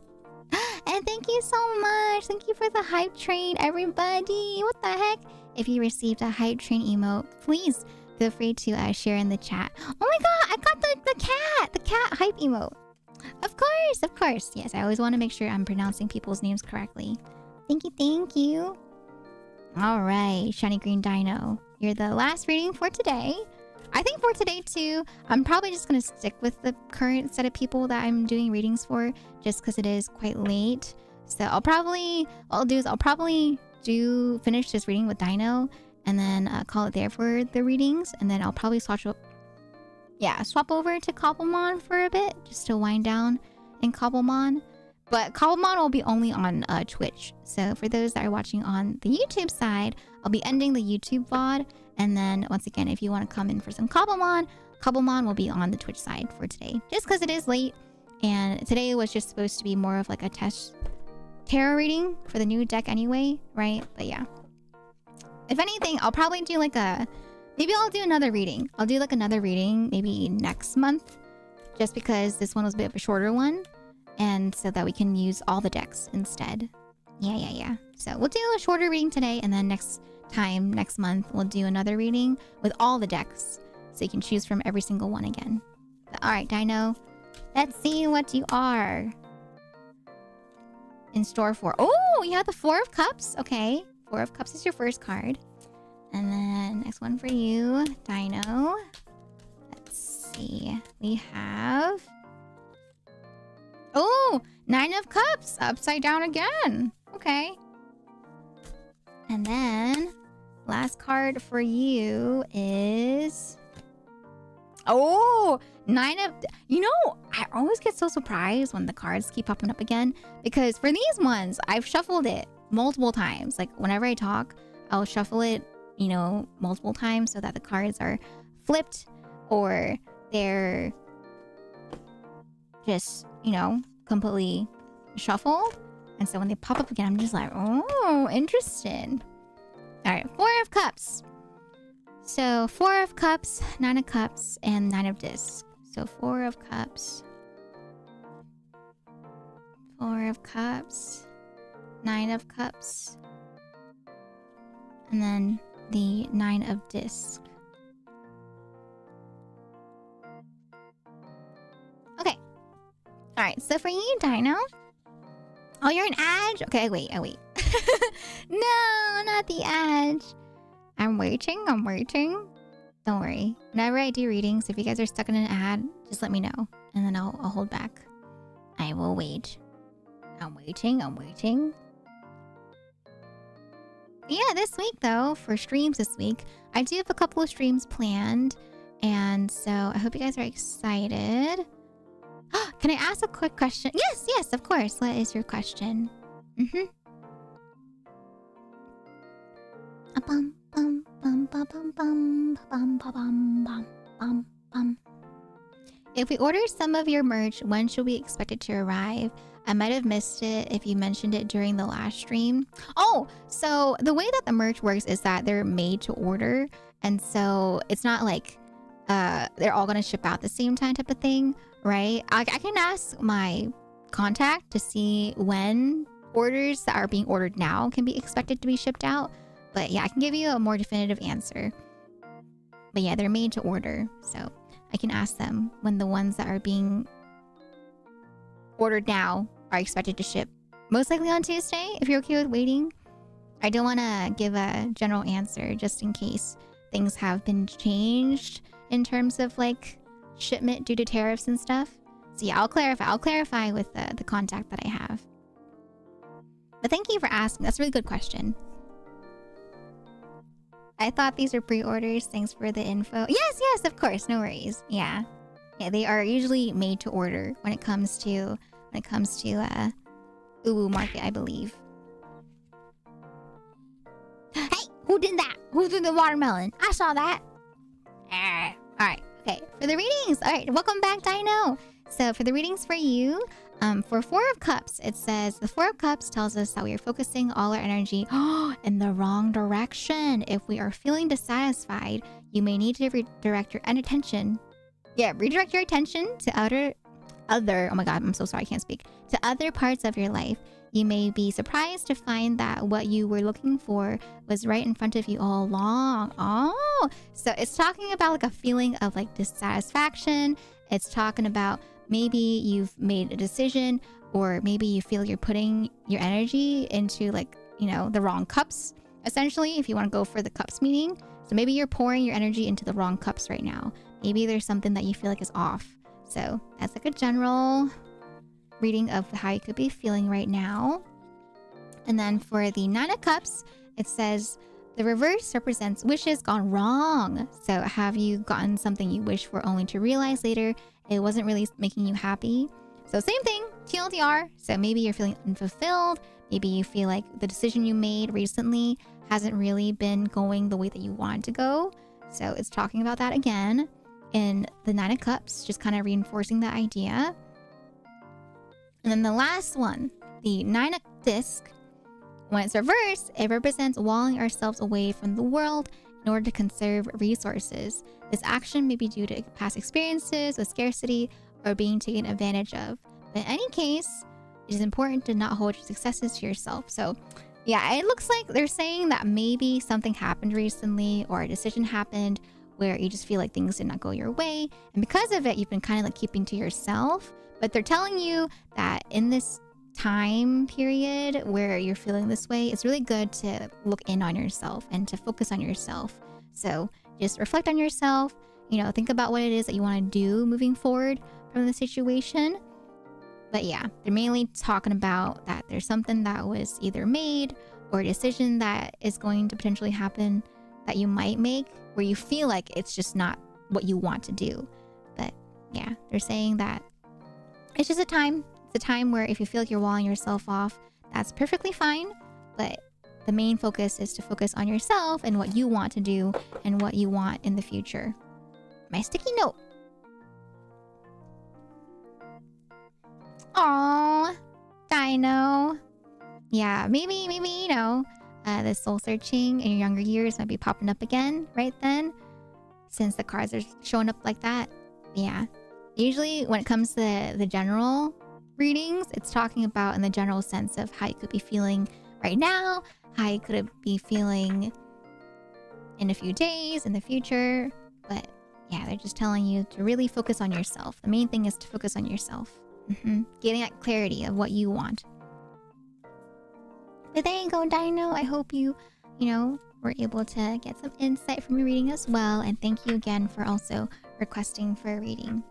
[SPEAKER 1] And thank you so much. Thank you for the hype train, everybody. What the heck? If you received a hype train emote, please feel free to share in the chat. Oh my god, I got the cat hype emote. Of course. Yes, I always want to make sure I'm pronouncing people's names correctly. Thank you. All right, Shiny Green Dino. You're the last reading for today. I think for today too, I'm probably just going to stick with the current set of people that I'm doing readings for, just because it is quite late. So what I'll do finish this reading with Dino, and then call it there for the readings, and then I'll probably swap over to Cobblemon for a bit, just to wind down in Cobblemon. But Cobblemon will be only on Twitch. So for those that are watching on the YouTube side, I'll be ending the YouTube VOD. And then once again, if you want to come in for some Cobblemon will be on the Twitch side for today. Just because it is late. And today was just supposed to be more of like a test tarot reading for the new deck anyway, right? But yeah. If anything, I'll probably do maybe I'll do another reading. I'll do another reading maybe next month. Just because this one was a bit of a shorter one. And so that we can use all the decks instead. Yeah. So we'll do a shorter reading today, and then next month, we'll do another reading with all the decks. So you can choose from every single one again. But, all right, Dino. Let's see what you are in store for. Oh, you have the Four of Cups. Okay. Four of Cups is your first card. And then next one for you, Dino. Let's see. We have... Oh, Nine of Cups, upside down again. Okay. And then last card for you is... Oh, I always get so surprised when the cards keep popping up again, because for these ones, I've shuffled it multiple times. Like whenever I talk, I'll shuffle it, multiple times so that the cards are flipped or they're just, completely shuffled. And so when they pop up again, I'm just like, oh, interesting. All right, Four of Cups. So Four of Cups, Nine of Cups, and Nine of Discs. So Four of Cups, Four of Cups, Nine of Cups, and then the Nine of Discs. Okay. All right, so for you, Dino. Oh, you're an Edge? Okay, wait. No, not the Edge. I'm waiting. Don't worry. Whenever I do readings, if you guys are stuck in an ad, just let me know. And then I'll hold back. I will wait. I'm waiting. Yeah, this week though, for streams this week, I do have a couple of streams planned. And so I hope you guys are excited. Can I ask a quick question? Yes, of course. What is your question? If we order some of your merch, when should we expect it to arrive? I might have missed it if you mentioned it during the last stream. Oh, so the way that the merch works is that they're made to order. And so it's not like they're all going to ship out the same time type of thing, right? I can ask my contact to see when orders that are being ordered now can be expected to be shipped out. But yeah, I can give you a more definitive answer. But yeah, they're made to order. So I can ask them when the ones that are being ordered now are expected to ship. Most likely on Tuesday, if you're okay with waiting. I don't want to give a general answer just in case things have been changed in terms of like shipment due to tariffs and stuff. So yeah, I'll clarify with the contact that I have. But thank you for asking. That's a really good question. I thought these were pre-orders. Thanks for the info. Yes, of course. No worries. Yeah, Yeah, they are usually made to order when it comes to Uwu Market, I believe. Hey, who did that? Who threw the watermelon? I saw that. Alright, okay. For the readings, alright, welcome back, Dino. So for the readings for you, for Four of Cups, it says the Four of Cups tells us that we are focusing all our energy in the wrong direction. If we are feeling dissatisfied, you may need to redirect your attention. Yeah, redirect your attention to other. Oh my god, I'm so sorry, I can't speak. To other parts of your life. You may be surprised to find that what you were looking for was right in front of you all along. Oh, so it's talking about like a feeling of like dissatisfaction. It's talking about maybe you've made a decision, or maybe you feel you're putting your energy into like, you know, the wrong cups, essentially, if you want to go for the cups meaning. So maybe you're pouring your energy into the wrong cups right now. Maybe there's something that you feel like is off. So that's like a general reading of how you could be feeling right now. And then for the Nine of Cups, it says the reverse represents wishes gone wrong. So have you gotten something you wish for only to realize later it wasn't really making you happy? So same thing, TLDR. So maybe you're feeling unfulfilled. Maybe you feel like the decision you made recently hasn't really been going the way that you wanted to go. So it's talking about that again in the Nine of Cups, just kind of reinforcing that idea. And then the last one, the Nine of Disc, when it's reversed, it represents walling ourselves away from the world in order to conserve resources. This action may be due to past experiences with scarcity or being taken advantage of. But in any case, it is important to not hold your successes to yourself. So yeah, it looks like they're saying that maybe something happened recently or a decision happened where you just feel like things did not go your way. And because of it, you've been kind of like keeping to yourself. But they're telling you that in this time period where you're feeling this way, it's really good to look in on yourself and to focus on yourself. So just reflect on yourself, you know, think about what it is that you want to do moving forward from the situation. But yeah, they're mainly talking about that there's something that was either made or a decision that is going to potentially happen that you might make where you feel like it's just not what you want to do. But yeah, they're saying that it's just a time. It's a time where if you feel like you're walling yourself off, that's perfectly fine. But the main focus is to focus on yourself and what you want to do and what you want in the future. My sticky note. Aww, Dino. Yeah, maybe, you know, the soul searching in your younger years might be popping up again right then, since the cards are showing up like that. Yeah. Usually when it comes to the general readings, it's talking about in the general sense of how you could be feeling right now, how you could be feeling in a few days, in the future. But yeah, they're just telling you to really focus on yourself. The main thing is to focus on yourself. Getting that clarity of what you want. But there you go, Dino. I hope you know, were able to get some insight from your reading as well. And thank you again for also requesting for a reading.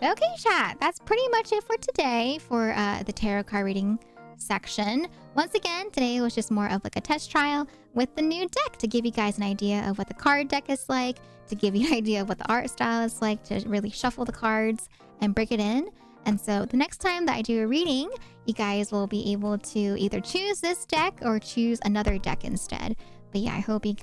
[SPEAKER 1] Okay, chat, that's pretty much it for today for the tarot card reading section. Once again, today was just more of like a test trial with the new deck to give you guys an idea of what the card deck is like, to give you an idea of what the art style is like, to really shuffle the cards and break it in. And so the next time that I do a reading, you guys will be able to either choose this deck or choose another deck instead. But yeah, I hope you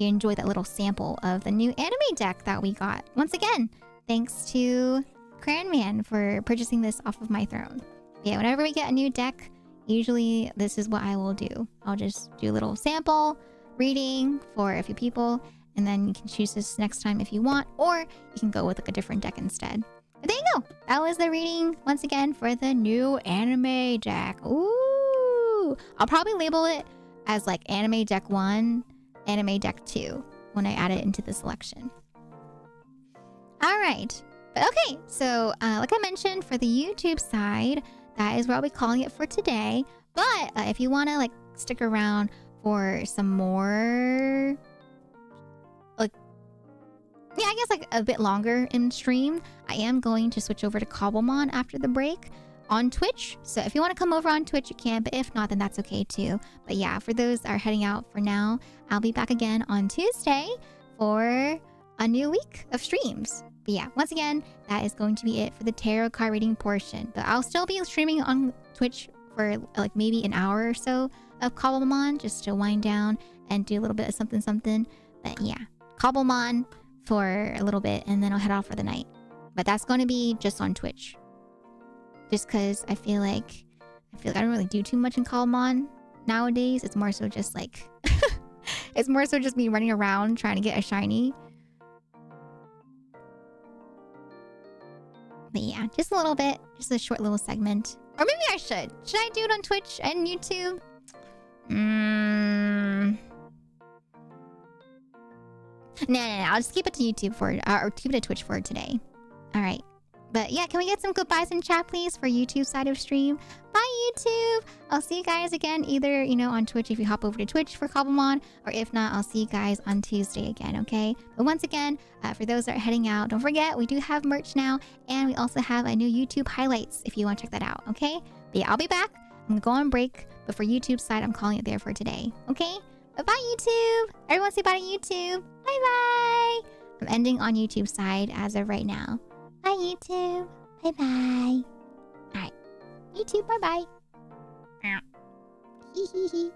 [SPEAKER 1] enjoyed that little sample of the new anime deck that we got. Once again, thanks to Cranman for purchasing this off of my throne. Yeah, whenever we get a new deck, usually this is what I will do. I'll just do a little sample reading for a few people, and then you can choose this next time if you want, or you can go with like a different deck instead. But there you go. That was the reading once again for the new anime deck. Ooh! I'll probably label it as like anime deck 1, anime deck 2 when I add it into the selection. All right. But okay, so like I mentioned, for the YouTube side, that is what I'll be calling it for today. But if you want to like stick around for some more, like, yeah, I guess like a bit longer in stream, I am going to switch over to Cobblemon after the break on Twitch. So if you want to come over on Twitch, you can. But if not, then that's okay too. But yeah, for those that are heading out for now, I'll be back again on Tuesday for a new week of streams. But yeah, once again, that is going to be it for the tarot card reading portion. But I'll still be streaming on Twitch for like maybe an hour or so of Cobblemon just to wind down and do a little bit of something something. But yeah, Cobblemon for a little bit and then I'll head off for the night. But that's going to be just on Twitch. Just because I feel like I don't really do too much in Cobblemon nowadays. It's more so just like it's more so just me running around trying to get a shiny. But yeah, just a little bit. Just a short little segment. Or maybe I should. Should I do it on Twitch and YouTube? No. I'll just keep it to YouTube or keep it to Twitch for today. Alright. But yeah, can we get some goodbyes in chat, please, for YouTube side of stream? Bye, YouTube! I'll see you guys again, either, on Twitch if you hop over to Twitch for Cobblemon, or if not, I'll see you guys on Tuesday again, okay? But once again, for those that are heading out, don't forget, we do have merch now, and we also have a new YouTube highlights if you want to check that out, okay? But yeah, I'll be back. I'm gonna go on break, but for YouTube side, I'm calling it there for today, okay? Bye-bye, YouTube! Everyone say bye to YouTube! Bye-bye! I'm ending on YouTube side as of right now. Bye, YouTube. Bye-bye. Alright. YouTube, bye-bye. Hee hee hee.